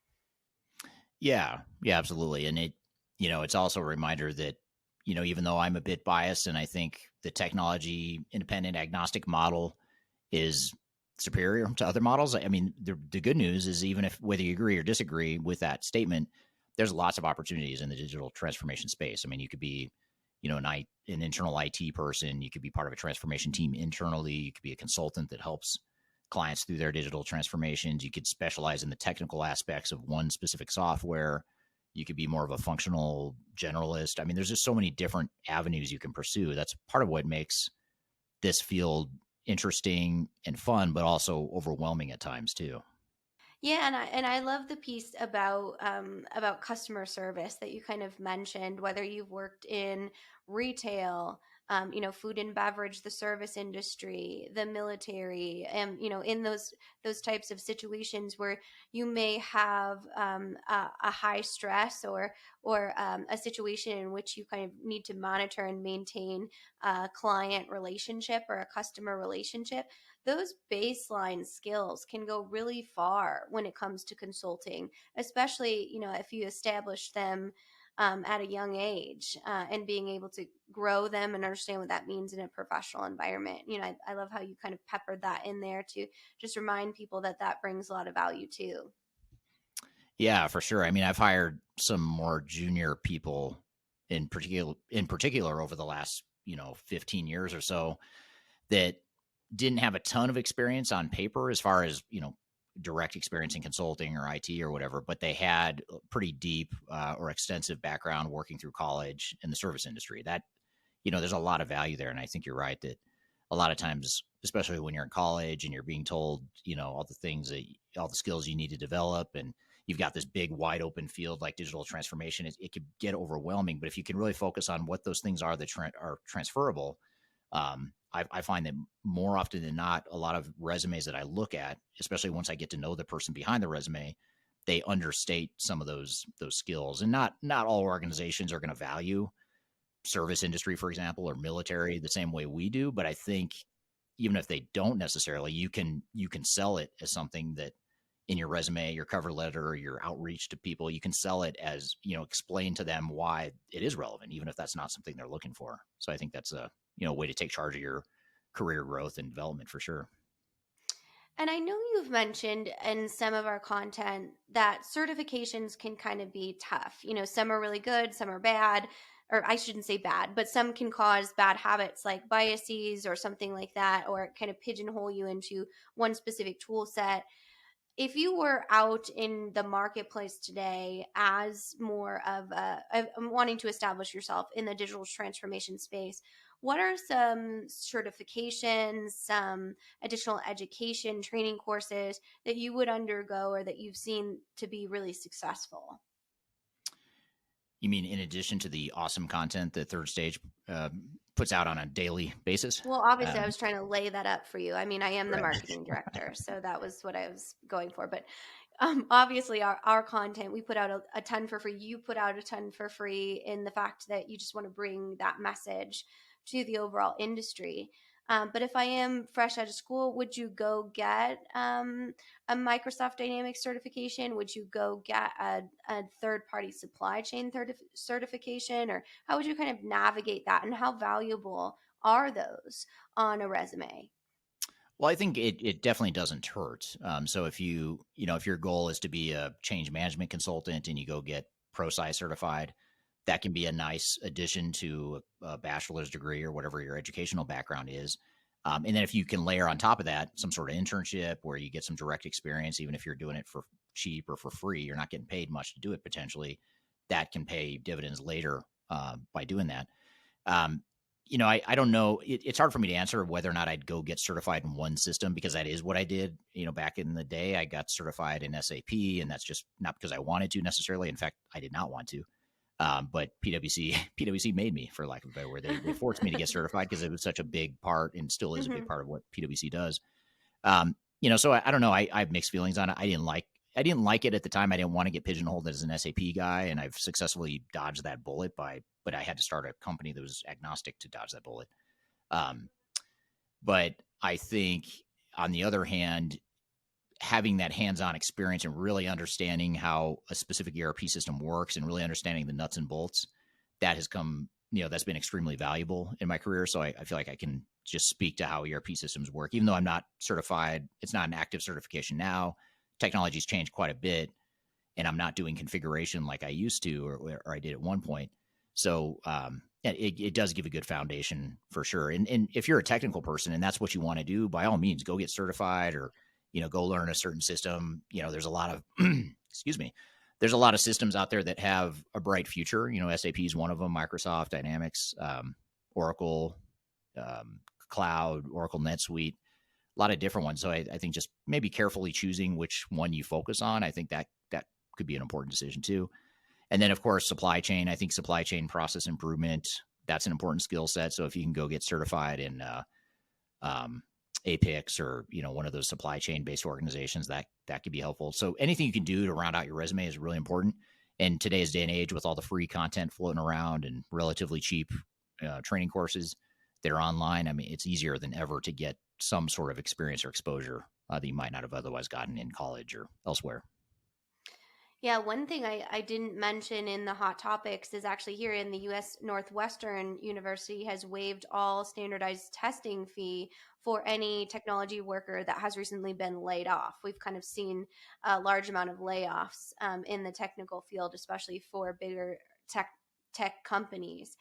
Yeah, absolutely. And it's also a reminder that, even though I'm a bit biased and I think the technology independent agnostic model is superior to other models, I mean, the good news is, even if whether you agree or disagree with that statement, there's lots of opportunities in the digital transformation space. I mean, you could be, an internal IT person, you could be part of a transformation team internally, you could be a consultant that helps clients through their digital transformations. You could specialize in the technical aspects of one specific software. You could be more of a functional generalist. I mean, there's just so many different avenues you can pursue. That's part of what makes this field interesting and fun, but also overwhelming at times too. Yeah, and I love the piece about customer service that you kind of mentioned. Whether you've worked in retail, food and beverage, the service industry, the military, and in those types of situations where you may have a high stress or a situation in which you kind of need to monitor and maintain a client relationship or a customer relationship. Those baseline skills can go really far when it comes to consulting, especially, if you establish them at a young age and being able to grow them and understand what that means in a professional environment. I love how you kind of peppered that in there to just remind people that brings a lot of value too. Yeah, for sure. I mean, I've hired some more junior people in particular over the last, 15 years or so that didn't have a ton of experience on paper as far as, direct experience in consulting or IT or whatever, but they had a pretty deep or extensive background working through college in the service industry. That, there's a lot of value there. And I think you're right that a lot of times, especially when you're in college and you're being told, all the skills you need to develop, and you've got this big wide open field like digital transformation, it could get overwhelming. But if you can really focus on what those things are that are transferable, I find that more often than not, a lot of resumes that I look at, especially once I get to know the person behind the resume, they understate some of those skills. And not all organizations are going to value service industry, for example, or military the same way we do. But I think even if they don't necessarily, you can sell it as something that in your resume, your cover letter, your outreach to people, you can sell it as, explain to them why it is relevant, even if that's not something they're looking for. So I think that's a, way to take charge of your career growth and development for sure. And I know you've mentioned in some of our content that certifications can kind of be tough. Some are really good, some are bad, or I shouldn't say bad, but some can cause bad habits like biases or something like that, or kind of pigeonhole you into one specific tool set. If you were out in the marketplace today as more of wanting to establish yourself in the digital transformation space, what are some certifications, some additional education, training courses that you would undergo or that you've seen to be really successful? You mean in addition to the awesome content that Third Stage puts out on a daily basis? Well, obviously, I was trying to lay that up for you. I mean, I am the Right. marketing director, so that was what I was going for. But obviously, our content, we put out a ton for free. You put out a ton for free in the fact that you just want to bring that message to the overall industry. But if I am fresh out of school, would you go get a Microsoft Dynamics certification? Would you go get a third-party supply chain certification? Or how would you kind of navigate that? And how valuable are those on a resume? Well, I think it definitely doesn't hurt. So if if your goal is to be a change management consultant and you go get ProSci certified, that can be a nice addition to a bachelor's degree or whatever your educational background is. And then if you can layer on top of that some sort of internship where you get some direct experience, even if you're doing it for cheap or for free, you're not getting paid much to do it potentially, that can pay dividends later by doing that. I don't know. It's hard for me to answer whether or not I'd go get certified in one system because that is what I did. Back in the day, I got certified in SAP, and that's just not because I wanted to necessarily. In fact, I did not want to. But PwC made me, for lack of a better word. They forced me to get certified because it was such a big part and still is a big part of what PwC does. So I don't know. I have mixed feelings on it. I didn't like it at the time. I didn't want to get pigeonholed as an SAP guy, and I've successfully dodged that bullet but I had to start a company that was agnostic to dodge that bullet. But I think on the other hand, having that hands-on experience and really understanding how a specific ERP system works and really understanding the nuts and bolts, that has come, that's been extremely valuable in my career. So I feel like I can just speak to how ERP systems work, even though I'm not certified. It's not an active certification now. Technology's changed quite a bit, and I'm not doing configuration like I used to, or I did at one point. So it does give a good foundation for sure. And if you're a technical person and that's what you want to do, by all means, go get certified or, go learn a certain system. There's a lot of, excuse me, there's a lot of systems out there that have a bright future. SAP is one of them, Microsoft Dynamics, Oracle, Cloud, Oracle NetSuite, a lot of different ones. So I think just maybe carefully choosing which one you focus on. I think that could be an important decision too. And then, of course, supply chain. I think supply chain process improvement, that's an important skill set. So if you can go get certified in Apex or, one of those supply chain based organizations, that could be helpful. So anything you can do to round out your resume is really important. And today's day and age, with all the free content floating around and relatively cheap training courses that are online, I mean, it's easier than ever to get some sort of experience or exposure that you might not have otherwise gotten in college or elsewhere. Yeah, one thing I didn't mention in the hot topics is actually here in the U.S. Northwestern University has waived all standardized testing fee for any technology worker that has recently been laid off. We've kind of seen a large amount of layoffs in the technical field, especially for bigger tech companies.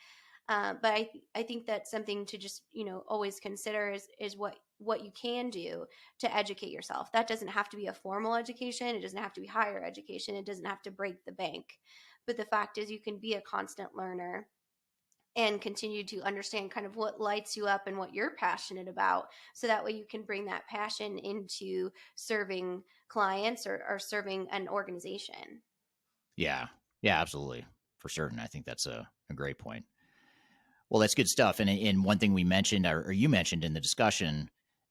But I think that's something to just, always consider is what you can do to educate yourself. That doesn't have to be a formal education. It doesn't have to be higher education. It doesn't have to break the bank. But the fact is you can be a constant learner and continue to understand kind of what lights you up and what you're passionate about. So that way you can bring that passion into serving clients or serving an organization. Yeah, absolutely. For certain. I think that's a great point. Well, that's good stuff. And one thing we mentioned, or you mentioned in the discussion,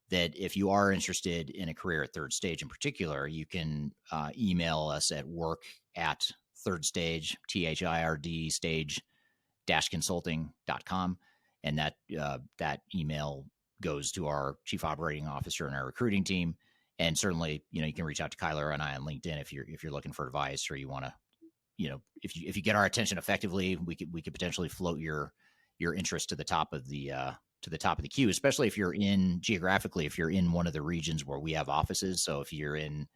that if you are interested in a career at Third Stage in particular, you can email us at work@thirdstage, THIRD stage-consulting.com. And that email goes to our chief operating officer and our recruiting team. And certainly, you can reach out to Kyler and I on LinkedIn if you're looking for advice, or you want to, if you get our attention effectively, we could potentially float your interest to the top of the queue, especially if you're geographically, if you're in one of the regions where we have offices. So if you're in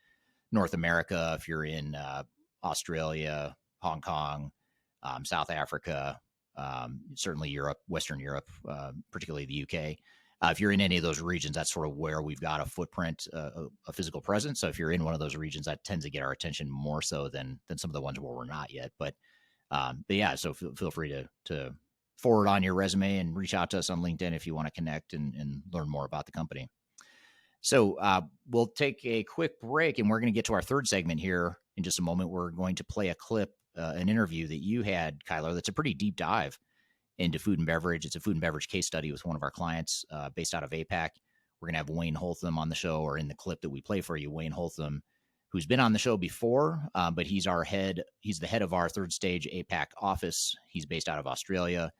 North America, if you're in Australia, Hong Kong, South Africa, certainly Europe, Western Europe, particularly the UK. If you're in any of those regions, that's sort of where we've got a footprint, a physical presence. So if you're in one of those regions, that tends to get our attention more so than some of the ones where we're not yet. But yeah, so feel free to forward on your resume and reach out to us on LinkedIn if you want to connect and learn more about the company. So we'll take a quick break, and we're going to get to our third segment here in just a moment. We're going to play a clip, an interview that you had, Kyler, that's a pretty deep dive into food and beverage. It's a food and beverage case study with one of our clients based out of APAC. We're going to have Wayne Holtham on the show, or in the clip that we play for you, Wayne Holtham, who's been on the show before, but he's the head of our Third Stage APAC office. He's based out of Australia,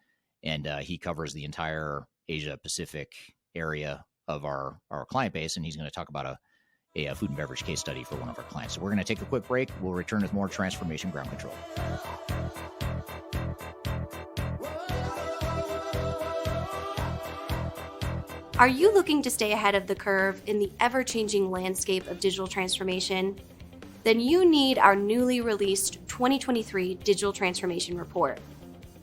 and he covers the entire Asia Pacific area of our client base, and he's going to talk about a food and beverage case study for one of our clients. So we're going to take a quick break. We'll return with more Transformation Ground Control. Are you looking to stay ahead of the curve in the ever-changing landscape of digital transformation? Then you need our newly released 2023 Digital Transformation Report.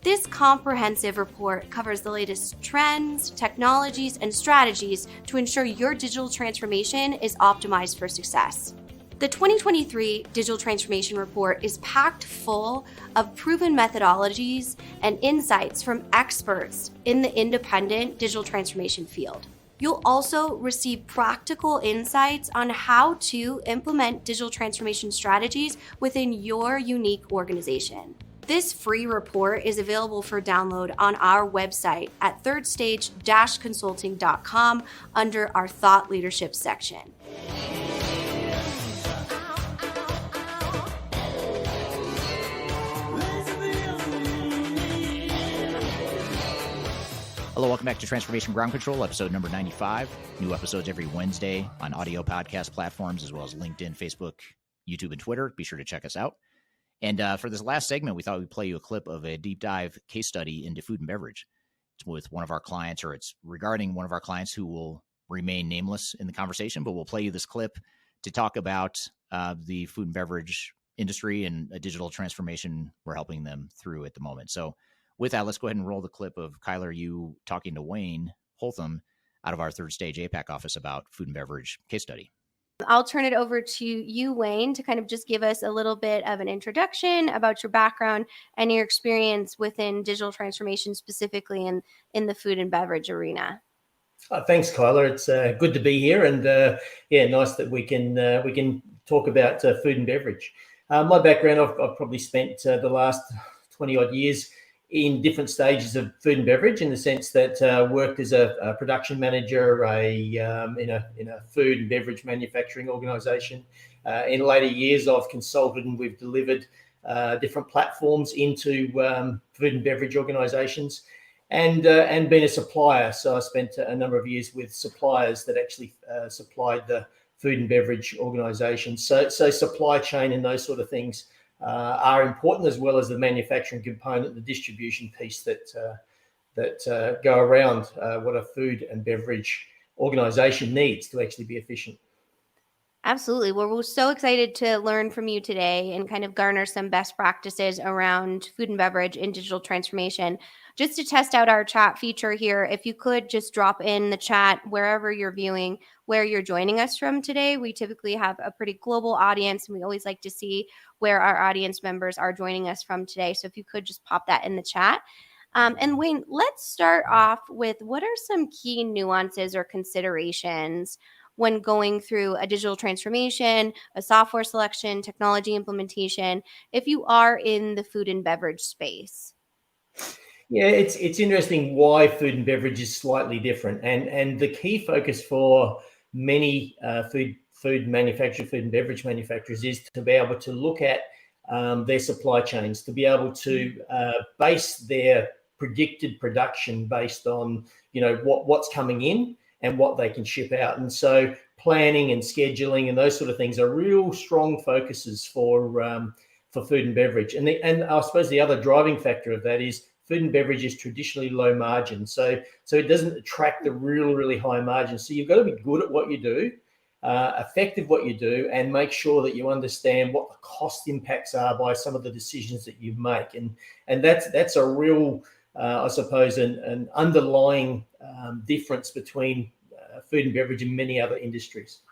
This comprehensive report covers the latest trends, technologies, and strategies to ensure your digital transformation is optimized for success. The 2023 Digital Transformation Report is packed full of proven methodologies and insights from experts in the independent digital transformation field. You'll also receive practical insights on how to implement digital transformation strategies within your unique organization. This free report is available for download on our website at thirdstage-consulting.com under our Thought Leadership section. Hello, welcome back to Transformation Ground Control, episode number 95. New episodes every Wednesday on audio podcast platforms, as well as LinkedIn, Facebook, YouTube, and Twitter. Be sure to check us out. And for this last segment, we thought we'd play you a clip of a deep dive case study into food and beverage. It's with one of our clients, or it's regarding one of our clients who will remain nameless in the conversation, but we'll play you this clip to talk about the food and beverage industry and a digital transformation we're helping them through at the moment. So with that, let's go ahead and roll the clip of Kyler, you talking to Wayne Holtham out of our Third Stage APAC office about food and beverage case study. I'll turn it over to you, Wayne, to kind of just give us a little bit of an introduction about your background and your experience within digital transformation, specifically in the food and beverage arena. Thanks, Kyler. It's good to be here, and nice that we can talk about food and beverage. My background, I've probably spent the last 20 odd years in different stages of food and beverage, in the sense that worked as a production manager in a food and beverage manufacturing organisation. In later years, I've consulted and we've delivered different platforms into food and beverage organisations, and been a supplier. So I spent a number of years with suppliers that actually supplied the food and beverage organisations. So supply chain and those sort of things are important, as well as the manufacturing component, the distribution piece that go around what a food and beverage organisation needs to actually be efficient. Absolutely. Well, we're so excited to learn from you today and kind of garner some best practices around food and beverage in digital transformation. Just to test out our chat feature here, if you could just drop in the chat wherever you're viewing, where you're joining us from today. We typically have a pretty global audience, and we always like to see where our audience members are joining us from today. So if you could just pop that in the chat. And Wayne, let's start off with, what are some key nuances or considerations when going through a digital transformation, a software selection, technology implementation, if you are in the food and beverage space? Yeah, it's interesting why food and beverage is slightly different, and the key focus for many food and beverage manufacturers is to be able to look at their supply chains, to be able to base their predicted production based on what's coming in and what they can ship out, and so planning and scheduling and those sort of things are real strong focuses for food and beverage, and I suppose the other driving factor of that is food and beverage is traditionally low margin, so it doesn't attract the really high margin. So you've got to be good at what you do, effective what you do, and make sure that you understand what the cost impacts are by some of the decisions that you make, and that's a real, I suppose, an underlying difference between food and beverage and many other industries.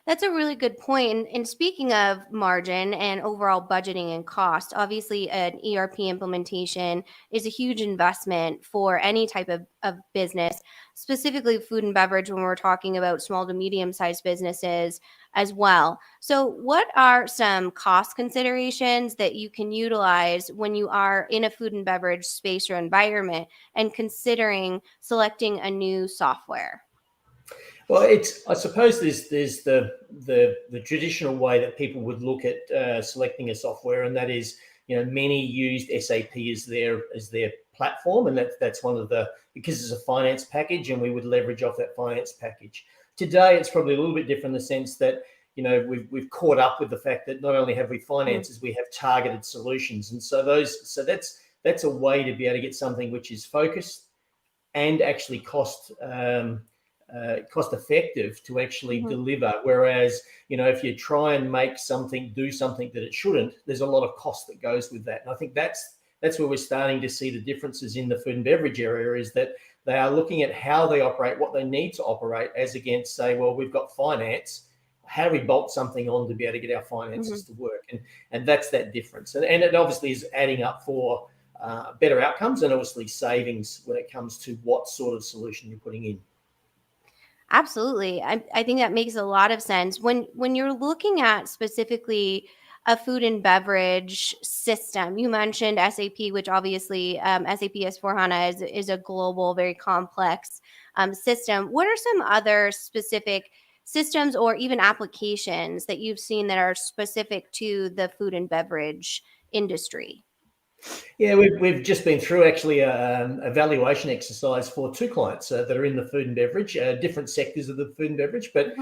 That's a really good point. And speaking of margin and overall budgeting and cost, obviously an ERP implementation is a huge investment for any type of business, specifically food and beverage when we're talking about small to medium-sized businesses as well. So what are some cost considerations that you can utilize when you are in a food and beverage space or environment and considering selecting a new software? Well, I suppose there's the traditional way that people would look at selecting a software, and that is, many used SAP as their platform, and that's one of because it's a finance package, and we would leverage off that finance package. Today, it's probably a little bit different in the sense that we've caught up with the fact that not only have we finances, we have targeted solutions, and so that's a way to be able to get something which is focused and actually cost effective to actually deliver. Whereas, if you try and make something do something that it shouldn't, there's a lot of cost that goes with that. And I think that's where we're starting to see the differences in the food and beverage area, is that they are looking at how they operate, what they need to operate, as against say, well, we've got finance, how do we bolt something on to be able to get our finances to work? And that's that difference. And it obviously is adding up for better outcomes and obviously savings when it comes to what sort of solution you're putting in. Absolutely. I think that makes a lot of sense. When you're looking at specifically a food and beverage system, you mentioned SAP, which obviously SAP S/4HANA is a global, very complex system. What are some other specific systems or even applications that you've seen that are specific to the food and beverage industry? Yeah, we've just been through actually an evaluation exercise for two clients that are in the food and beverage, different sectors of the food and beverage, but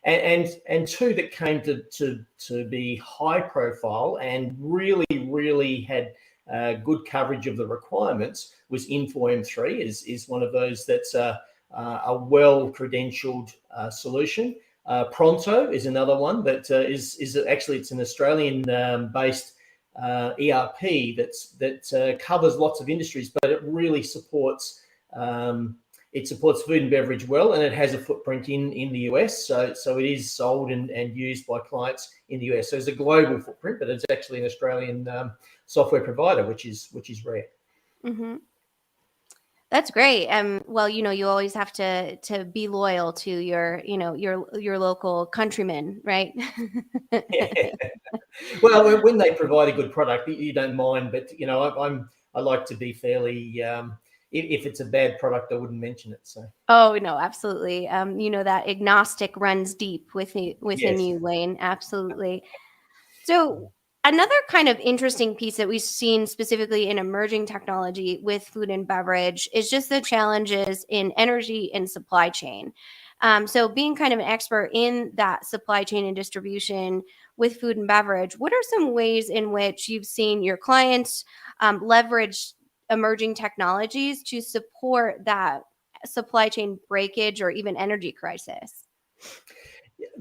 and two that came to be high profile and really had good coverage of the requirements. Was Info M3 is one of those that's a well credentialed solution. Pronto is another one that is actually, it's an Australian based ERP that covers lots of industries, but it really supports food and beverage well, and it has a footprint in the US, so it is sold and used by clients in the US. So it's a global footprint, but it's actually an Australian software provider, which is rare. That's great. Well, you always have to be loyal to your local countrymen, right? Yeah. Well, when they provide a good product, you don't mind, but I like to be fairly. If it's a bad product, I wouldn't mention it. So. Oh no, absolutely. That agnostic runs deep within Yes. you, Wayne. Absolutely. So another kind of interesting piece that we've seen specifically in emerging technology with food and beverage is just the challenges in energy and supply chain. So being kind of an expert in that supply chain and distribution with food and beverage, what are some ways in which you've seen your clients leverage emerging technologies to support that supply chain breakage or even energy crisis?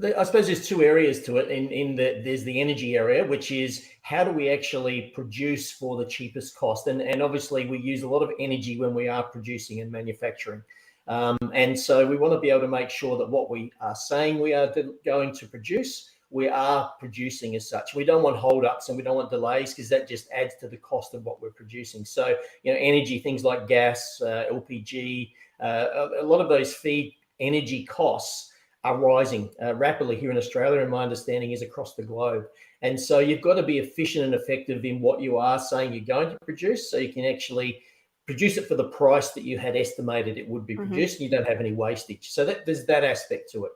I suppose there's two areas to it. In that there's the energy area, which is how do we actually produce for the cheapest cost, and obviously we use a lot of energy when we are producing and manufacturing, and so we want to be able to make sure that what we are saying we are going to produce, we are producing as such. We don't want holdups and we don't want delays, because that just adds to the cost of what we're producing. So energy, things like gas, LPG, a lot of those feed energy costs are rising rapidly here in Australia, and my understanding is across the globe. And so you've got to be efficient and effective in what you are saying you're going to produce, so you can actually produce it for the price that you had estimated it would be produced, and you don't have any wastage. So there's that aspect to it.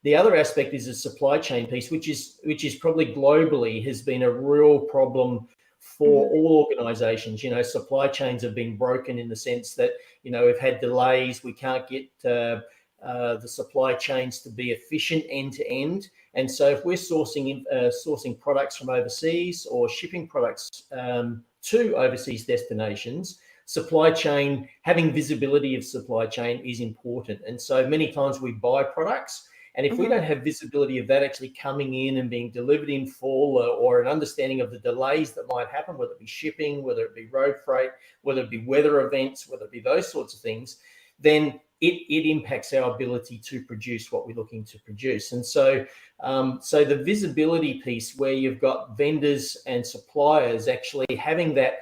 The other aspect is the supply chain piece, which is probably globally has been a real problem for all organizations. Supply chains have been broken in the sense that, we've had delays. We can't get the supply chains to be efficient end to end. And so if we're sourcing products from overseas or shipping products to overseas destinations, supply chain, having visibility of supply chain is important. And so many times we buy products, and if we don't have visibility of that actually coming in and being delivered in full, or an understanding of the delays that might happen, whether it be shipping, whether it be road freight, whether it be weather events, whether it be those sorts of things, then it impacts our ability to produce what we're looking to produce. And so the visibility piece, where you've got vendors and suppliers actually having that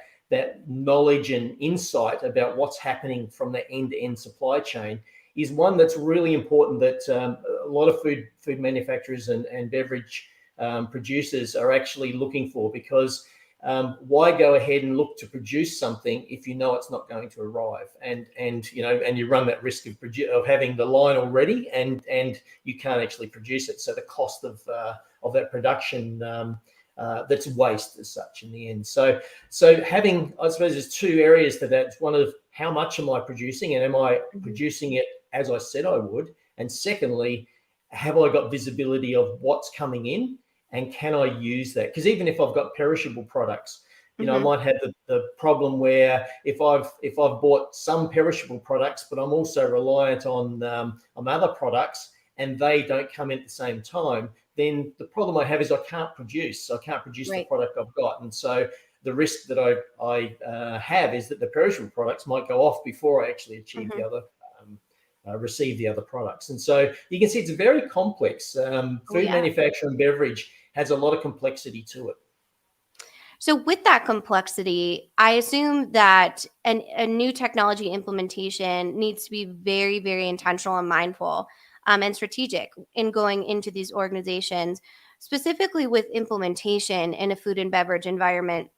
knowledge and insight about what's happening from the end-to-end supply chain, is one that's really important, that a lot of food manufacturers and beverage producers are actually looking for. Because why go ahead and look to produce something if you know it's not going to arrive, and you run that risk of having the line already and you can't actually produce it. So the cost of that production, that's waste as such in the end. So having, I suppose, there's two areas to that. It's one of how much am I producing, and am I producing it as I said I would? And secondly, have I got visibility of what's coming in, and can I use that? Because even if I've got perishable products, I might have the problem where if I've bought some perishable products, but I'm also reliant on other products, and they don't come in at the same time, then the problem I have is I can't produce. I can't produce the product I've got. And so the risk that I have is that the perishable products might go off before I actually achieve the other, receive the other products. And so you can see it's very complex. Food manufacturing and beverage has a lot of complexity to it. So with that complexity, I assume that a new technology implementation needs to be very, very intentional and mindful and strategic in going into these organizations, specifically with implementation in a food and beverage environment.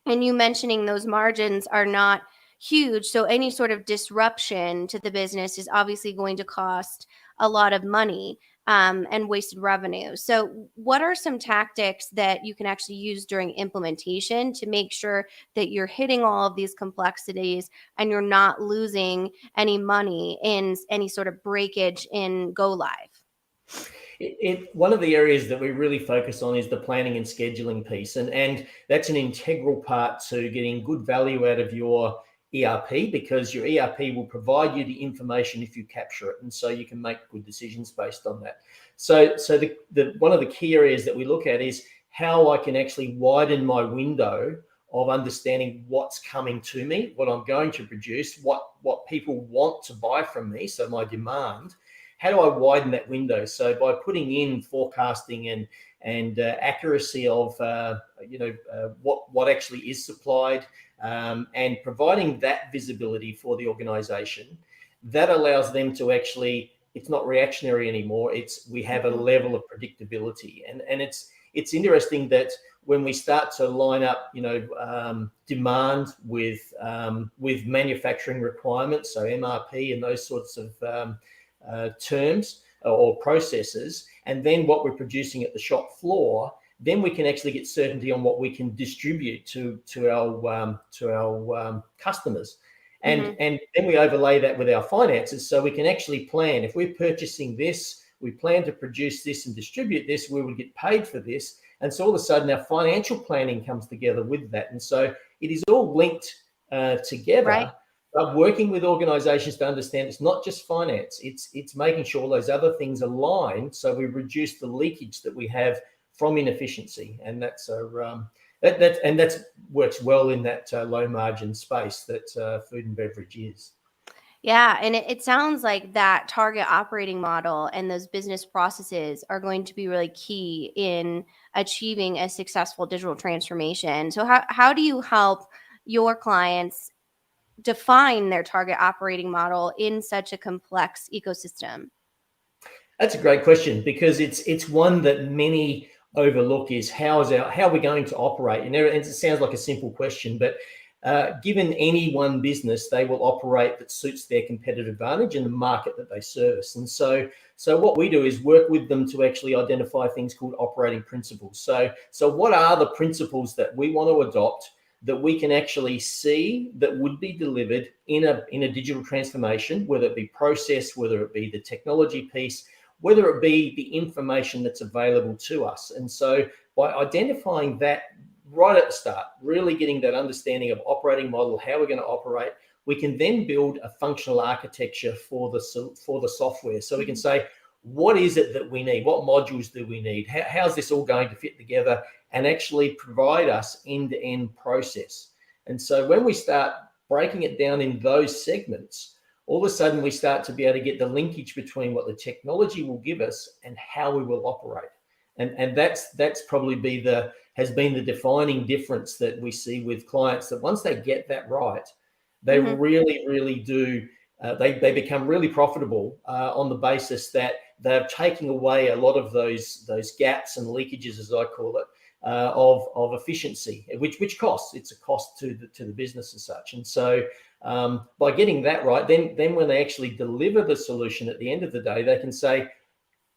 And you mentioning those margins are not huge. So any sort of disruption to the business is obviously going to cost a lot of money and wasted revenue. So what are some tactics that you can actually use during implementation to make sure that you're hitting all of these complexities and you're not losing any money in any sort of breakage in go live? One of the areas that we really focus on is the planning and scheduling piece, and that's an integral part to getting good value out of your ERP, because your ERP will provide you the information if you capture it, and so you can make good decisions based on that. So the one of the key areas that we look at is how I can actually widen my window of understanding what's coming to me, what I'm going to produce, what people want to buy from me, so my demand. How do I widen that window? So by putting in forecasting and accuracy of what actually is supplied, and providing that visibility for the organization, that allows them to actually, it's not reactionary anymore. We have a level of predictability, and it's interesting that when we start to line up, demand with manufacturing requirements, so MRP and those sorts of terms or processes, and then what we're producing at the shop floor, then we can actually get certainty on what we can distribute to our customers. And then we overlay that with our finances, so we can actually plan. If we're purchasing this, we plan to produce this and distribute this, we will get paid for this. And so all of a sudden our financial planning comes together with that. And so it is all linked together. Right. But working with organizations to understand it's not just finance, it's making sure those other things align, so we reduce the leakage that we have from inefficiency. And that's that works well in that low margin space that food and beverage is. Yeah, and it sounds like that target operating model and those business processes are going to be really key in achieving a successful digital transformation. So how do you help your clients define their target operating model in such a complex ecosystem? That's a great question, because it's one that many overlook, is how are we going to operate? And it sounds like a simple question, but given any one business, they will operate that suits their competitive advantage and the market that they service. And so what we do is work with them to actually identify things called operating principles. So what are the principles that we want to adopt that we can actually see that would be delivered in a digital transformation, whether it be process, whether it be the technology piece, whether it be the information that's available to us. And so by identifying that right at the start, really getting that understanding of operating model, how we're going to operate, we can then build a functional architecture for the software. So we can say, what is it that we need? What modules do we need? How's this all going to fit together, and actually provide us end-to-end process? And so when we start breaking it down in those segments, all of a sudden we start to be able to get the linkage between what the technology will give us and how we will operate. And that's probably has been the defining difference that we see with clients, that once they get that right, they really do, they become really profitable on the basis that they're taking away a lot of those gaps and leakages, as I call it, of efficiency, which costs. It's a cost to the business as such. And so by getting that right, then when they actually deliver the solution at the end of the day, they can say,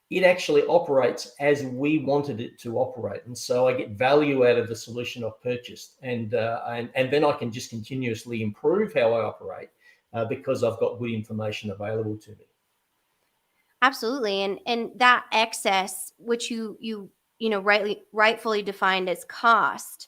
it actually operates as we wanted it to operate. And so I get value out of the solution I've purchased. And then I can just continuously improve how I operate because I've got good information available to me. Absolutely. And that excess, which you rightfully defined as cost,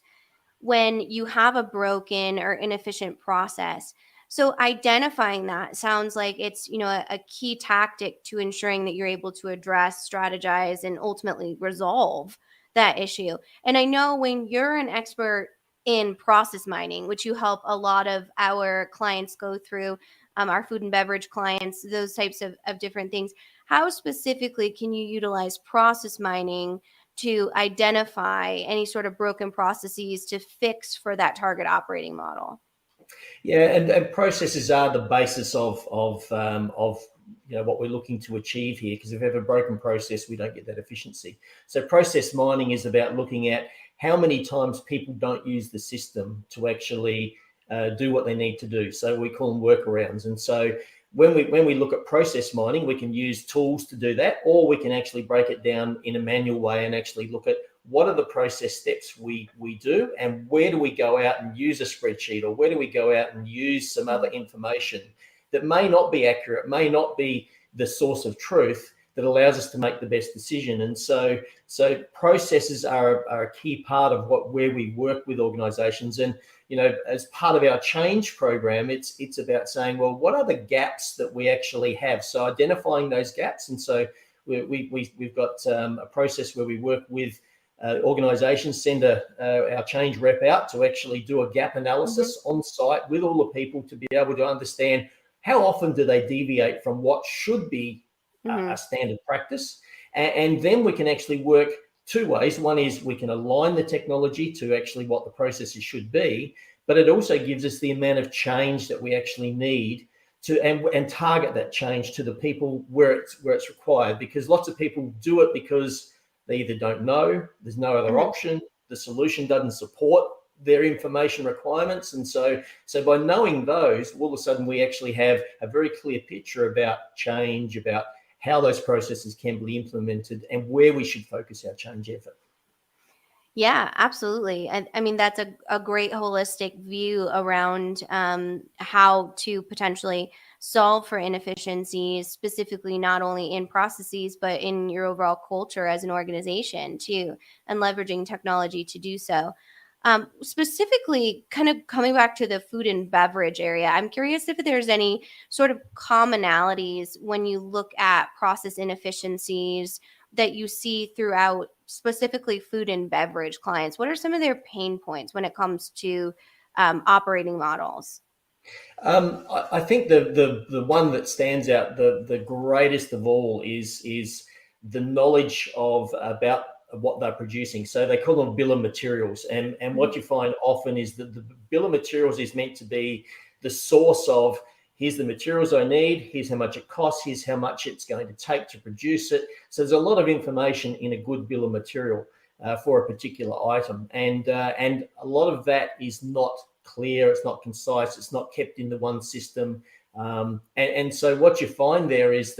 when you have a broken or inefficient process. So identifying that sounds like it's, a key tactic to ensuring that you're able to address, strategize, and ultimately resolve that issue. And I know when you're an expert in process mining, which you help a lot of our clients go through, our food and beverage clients, those types of different things, how specifically can you utilize process mining to identify any sort of broken processes to fix for that target operating model? Yeah, and processes are the basis of what we're looking to achieve here, because if we have a broken process, we don't get that efficiency. So process mining is about looking at how many times people don't use the system to actually do what they need to do. So we call them workarounds. And so when we look at process mining, we can use tools to do that, or we can actually break it down in a manual way and actually look at what are the process steps we do, and where do we go out and use a spreadsheet, or where do we go out and use some other information that may not be accurate, may not be the source of truth that allows us to make the best decision. And so processes are a key part of where we work with organizations. And as part of our change program, it's about saying, well, what are the gaps that we actually have? So identifying those gaps. And so we've got a process where we work with organizations, send our change rep out to actually do a gap analysis on site with all the people to be able to understand how often do they deviate from what should be a standard practice. And then we can actually work two ways. One is we can align the technology to actually what the processes should be, but it also gives us the amount of change that we actually need to and target that change to the people where it's required, because lots of people do it because they either don't know, there's no other option, the solution doesn't support their information requirements. And so by knowing those, all of a sudden we actually have a very clear picture about change, about how those processes can be implemented and where we should focus our change effort. Yeah, absolutely. I mean, that's a great holistic view around how to potentially solve for inefficiencies, specifically not only in processes, but in your overall culture as an organization too, and leveraging technology to do so. Specifically, kind of coming back to the food and beverage area, I'm curious if there's any sort of commonalities when you look at process inefficiencies that you see throughout specifically food and beverage clients. What are some of their pain points when it comes to operating models? I think the one that stands out the greatest of all is the knowledge about what they're producing. So they call them bill of materials, and what you find often is that the bill of materials is meant to be the source of, here's the materials I need, here's how much it costs, here's how much it's going to take to produce it. So there's a lot of information in a good bill of material for a particular item. And a lot of that is not clear, it's not concise, it's not kept in the one system. And so what you find there is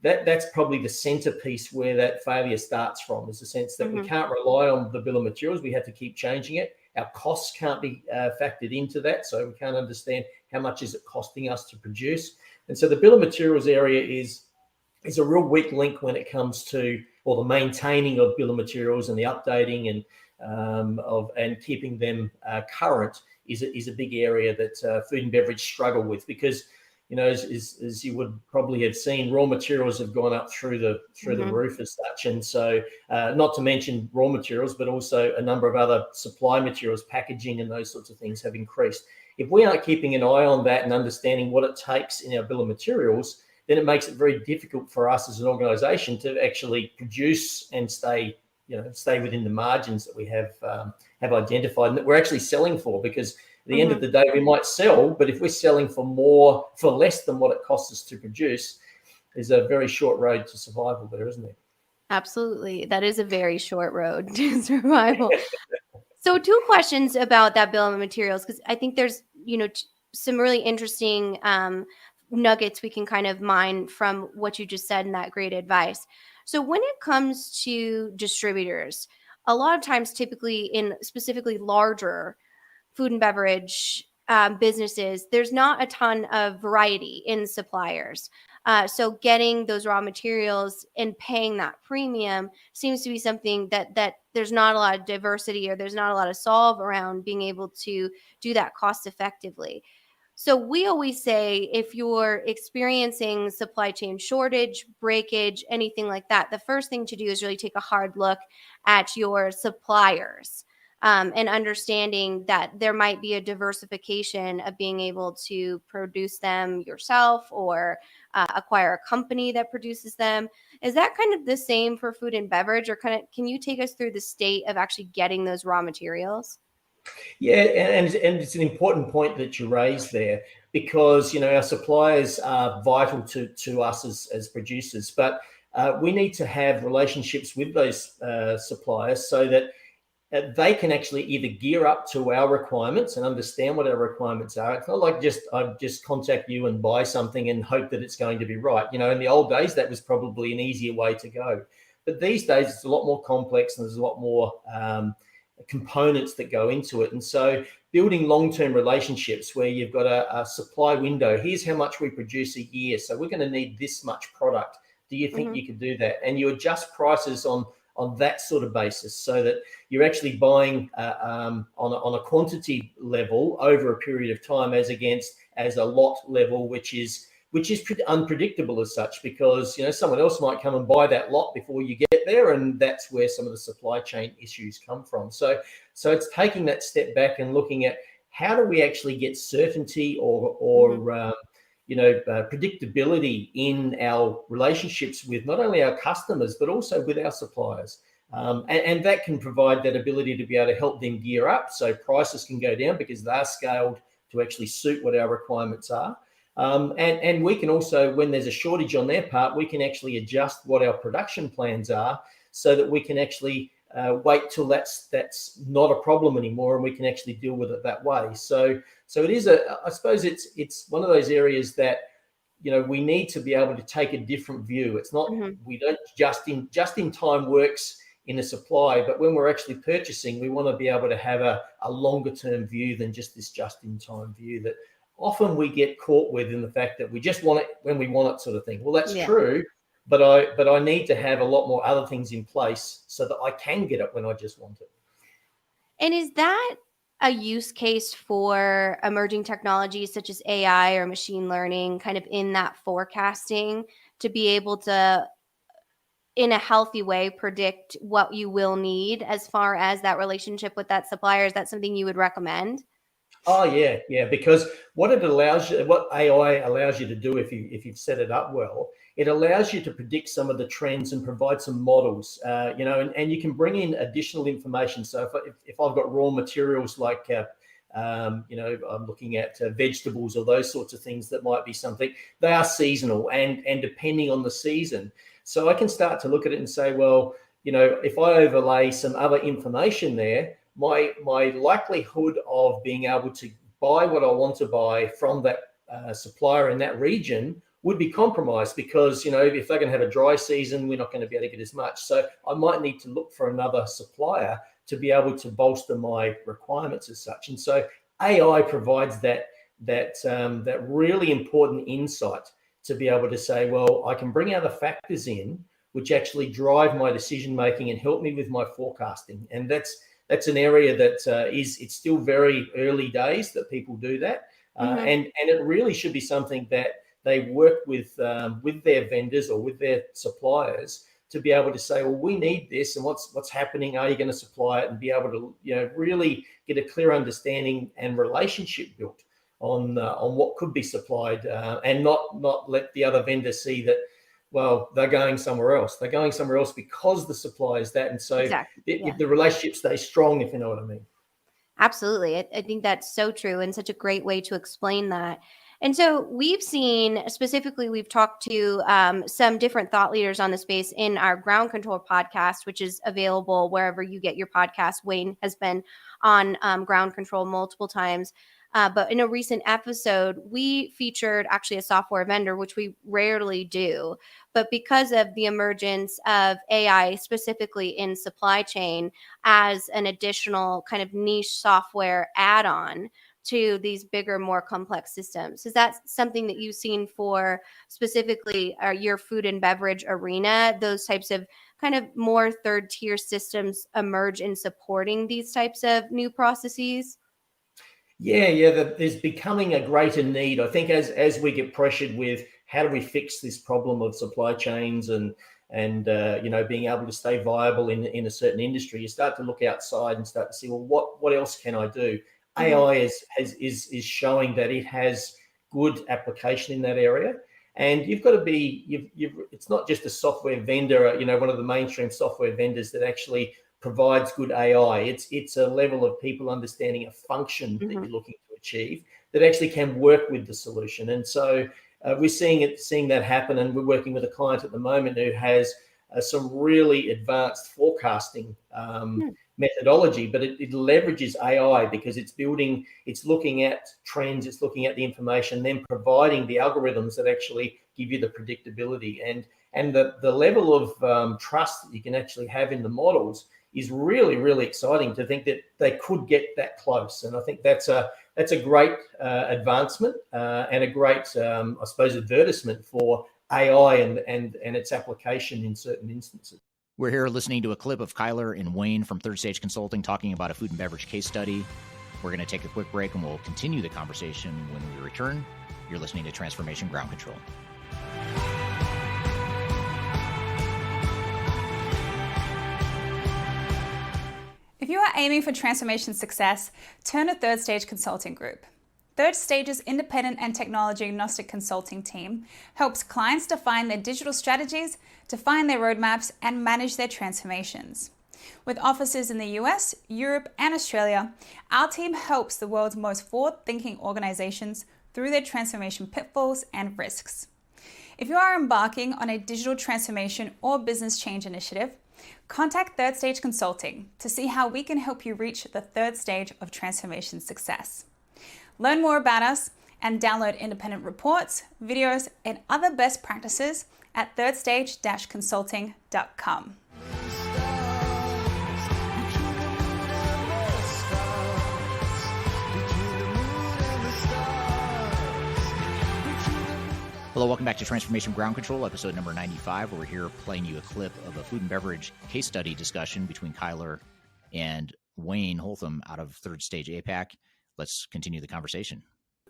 that's probably the centerpiece where that failure starts from, is the sense that we can't rely on the bill of materials. We have to keep changing it. Our costs can't be factored into that. So we can't understand how much is it costing us to produce. And so the bill of materials area is a real weak link when it comes to, or the maintaining of bill of materials and the updating and keeping them current is a big area that food and beverage struggle with, because as you would probably have seen, raw materials have gone up through the roof as such. And so not to mention raw materials, but also a number of other supply materials, packaging and those sorts of things have increased. If we aren't keeping an eye on that and understanding what it takes in our bill of materials, then it makes it very difficult for us as an organization to actually produce and stay within the margins that we have identified and that we're actually selling for. Because at the end of the day, we might sell, but if we're selling for less than what it costs us to produce, there's a very short road to survival there, isn't there? Absolutely. That is a very short road to survival. So 2 questions about that bill of materials, because I think there's, some really interesting nuggets we can kind of mine from what you just said and that great advice. So when it comes to distributors, a lot of times, typically in specifically larger food and beverage businesses, there's not a ton of variety in suppliers. So getting those raw materials and paying that premium seems to be something that there's not a lot of diversity, or there's not a lot of solve around being able to do that cost effectively. So we always say, if you're experiencing supply chain shortage, breakage, anything like that, the first thing to do is really take a hard look at your suppliers. And understanding that there might be a diversification of being able to produce them yourself, or acquire a company that produces them. Is that kind of the same for food and beverage, or can you take us through the state of actually getting those raw materials? Yeah, and it's an important point that you raised there, because our suppliers are vital to us as producers, but we need to have relationships with those suppliers so that they can actually either gear up to our requirements and understand what our requirements are. It's not like I just contact you and buy something and hope that it's going to be right. In the old days, that was probably an easier way to go. But these days, it's a lot more complex, and there's a lot more components that go into it. And so building long-term relationships where you've got a supply window, here's how much we produce a year, so we're going to need this much product. Do you think you could do that? And you adjust prices on that sort of basis, so that you're actually buying on a quantity level over a period of time, as a lot level, which is pretty unpredictable as such, because someone else might come and buy that lot before you get there, and that's where some of the supply chain issues come from. So it's taking that step back and looking at how do we actually get certainty or predictability in our relationships with not only our customers but also with our suppliers, and that can provide that ability to be able to help them gear up, so prices can go down because they're scaled to actually suit what our requirements are. And we can also, when there's a shortage on their part, we can actually adjust what our production plans are, so that we can actually wait till that's not a problem anymore, and we can actually deal with it that way. So it is I suppose it's one of those areas that we need to be able to take a different view. It's not we don't just in time works in a supply, but when we're actually purchasing, we want to be able to have a longer term view than just this just in time view that often we get caught with, in the fact that we just want it when we want it, sort of thing. Well, that's true, but I need to have a lot more other things in place so that I can get it when I just want it. And is that a use case for emerging technologies such as AI or machine learning, kind of in that forecasting, to be able to, in a healthy way, predict what you will need as far as that relationship with that supplier? Is that something you would recommend? Oh yeah, because what AI allows you to do, if you've set it up well, it allows you to predict some of the trends and provide some models, and you can bring in additional information. So if I've got raw materials like I'm looking at vegetables or those sorts of things that might be something. They are seasonal and depending on the season. So I can start to look at it and say, well, if I overlay some other information there, my likelihood of being able to buy what I want to buy from that supplier in that region would be compromised because, if they're going to have a dry season, we're not going to be able to get as much. So I might need to look for another supplier to be able to bolster my requirements as such. And so AI provides that really important insight to be able to say, well, I can bring other factors in which actually drive my decision making and help me with my forecasting. And that's an area that it's still very early days that people do that. And it really should be something that they work with their vendors or with their suppliers to be able to say, well, we need this, and what's happening? Are you going to supply it? And be able to really get a clear understanding and relationship built on what could be supplied, and not let the other vendor see that, well, they're going somewhere else. They're going somewhere else because the supply is that, and so exactly. the relationship stays strong, if you know what I mean. Absolutely. I think that's so true and such a great way to explain that. And so we've seen, specifically, we've talked to some different thought leaders on the space in our Ground Control podcast, which is available wherever you get your podcast. Wayne has been on Ground Control multiple times. But in a recent episode, we featured actually a software vendor, which we rarely do. But because of the emergence of AI, specifically in supply chain, as an additional kind of niche software add-on to these bigger, more complex systems. Is that something that you've seen for specifically your food and beverage arena, those types of kind of more third tier systems emerge in supporting these types of new processes? Yeah, there's becoming a greater need. I think as we get pressured with how do we fix this problem of supply chains and being able to stay viable in a certain industry, you start to look outside and start to see, well, what else can I do? AI is showing that it has good application in that area, and you've got to be. It's not just a software vendor, one of the mainstream software vendors that actually provides good AI. It's a level of people understanding a function that you're looking to achieve that actually can work with the solution. And so we're seeing that happen, and we're working with a client at the moment who has some really advanced forecasting methodology, but it leverages AI because it's looking at trends, it's looking at the information, then providing the algorithms that actually give you the predictability and the level of trust that you can actually have in the models is really, really exciting to think that they could get that close. And I think that's a great advancement and a great, I suppose, advertisement for AI and its application in certain instances. We're here listening to a clip of Kyler and Wayne from Third Stage Consulting talking about a food and beverage case study. We're going to take a quick break and we'll continue the conversation when we return. You're listening to Transformation Ground Control. If you are aiming for transformation success, turn to Third Stage Consulting Group. Third Stage's independent and technology agnostic consulting team helps clients define their digital strategies, define their roadmaps, and manage their transformations. With offices in the US, Europe, and Australia, our team helps the world's most forward-thinking organizations through their transformation pitfalls and risks. If you are embarking on a digital transformation or business change initiative, contact Third Stage Consulting to see how we can help you reach the third stage of transformation success. Learn more about us and download independent reports, videos, and other best practices at thirdstage-consulting.com. Hello, welcome back to Transformation Ground Control, episode number 95. We're here playing you a clip of a food and beverage case study discussion between Kyler and Wayne Holtham out of Third Stage APAC. Let's continue the conversation.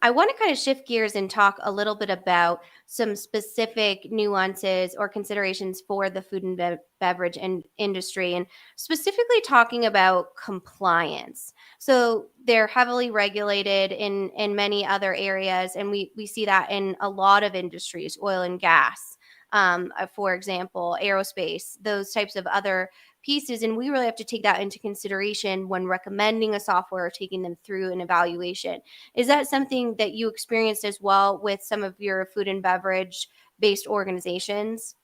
I want to kind of shift gears and talk a little bit about some specific nuances or considerations for the food and beverage industry, and specifically talking about compliance. So they're heavily regulated in many other areas, and we see that in a lot of industries, oil and gas, for example, aerospace, those types of other pieces. And we really have to take that into consideration when recommending a software or taking them through an evaluation. Is that something that you experienced as well with some of your food and beverage based organizations?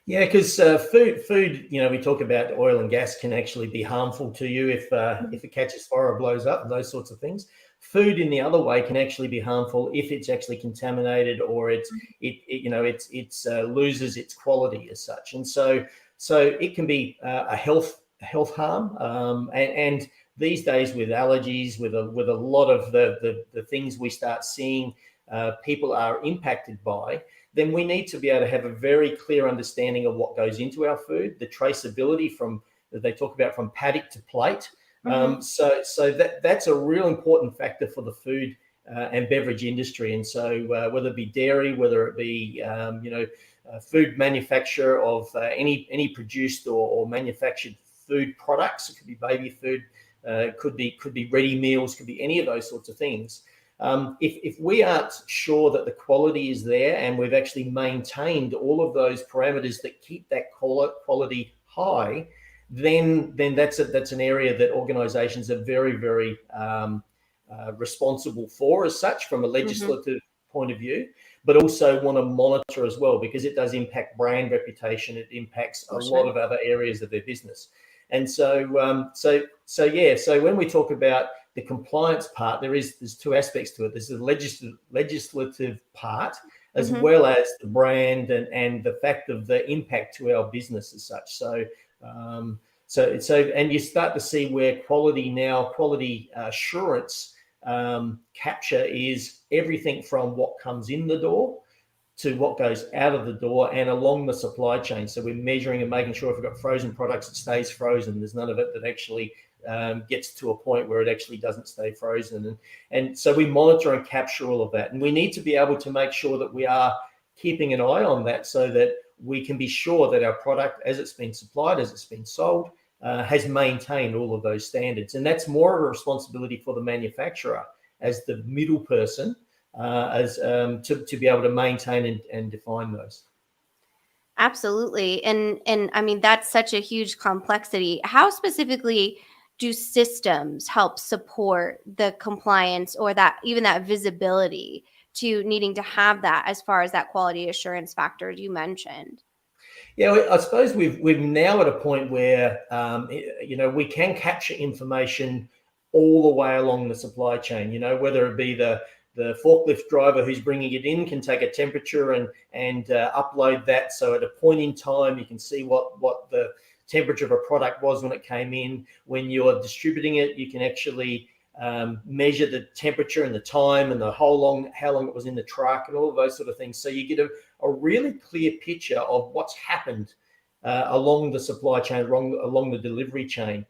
Yeah, because food, we talk about oil and gas can actually be harmful to you if it catches fire or blows up and those sorts of things. Food in the other way can actually be harmful if it's actually contaminated or it loses its quality as such, and so it can be a health harm. And these days with allergies, with a lot of the things we start seeing people are impacted by, then we need to be able to have a very clear understanding of what goes into our food, the traceability that they talk about from paddock to plate. So that's a real important factor for the food and beverage industry. And so whether it be dairy, whether it be food manufacture of any produced or manufactured food products, it could be baby food, could be ready meals, could be any of those sorts of things. If we aren't sure that the quality is there and we've actually maintained all of those parameters that keep that quality high, then that's an area that organisations are very, very responsible for as such from a legislative point of view, but also want to monitor as well, because it does impact brand reputation. It impacts a lot of other areas of their business. And so when we talk about the compliance part, there's two aspects to it. There's the legislative part, as well as the brand and the fact of the impact to our business as such. So and you start to see where quality assurance capture is everything from what comes in the door to what goes out of the door and along the supply chain. So we're measuring and making sure if we've got frozen products, it stays frozen. There's none of it that actually gets to a point where it actually doesn't stay frozen. And so we monitor and capture all of that. And we need to be able to make sure that we are keeping an eye on that so that we can be sure that our product, as it's been supplied, as it's been sold, has maintained all of those standards. And that's more of a responsibility for the manufacturer as the middle person, to be able to maintain and define those. Absolutely. And I mean, that's such a huge complexity. How specifically do systems help support the compliance or that visibility to needing to have that as far as that quality assurance factor you mentioned? Yeah, I suppose we've now at a point where we can capture information all the way along the supply chain. Whether it be the forklift driver who's bringing it in can take a temperature and upload that. So at a point in time, you can see what the temperature of a product was when it came in. When you're distributing it, you can actually measure the temperature and the time and how long it was in the truck and all of those sort of things. So you get a really clear picture of what's happened along the supply chain, along the delivery chain.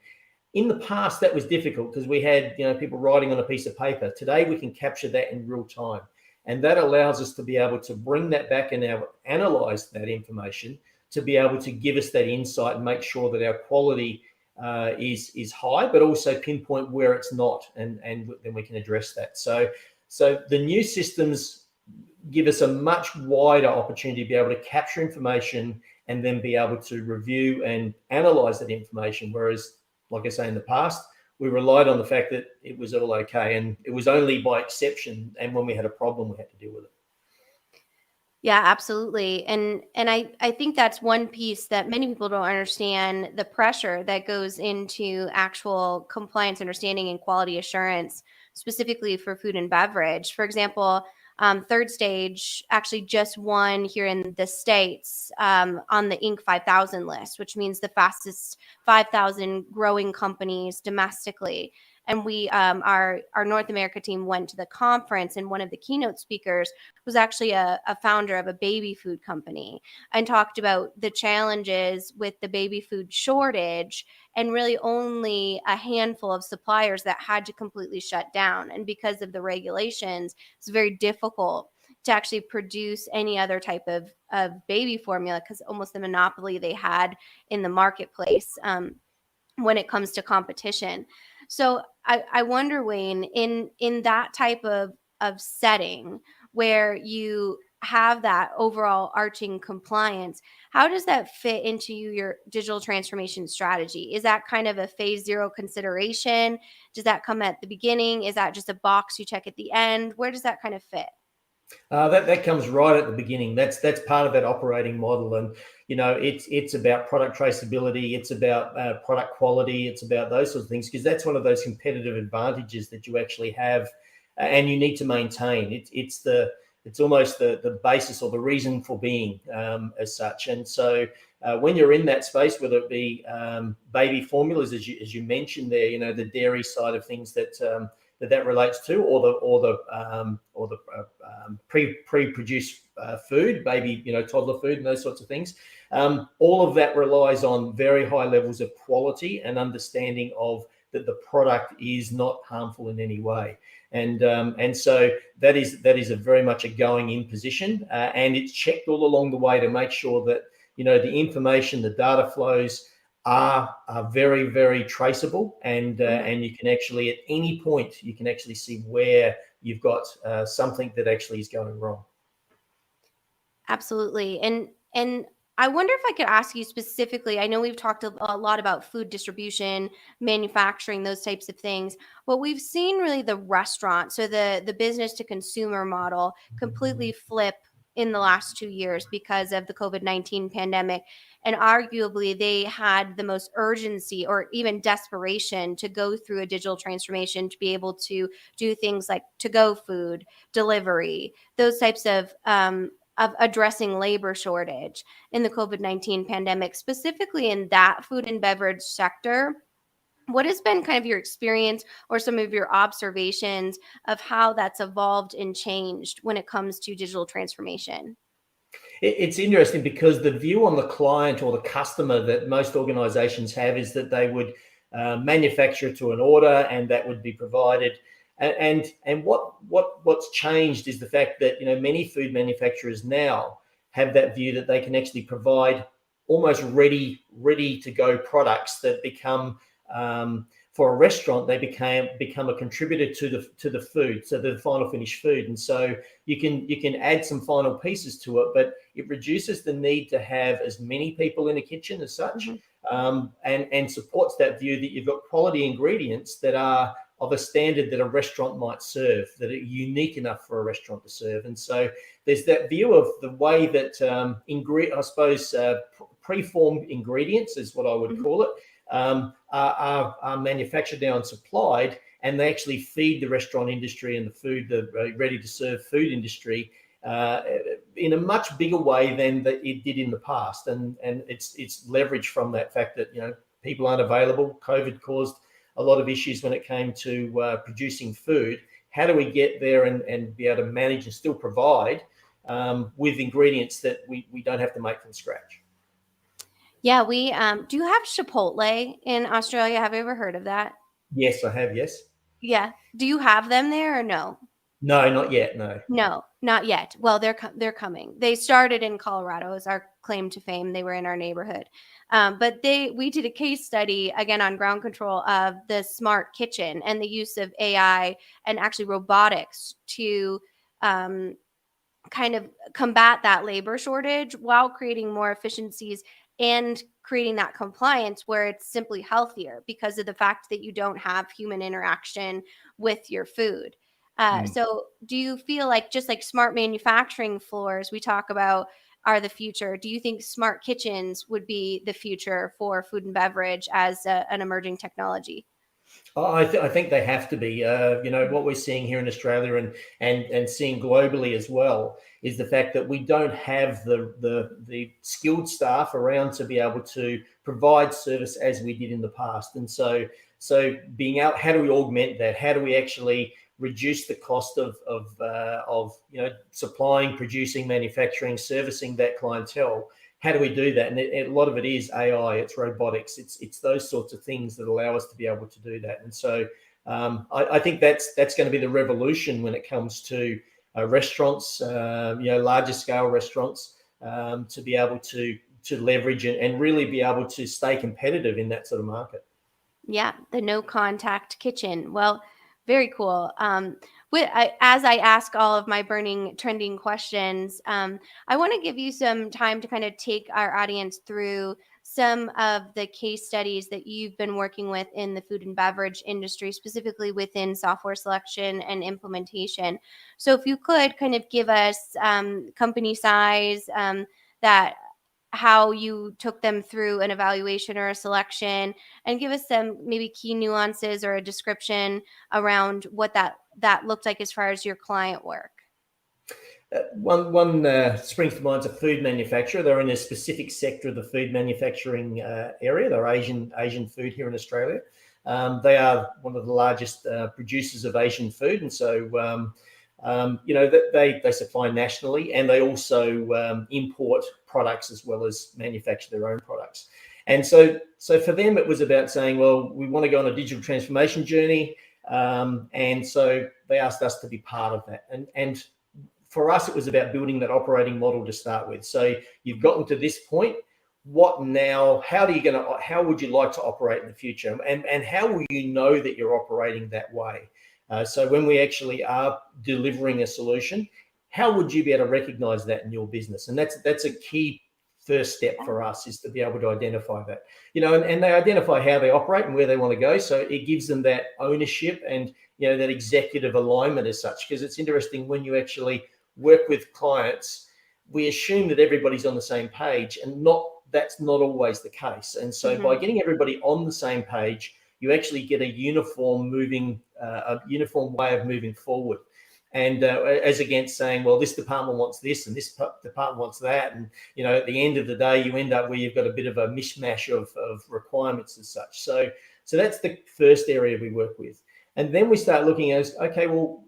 In the past, that was difficult because we had people writing on a piece of paper. Today, we can capture that in real time. And that allows us to be able to bring that back and now analyze that information to be able to give us that insight and make sure that our quality is high, but also pinpoint where it's not, and then we can address that. So the new systems give us a much wider opportunity to be able to capture information and then be able to review and analyze that information. Whereas, like I say, in the past, we relied on the fact that it was all okay, and it was only by exception, and when we had a problem, we had to deal with it. Yeah, absolutely. And I think that's one piece that many people don't understand, the pressure that goes into actual compliance understanding and quality assurance, specifically for food and beverage. For example, Third Stage actually just won here in the States on the Inc. 5000 list, which means the fastest 5,000 growing companies domestically. And we, our North America team went to the conference, and one of the keynote speakers was actually a founder of a baby food company and talked about the challenges with the baby food shortage and really only a handful of suppliers that had to completely shut down. And because of the regulations, it's very difficult to actually produce any other type of baby formula because almost the monopoly they had in the marketplace when it comes to competition. So I wonder, Wayne, in that type of setting where you have that overall arching compliance, how does that fit into your digital transformation strategy? Is that kind of a phase zero consideration? Does that come at the beginning? Is that just a box you check at the end? Where does that kind of fit? That comes right at the beginning. That's part of that operating model, and it's about product traceability, it's about product quality, it's about those sorts of things, because that's one of those competitive advantages that you actually have, and you need to maintain. It's almost the basis or the reason for being, as such. And so when you're in that space, whether it be baby formulas, as you mentioned there, the dairy side of things that relates to, or the pre-produced food, baby, toddler food and those sorts of things. All of that relies on very high levels of quality and understanding of that the product is not harmful in any way. And so that is a very much a going in position, and it's checked all along the way to make sure that the information, the data flows are very, very traceable, and you can actually at any point you can actually see where you've got something that actually is going wrong. Absolutely. And I wonder if I could ask you specifically, I know we've talked a lot about food distribution, manufacturing, those types of things, but we've seen really the restaurant, so the business to consumer model completely flip in the last 2 years because of the COVID-19 pandemic. And arguably they had the most urgency or even desperation to go through a digital transformation to be able to do things like to-go food, delivery, those types of addressing labor shortage in the COVID-19 pandemic, specifically in that food and beverage sector. What has been kind of your experience or some of your observations of how that's evolved and changed when it comes to digital transformation? It's interesting because the view on the client or the customer that most organizations have is that they would manufacture to an order and that would be provided. And what's changed is the fact that many food manufacturers now have that view that they can actually provide almost ready to go products that become for a restaurant, they become a contributor to the food, so the final finished food. And so you can add some final pieces to it, but it reduces the need to have as many people in a kitchen as such, and supports that view that you've got quality ingredients that are of a standard that a restaurant might serve, that are unique enough for a restaurant to serve. And so there's that view of the way that preformed ingredients is what I would call it, are manufactured now and supplied, and they actually feed the restaurant industry and the ready-to-serve food industry in a much bigger way than it did in the past. And it's leveraged from that fact that people aren't available. COVID caused a lot of issues when it came to producing food. How do we get there and be able to manage and still provide with ingredients that we don't have to make from scratch? Yeah, we do you have Chipotle in Australia? Have you ever heard of that? Yes, I have. Yes. Yeah. Do you have them there or no? No, not yet. No. No, not yet. Well, they're coming. They started in Colorado as our claim to fame. They were in our neighborhood, but we did a case study again on ground control of the smart kitchen and the use of AI and actually robotics to kind of combat that labor shortage while creating more efficiencies and creating that compliance where it's simply healthier because of the fact that you don't have human interaction with your food. So do you feel like just like smart manufacturing floors we talk about are the future, do you think smart kitchens would be the future for food and beverage as an emerging technology? I think they have to be. What we're seeing here in Australia and seeing globally as well is the fact that we don't have the skilled staff around to be able to provide service as we did in the past. And so being out, how do we augment that? How do we actually reduce the cost of supplying, producing, manufacturing, servicing that clientele? How do we do that? And a lot of it is AI, it's robotics, it's those sorts of things that allow us to be able to do that. And so I think that's going to be the revolution when it comes to restaurants, larger scale restaurants, to be able to leverage and really be able to stay competitive in that sort of market. Yeah, the no contact kitchen. Well, very cool. As I ask all of my burning, trending questions, I want to give you some time to kind of take our audience through some of the case studies that you've been working with in the food and beverage industry, specifically within software selection and implementation. So if you could kind of give us company size, that how you took them through an evaluation or a selection, and give us some maybe key nuances or a description around what that looked like as far as your client work. One springs to mind is a food manufacturer. They're in a specific sector of the food manufacturing area. They're Asian food here in Australia. They are one of the largest producers of Asian food, and so they supply nationally, and they also import products as well as manufacture their own products. And so for them, it was about saying, well, we want to go on a digital transformation journey, and so they asked us to be part of that. And for us, it was about building that operating model to start with. So you've gotten to this point. What now? How would you like to operate in the future? And how will you know that you're operating that way? So when we actually are delivering a solution, how would you be able to recognize that in your business? And that's a key first step for us, is to be able to identify that, and they identify how they operate and where they want to go. So it gives them that ownership and, that executive alignment as such, because it's interesting when you actually work with clients, we assume that everybody's on the same page, and that's not always the case. And so by getting everybody on the same page, you actually get a uniform way of moving forward. And as against saying, well, this department wants this and this department wants that. And, at the end of the day, you end up where you've got a bit of a mishmash of requirements as such. So that's the first area we work with. And then we start looking at, okay, well,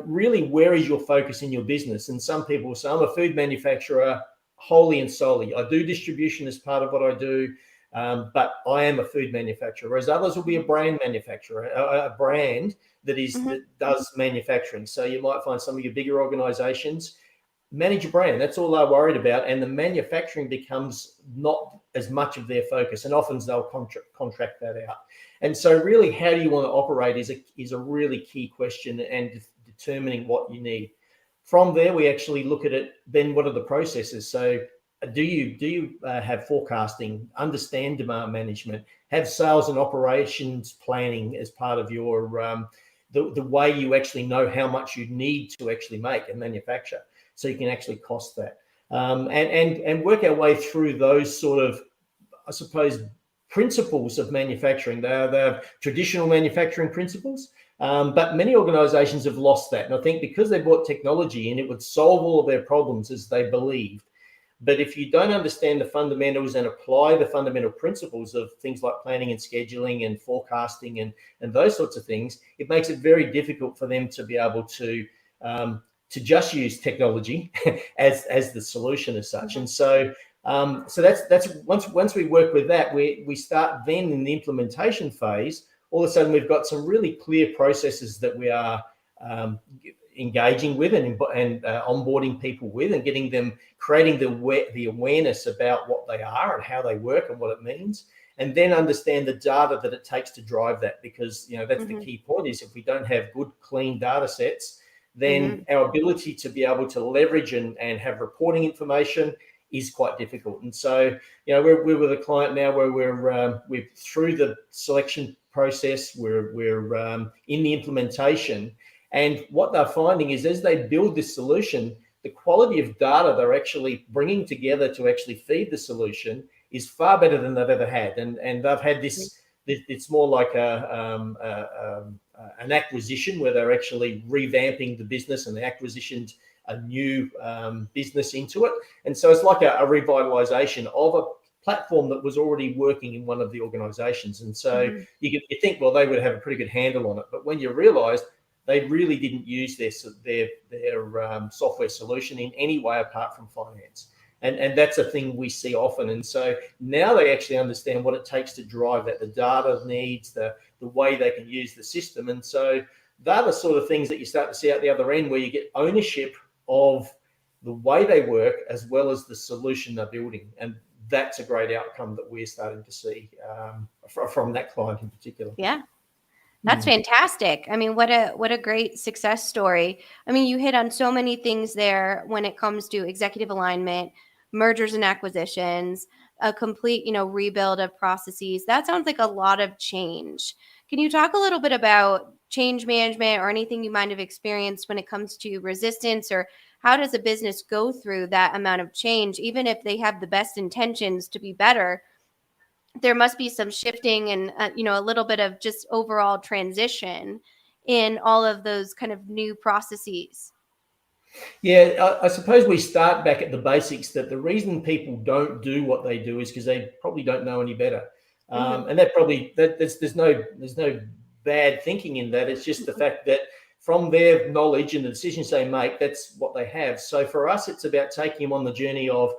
really, where is your focus in your business? And some people say, I'm a food manufacturer wholly and solely. I do distribution as part of what I do, but I am a food manufacturer. Whereas others will be a brand manufacturer, a brand that does manufacturing. So you might find some of your bigger organizations manage a brand. That's all they're worried about. And the manufacturing becomes not as much of their focus. And often they'll contract that out. And so really, how do you want to operate is a really key question, and determining what you need. From there, we actually look at it. Then what are the processes? So do you have forecasting, understand demand management, have sales and operations planning as part of your the way you actually know how much you need to actually make and manufacture, so you can actually cost that, and work our way through those sort of, I suppose, principles of manufacturing. They're traditional manufacturing principles, but many organizations have lost that. And I think because they brought technology in, it would solve all of their problems as they believed. But if you don't understand the fundamentals and apply the fundamental principles of things like planning and scheduling and forecasting and those sorts of things, it makes it very difficult for them to be able to just use technology as the solution as such. And so that's once we work with that, we start then in the implementation phase. All of a sudden, we've got some really clear processes that we are engaging with and onboarding people with, and getting them, creating the awareness about what they are and how they work and what it means, and then understand the data that it takes to drive that. Because that's the key point, is if we don't have good, clean data sets, then our ability to be able to leverage and have reporting information is quite difficult. And so, we're with a client now where we're through the selection process, we're in the implementation, and what they're finding is, as they build this solution, the quality of data they're actually bringing together to actually feed the solution is far better than they've ever had. And they've had this. It's more like an acquisition, where they're actually revamping the business, and they acquisitioned a new business into it. And so it's like a revitalization of a platform that was already working in one of the organizations. And so you think, well, they would have a pretty good handle on it. But when you realize they really didn't use their software solution in any way apart from finance. And that's a thing we see often. And so now they actually understand what it takes to drive that, the data needs, the way they can use the system. And so they're the sort of things that you start to see out the other end, where you get ownership of the way they work as well as the solution they're building. And that's a great outcome that we're starting to see from that client in particular. Yeah. That's fantastic. I mean, what a great success story. I mean, you hit on so many things there when it comes to executive alignment, mergers and acquisitions, a complete, rebuild of processes. That sounds like a lot of change. Can you talk a little bit about change management or anything you might have experienced when it comes to resistance, or how does a business go through that amount of change, even if they have the best intentions to be better? There must be some shifting and a little bit of just overall transition in all of those kind of new processes. Yeah, I suppose we start back at the basics, that the reason people don't do what they do is because they probably don't know any better. And there's no bad thinking in that. It's just the fact that from their knowledge and the decisions they make, that's what they have. So for us, it's about taking them on the journey of,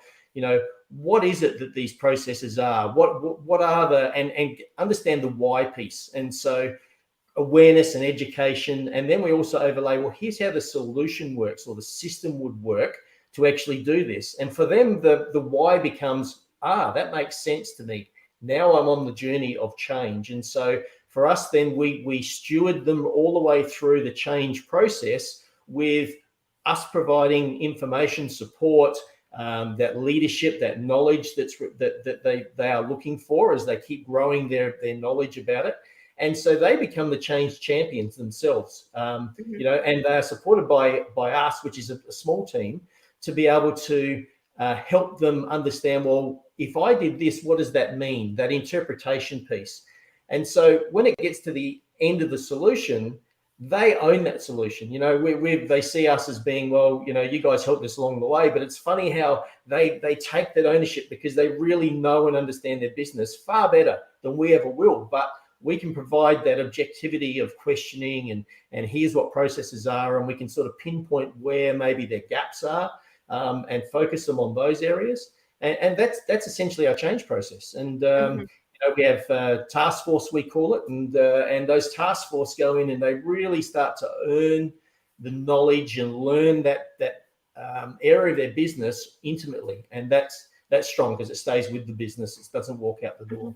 what is it that these processes are? What are and understand the why piece. And so awareness and education. And then we also overlay, well, here's how the solution works, or the system would work to actually do this. And for them, the why becomes, that makes sense to me. Now I'm on the journey of change. And so for us, then we steward them all the way through the change process, with us providing information, support, that leadership, that knowledge that they are looking for as they keep growing their knowledge about it. And so they become the change champions themselves, and they are supported by us, which is a small team, to be able to help them understand, well, if I did this, what does that mean? That interpretation piece. And so when it gets to the end of the solution, they own that solution. They see us as being, well, you guys helped us along the way. But it's funny how they take that ownership, because they really know and understand their business far better than we ever will. But we can provide that objectivity of questioning, and here's what processes are, and we can sort of pinpoint where maybe their gaps are, and focus them on those areas. And that's essentially our change process. And we have task force, we call it, and those task force go in and they really start to earn the knowledge and learn that area of their business intimately. And that's strong, because it stays with the business. It doesn't walk out the door.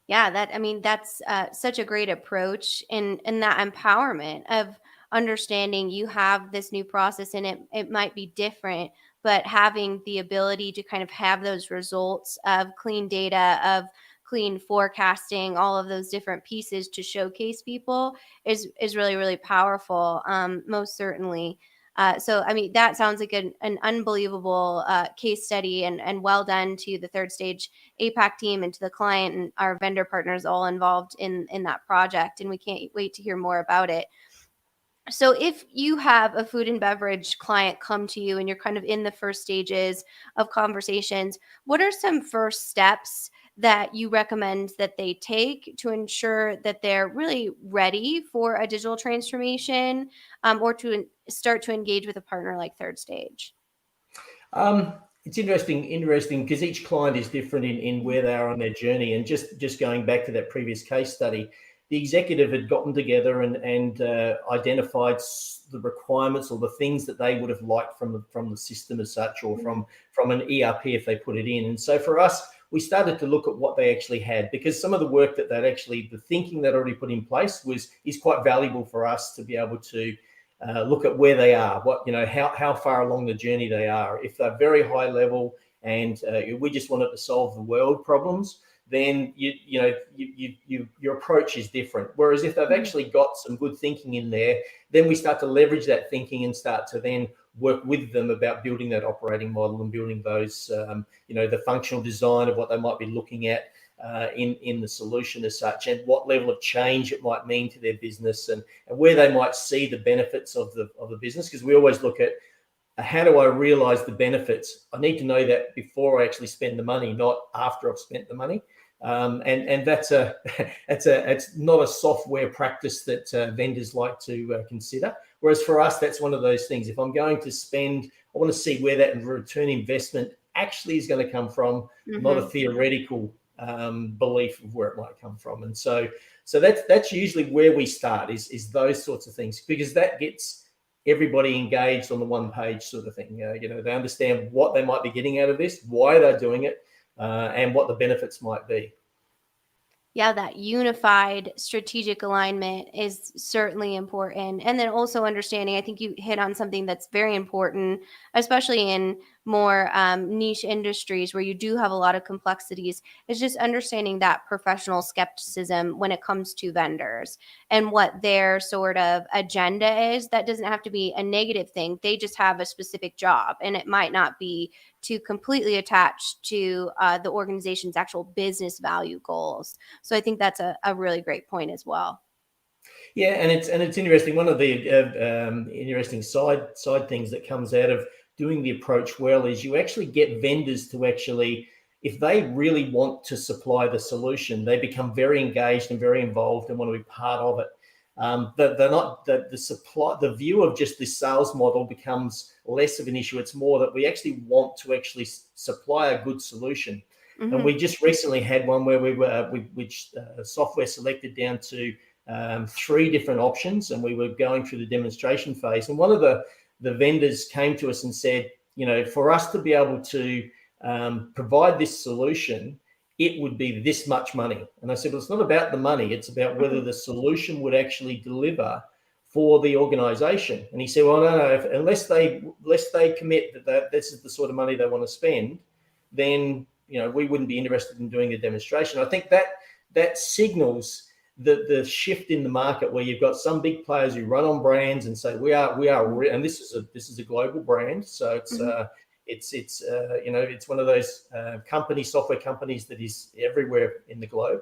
Yeah, that's such a great approach, and that empowerment of understanding you have this new process, and it might be different, but having the ability to kind of have those results of clean data, of clean forecasting, all of those different pieces to showcase people is really, really powerful, most certainly. So, that sounds like an unbelievable case study, and well done to the Third Stage APAC team and to the client and our vendor partners all involved in that project. And we can't wait to hear more about it. So if you have a food and beverage client come to you and you're kind of in the first stages of conversations, what are some first steps that you recommend that they take to ensure that they're really ready for a digital transformation, or to start to engage with a partner like Third Stage? It's interesting because each client is different in where they are on their journey. And just going back to that previous case study, the executive had gotten together and identified the requirements or the things that they would have liked from the system as such, or from an ERP if they put it in. And so for us, we started to look at what they actually had, because some of the work the thinking that already put in place is quite valuable for us to be able to look at where they are, how far along the journey they are. If they're very high level and we just wanted to solve the world problems, then your approach is different. Whereas if they've actually got some good thinking in there, then we start to leverage that thinking and start to then work with them about building that operating model and building those, the functional design of what they might be looking at in the solution as such, and what level of change it might mean to their business, and where they might see the benefits of the business. Because we always look at, how do I realize the benefits? I need to know that before I actually spend the money, not after I've spent the money. And that's it's not a software practice that vendors like to consider. Whereas for us, that's one of those things. If I'm going to spend, I want to see where that return investment actually is going to come from, not a theoretical belief of where it might come from. And so that's usually where we start, is those sorts of things, because that gets everybody engaged on the one page sort of thing. They understand what they might be getting out of this, why they're doing it, and what the benefits might be. Yeah, that unified strategic alignment is certainly important. And then also understanding, I think you hit on something that's very important, especially in more niche industries where you do have a lot of complexities, is just understanding that professional skepticism when it comes to vendors and what their sort of agenda is. That doesn't have to be a negative thing. They just have a specific job, and it might not be to completely attach to the organization's actual business value goals. So I think that's a really great point as well. Yeah, and it's interesting. One of the interesting side things that comes out of doing the approach well is you actually get vendors to actually, if they really want to supply the solution, they become very engaged and very involved and want to be part of it. They're not the supply. The view of just this sales model becomes less of an issue. It's more that we actually want to actually supply a good solution. Mm-hmm. And we just recently had one where we were which software selected down to 3 different options, and we were going through the demonstration phase. And one of the vendors came to us and said, for us to be able to provide this solution, it would be this much money. And I said, well, it's not about the money. It's about whether the solution would actually deliver for the organization. And he said, well, no, unless they commit that this is the sort of money they want to spend, then we wouldn't be interested in doing a demonstration. I think that signals the shift in the market, where you've got some big players who run on brands and say we are, and this is a global brand, so it's it's one of those software companies that is everywhere in the globe,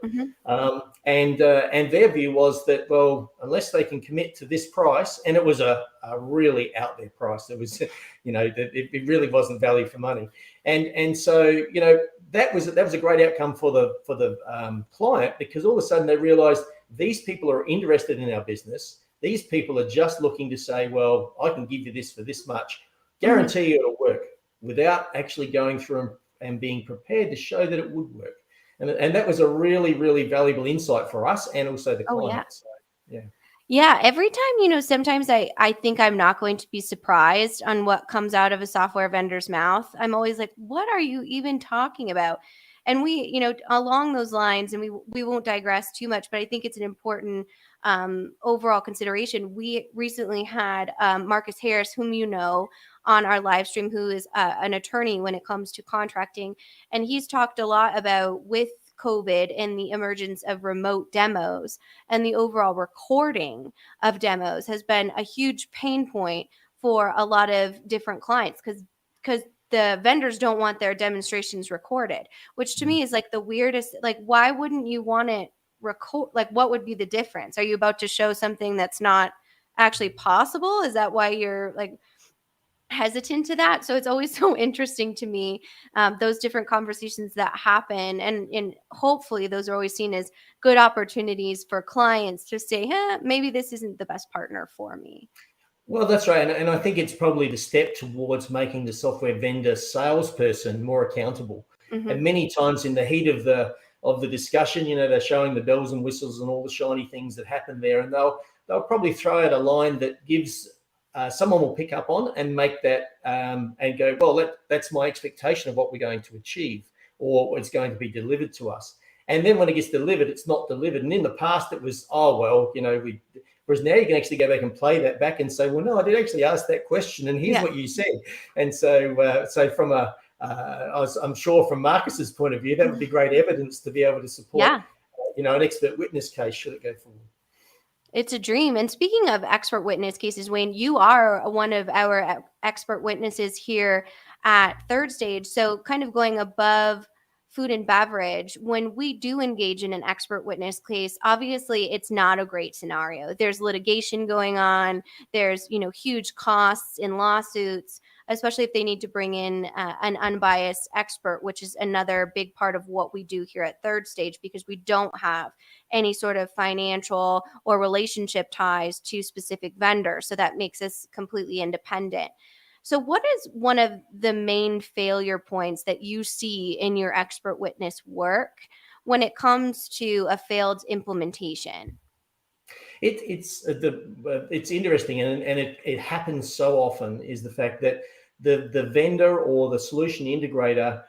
and their view was that, well, unless they can commit to this price, and it was a really out there price, it was it really wasn't value for money, and so that was a great outcome for the client, because all of a sudden they realized these people are interested in our business. These people are just looking to say, well, I can give you this for this much, guarantee you it'll work, without actually going through and being prepared to show that it would work. And that was a really, really valuable insight for us and also the client. So, yeah. Yeah, every time, sometimes I think I'm not going to be surprised on what comes out of a software vendor's mouth. I'm always like, what are you even talking about? And we, along those lines, and we won't digress too much, but I think it's an important overall consideration. We recently had Marcus Harris, whom on our live stream, who is an attorney when it comes to contracting. And he's talked a lot about, with COVID and the emergence of remote demos and the overall recording of demos, has been a huge pain point for a lot of different clients, because the vendors don't want their demonstrations recorded, which to me is like the weirdest. Like, why wouldn't you want it record? Like, what would be the difference? Are you about to show something that's not actually possible? Is that why you're like hesitant to that? So it's always so interesting to me, those different conversations that happen, and hopefully those are always seen as good opportunities for clients to say, maybe this isn't the best partner for me. Well, that's right. And I think it's probably the step towards making the software vendor salesperson more accountable. And many times in the heat of the discussion, they're showing the bells and whistles and all the shiny things that happen there, and they'll probably throw out a line that gives someone will pick up on and make that and go, well, that's my expectation of what we're going to achieve, or what's going to be delivered to us. And then when it gets delivered, it's not delivered. And in the past, it was, whereas now you can actually go back and play that back and say, well, no, I did actually ask that question, and here's what you said. And so from I'm sure from Marcus's point of view, that would be great evidence to be able to support, an expert witness case should it go forward. It's a dream. And speaking of expert witness cases, Wayne, you are one of our expert witnesses here at Third Stage. So kind of going above food and beverage, when we do engage in an expert witness case, obviously it's not a great scenario. There's litigation going on. There's, huge costs in lawsuits, especially if they need to bring in an unbiased expert, which is another big part of what we do here at Third Stage, because we don't have any sort of financial or relationship ties to specific vendors. So that makes us completely independent. So what is one of the main failure points that you see in your expert witness work when it comes to a failed implementation? It's interesting, and it happens so often, is the fact that the vendor or the solution integrator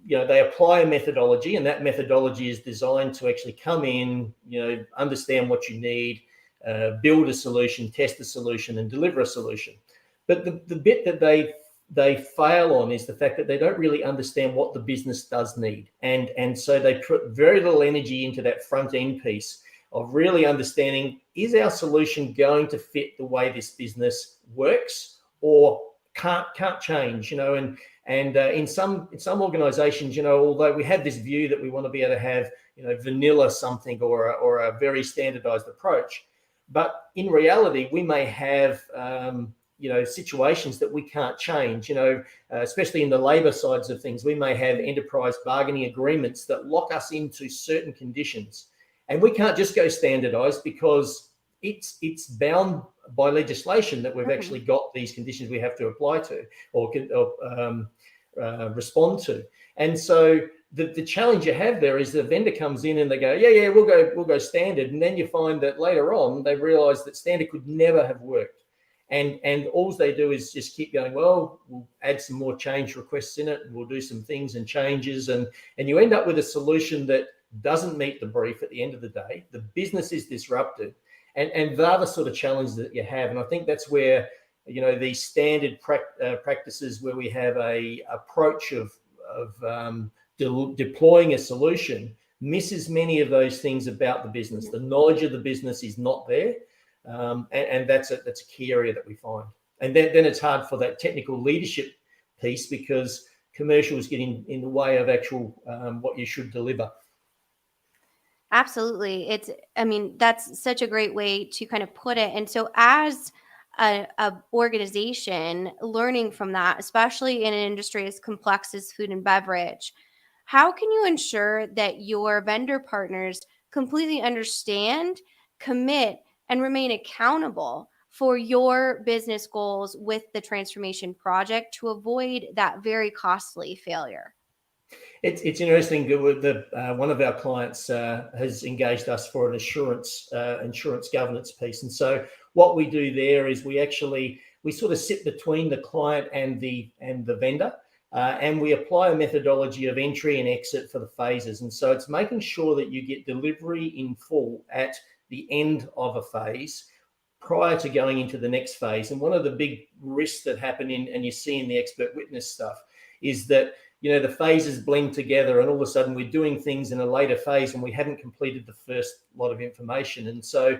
they apply a methodology, and that methodology is designed to actually come in, understand what you need, build a solution, test a solution, and deliver a solution. But the bit that they fail on is the fact that they don't really understand what the business does need. And so they put very little energy into that front end piece of really understanding, is our solution going to fit the way this business works, or can't change, and in some organizations, although we have this view that we want to be able to have, vanilla something or a very standardized approach, but in reality, we may have, situations that we can't change, especially in the labor sides of things. We may have enterprise bargaining agreements that lock us into certain conditions, and we can't just go standardized because it's bound by legislation that we've actually got these conditions we have to apply to or respond to. And so the challenge you have there is the vendor comes in and they go, yeah, we'll go standard. And then you find that later on, they realize that standard could never have worked. And all they do is just keep going, well, we'll add some more change requests in it, and we'll do some things and changes. And you end up with a solution that doesn't meet the brief at the end of the day. The business is disrupted. And they're the sort of challenges that you have. And I think that's where, these standard practices where we have a approach of deploying a solution misses many of those things about the business. The knowledge of the business is not there. And that's a key area that we find. And then it's hard for that technical leadership piece because commercials get in the way of actual what you should deliver. Absolutely. That's such a great way to kind of put it. And so as a organization learning from that, especially in an industry as complex as food and beverage, how can you ensure that your vendor partners completely understand, commit, and remain accountable for your business goals with the transformation project to avoid that very costly failure? It's interesting that one of our clients has engaged us for an insurance governance piece. And so what we do there is we sort of sit between the client and the vendor, and we apply a methodology of entry and exit for the phases. And so it's making sure that you get delivery in full at the end of a phase prior to going into the next phase. And one of the big risks that happen and you see in the expert witness stuff is that the phases blend together, and all of a sudden we're doing things in a later phase and we haven't completed the first lot of information. And so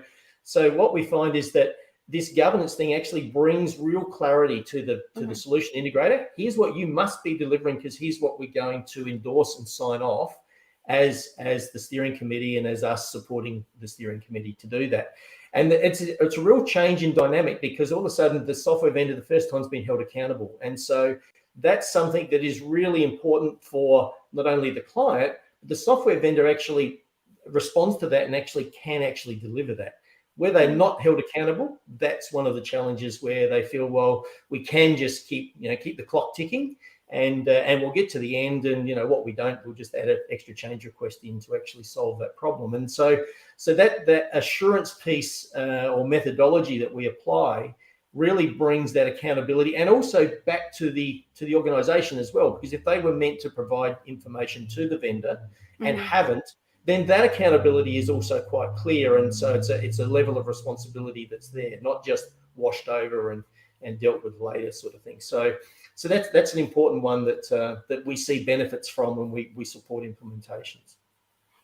what we find is that this governance thing actually brings real clarity to the solution integrator. Here's what you must be delivering, because here's what we're going to endorse and sign off as the steering committee and as us supporting the steering committee to do that. And it's a real change in dynamic, because all of a sudden the software vendor the first time's been held accountable. And so that's something that is really important for not only the client, but the software vendor actually responds to that and can deliver that. Where they're not held accountable, that's one of the challenges where they feel, well, we can just keep the clock ticking, and we'll get to the end, and what we don't, we'll just add an extra change request in to actually solve that problem. And so that assurance piece or methodology that we apply really brings that accountability, and also back to the organization as well, because if they were meant to provide information to the vendor and haven't, then that accountability is also quite clear. And so it's a level of responsibility that's there, not just washed over and dealt with later sort of thing. So that's an important one that we see benefits from when we support implementations.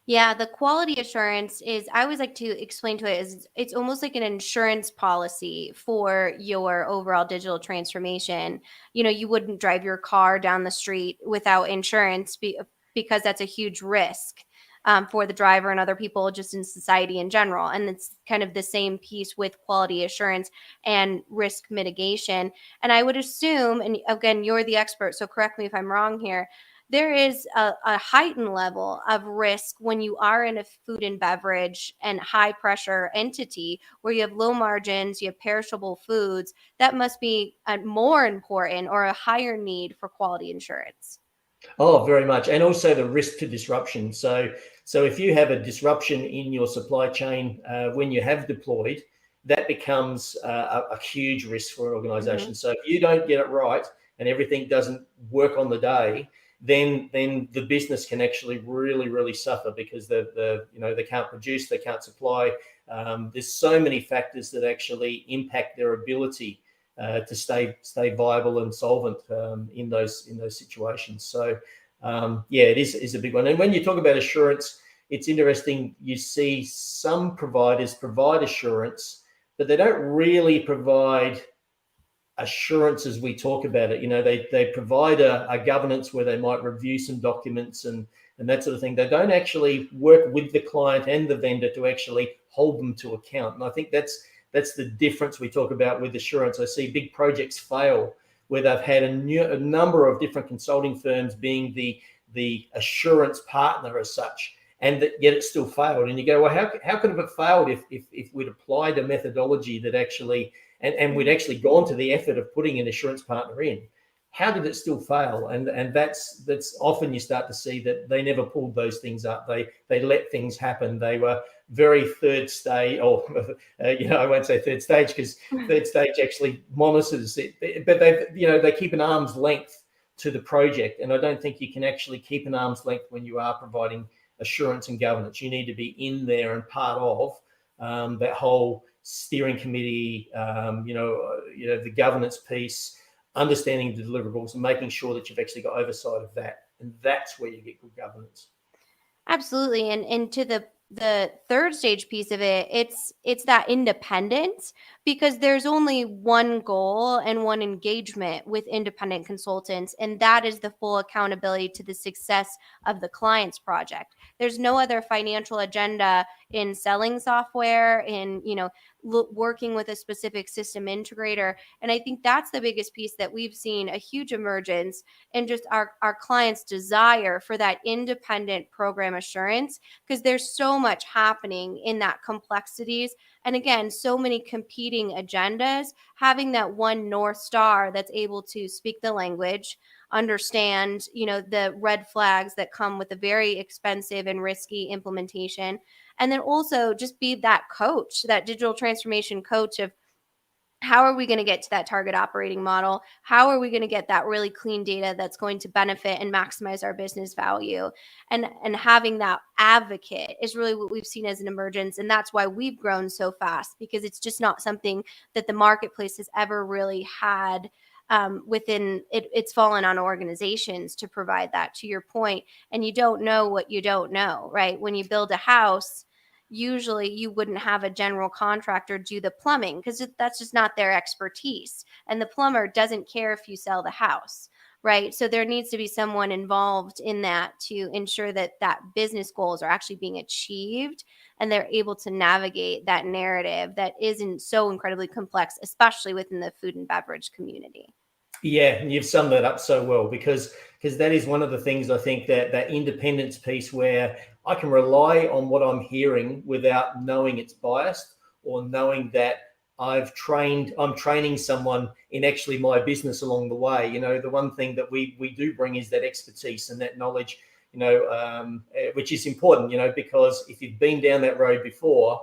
Yeah, the quality assurance is, I always like to explain to it as it's almost like an insurance policy for your overall digital transformation. You wouldn't drive your car down the street without insurance because that's a huge risk for the driver and other people just in society in general. And it's kind of the same piece with quality assurance and risk mitigation. And I would assume, and again, you're the expert, so correct me if I'm wrong here, there is a heightened level of risk when you are in a food and beverage and high pressure entity where you have low margins, you have perishable foods. That must be more important or a higher need for quality insurance. Oh, very much. And also the risk to disruption. So if you have a disruption in your supply chain when you have deployed, that becomes a huge risk for an organization. So if you don't get it right and everything doesn't work on the day, then the business can actually really suffer, because they can't produce, they can't supply. There's so many factors that actually impact their ability to stay viable and solvent in those situations. So it is a big one. And when you talk about assurance, it's interesting. You see some providers provide assurance, but they don't really provide assurance as we talk about it. They provide a governance where they might review some documents and that sort of thing. They don't actually work with the client and the vendor to actually hold them to account. And I think that's the difference we talk about with assurance. I see big projects fail where they've had a number of different consulting firms being the assurance partner as such, and yet it still failed. And you go, well, how could it have failed if we'd applied a methodology that actually and we'd actually gone to the effort of putting an assurance partner in? How did it still fail? And that's often you start to see that they never pulled those things up. They let things happen. They were very third stage, or I won't say third stage, because third stage actually monitors it, but they keep an arm's length to the project. And I don't think you can actually keep an arm's length when you are providing assurance and governance. You need to be in there and part of that whole steering committee, the governance piece, understanding the deliverables and making sure that you've actually got oversight of that. And that's where you get good governance. Absolutely. And to the third stage piece of it, it's that independence, because there's only one goal and one engagement with independent consultants, and that is the full accountability to the success of the client's project. There's no other financial agenda in selling software, in working with a specific system integrator. And I think that's the biggest piece that we've seen a huge emergence in just our clients' desire for that independent program assurance, because there's so much happening in that complexities. And again, so many competing agendas. Having that one North Star that's able to speak the language, understand, the red flags that come with a very expensive and risky implementation. And then also just be that coach, that digital transformation coach of, how are we going to get to that target operating model? How are we going to get that really clean data that's going to benefit and maximize our business value? And having that advocate is really what we've seen as an emergence. And that's why we've grown so fast, because it's just not something that the marketplace has ever really had within it. It's fallen on organizations to provide that, to your point. And you don't know what you don't know, right? When you build a house, usually you wouldn't have a general contractor do the plumbing, because that's just not their expertise. And the plumber doesn't care if you sell the house, right? So there needs to be someone involved in that to ensure that business goals are actually being achieved, and they're able to navigate that narrative that isn't so incredibly complex, especially within the food and beverage community. Yeah, and you've summed that up so well, because that is one of the things, I think, that independence piece, where I can rely on what I'm hearing without knowing it's biased, or knowing that I'm training someone in actually my business along the way. The one thing that we do bring is that expertise and that knowledge, which is important, because if you've been down that road before,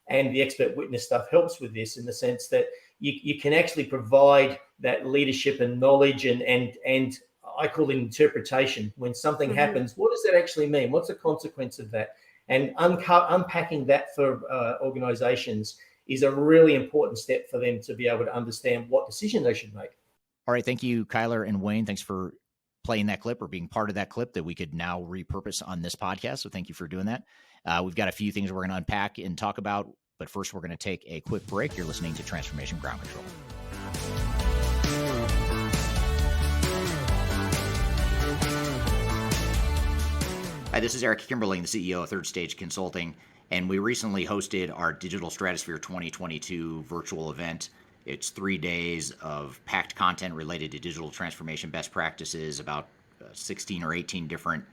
and the expert witness stuff helps with this, in the sense that you can actually provide that leadership and knowledge and I call it interpretation. When something happens, what does that actually mean? What's the consequence of that? And unpacking that for organizations is a really important step for them to be able to understand what decision they should make. All right. Thank you, Kyler and Wayne. Thanks for playing that clip, or being part of that clip that we could now repurpose on this podcast. So thank you for doing that. We've got a few things we're going to unpack and talk about, but first we're going to take a quick break. You're listening to Transformation Ground Control. Hi, this is Eric Kimberling, the CEO of Third Stage Consulting, and we recently hosted our Digital Stratosphere 2022 virtual event. It's 3 days of packed content related to digital transformation best practices, about 16 or 18 different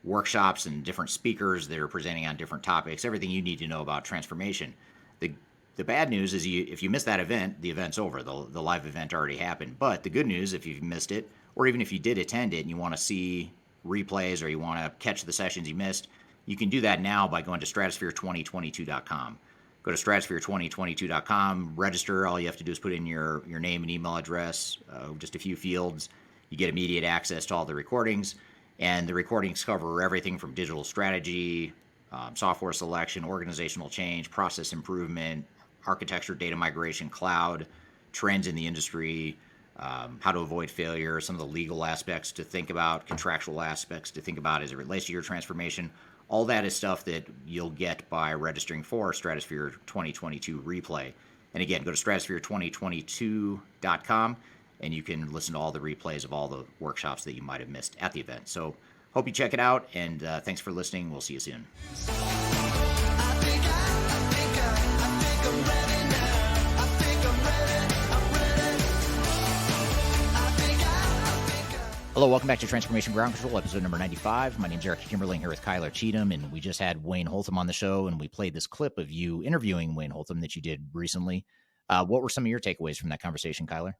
workshops and different speakers that are presenting on different topics, everything you need to know about transformation. The bad news is if you miss that event, the event's over. The live event already happened. But the good news, if you've missed it, or even if you did attend it and you want to see replays, or you want to catch the sessions you missed, you can do that now by going to stratosphere2022.com. Go to stratosphere2022.com, register. All you have to do is put in your name and email address, just a few fields. You get immediate access to all the recordings. And the recordings cover everything from digital strategy, software selection, organizational change, process improvement, architecture, data migration, cloud, trends in the industry, how to avoid failure, some of the legal aspects to think about, contractual aspects to think about as it relates to your transformation. All that is stuff that you'll get by registering for Stratosphere 2022 Replay. And again, go to stratosphere2022.com and you can listen to all the replays of all the workshops that you might have missed at the event. So hope you check it out, and thanks for listening. We'll see you soon. Hello, welcome back to Transformation Ground Control, episode number 95. My name's Eric Kimberling here with Khalid, Cheatham, and we just had Wayne Holtham on the show, and we played this clip of you interviewing Wayne Holtham that you did recently. What were some of your takeaways from that conversation, Kyler?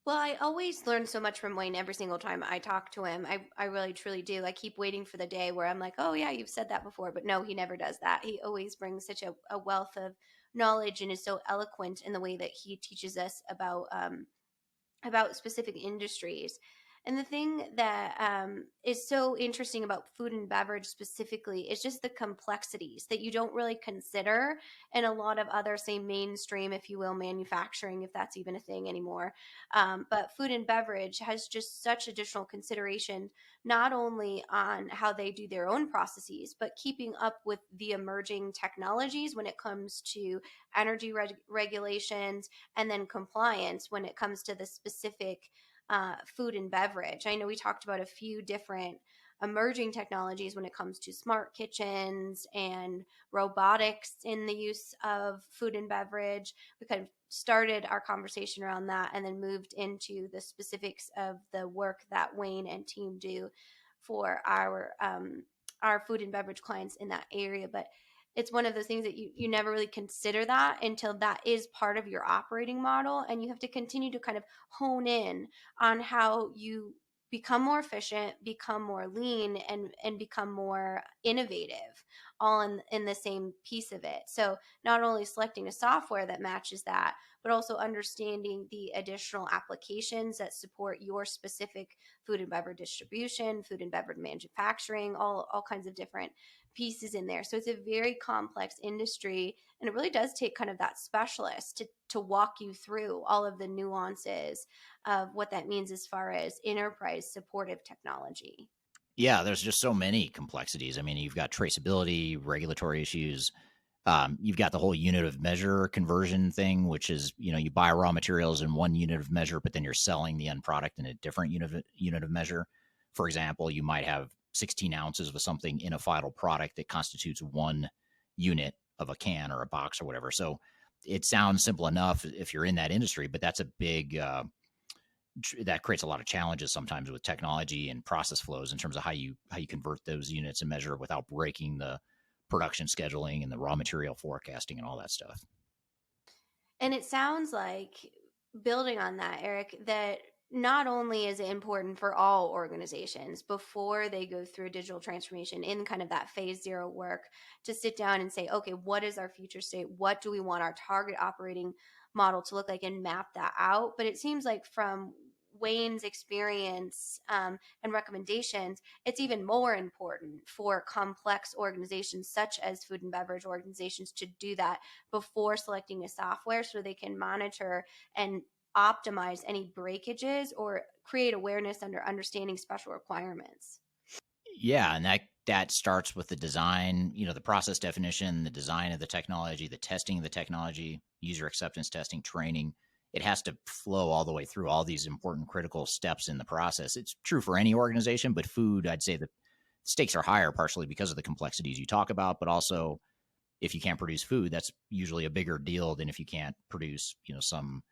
Well, I always learn so much from Wayne every single time I talk to him. I really, truly do. I keep waiting for the day where I'm like, oh, yeah, you've said that before. But no, he never does that. He always brings such a wealth of knowledge and is so eloquent in the way that he teaches us about specific industries. And the thing that is so interesting about food and beverage specifically is just the complexities that you don't really consider in a lot of other, say, mainstream, if you will, manufacturing, if that's even a thing anymore. But food and beverage has just such additional consideration, not only on how they do their own processes, but keeping up with the emerging technologies when it comes to energy regulations and then compliance when it comes to the specific food and beverage. I know we talked about a few different emerging technologies when it comes to smart kitchens and robotics in the use of food and beverage. We kind of started our conversation around that and then moved into the specifics of the work that Wayne and team do for our food and beverage clients in that area. But it's one of those things that you never really consider that until that is part of your operating model. And you have to continue to kind of hone in on how you become more efficient, become more lean, and become more innovative, all in the same piece of it. So not only selecting a software that matches that, but also understanding the additional applications that support your specific food and beverage distribution, food and beverage manufacturing, all kinds of different pieces in there. So it's a very complex industry, and it really does take kind of that specialist to walk you through all of the nuances of what that means as far as enterprise supportive technology. Yeah, there's just so many complexities. I mean, you've got traceability, regulatory issues. You've got the whole unit of measure conversion thing, which is, you buy raw materials in one unit of measure, but then you're selling the end product in a different unit of measure. For example, you might have 16 ounces of something in a final product that constitutes one unit of a can or a box or whatever. So it sounds simple enough if you're in that industry, but that's a big, that creates a lot of challenges sometimes with technology and process flows in terms of how you convert those units and measure without breaking the production scheduling and the raw material forecasting and all that stuff. And it sounds like, building on that, Eric, that not only is it important for all organizations before they go through digital transformation in kind of that phase zero work to sit down and say, okay, what is our future state? What do we want our target operating model to look like, and map that out? But it seems like from Wayne's experience and recommendations, it's even more important for complex organizations such as food and beverage organizations to do that before selecting a software, so they can monitor and optimize any breakages or create awareness under understanding special requirements. Yeah, and that starts with the design, the process definition, the design of the technology, the testing of the technology, user acceptance testing, training. It has to flow all the way through all these important critical steps in the process. It's true for any organization, but food, I'd say the stakes are higher, partially because of the complexities you talk about, but also if you can't produce food, that's usually a bigger deal than if you can't produce, some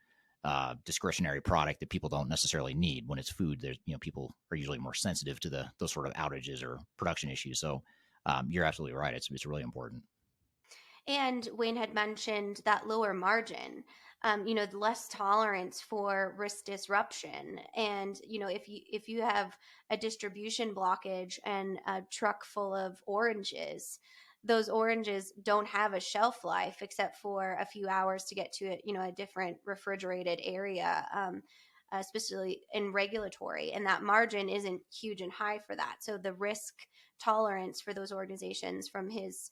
discretionary product that people don't necessarily need. When it's food, there's, people are usually more sensitive to those sort of outages or production issues. So you're absolutely right. It's really important. And Wayne had mentioned that lower margin, the less tolerance for risk disruption. And, if you have a distribution blockage and a truck full of oranges, those oranges don't have a shelf life except for a few hours to get to a different refrigerated area. especially in regulatory, and that margin isn't huge and high for that. So the risk tolerance for those organizations from his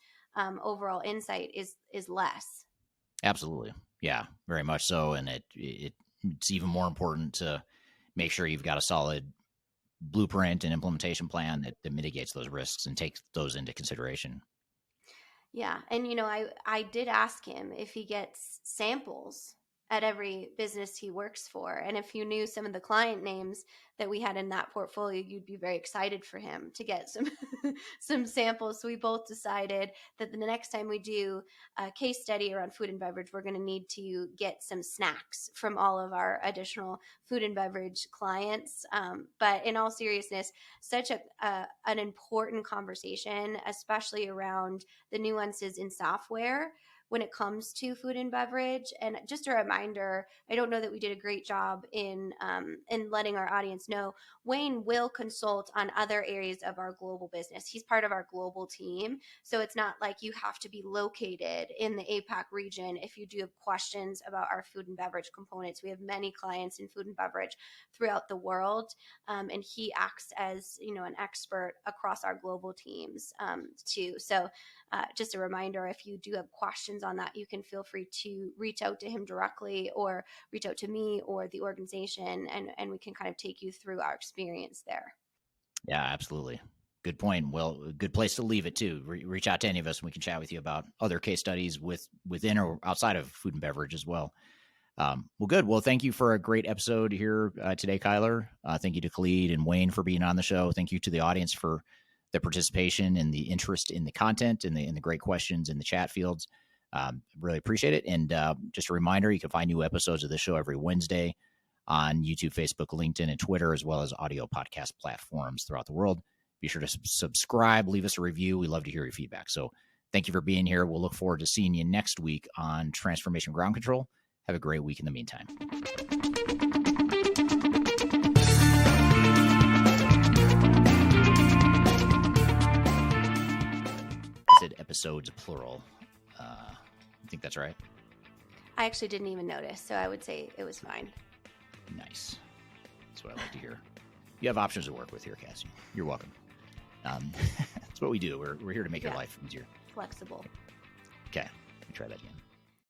overall insight is less. Absolutely. Yeah, very much so. And it's even more important to make sure you've got a solid blueprint and implementation plan that mitigates those risks and takes those into consideration. Yeah. And, I did ask him if he gets samples at every business he works for. And if you knew some of the client names that we had in that portfolio, you'd be very excited for him to get some some samples. So we both decided that the next time we do a case study around food and beverage, we're going to need to get some snacks from all of our additional food and beverage clients. But in all seriousness, such an important conversation, especially around the nuances in software when it comes to food and beverage. And just a reminder, I don't know that we did a great job in letting our audience know, Wayne will consult on other areas of our global business. He's part of our global team. So it's not like you have to be located in the APAC region if you do have questions about our food and beverage components. We have many clients in food and beverage throughout the world. And he acts as, an expert across our global teams too. So just a reminder, if you do have questions on that, you can feel free to reach out to him directly or reach out to me or the organization, and we can kind of take you through our experience there. Yeah, absolutely. Good point. Well, a good place to leave it too. Reach out to any of us and we can chat with you about other case studies within or outside of food and beverage as well. Well, good. Well, thank you for a great episode here today, Kyler. Thank you to Khalid and Wayne for being on the show. Thank you to the audience for the participation and the interest in the content and the great questions in the chat fields. Really appreciate it. And just a reminder, you can find new episodes of this show every Wednesday on YouTube, Facebook, LinkedIn, and Twitter, as well as audio podcast platforms throughout the world. Be sure to subscribe, leave us a review. We love to hear your feedback. So thank you for being here. We'll look forward to seeing you next week on Transformation Ground Control. Have a great week in the meantime. I said episodes plural. I think that's right. I actually didn't even notice, so I would say it was fine. Nice. That's what I like to hear. You have options to work with here, Cassie. You're welcome. That's what we do. We're here to make your life easier. Flexible. Okay. Let me try that again.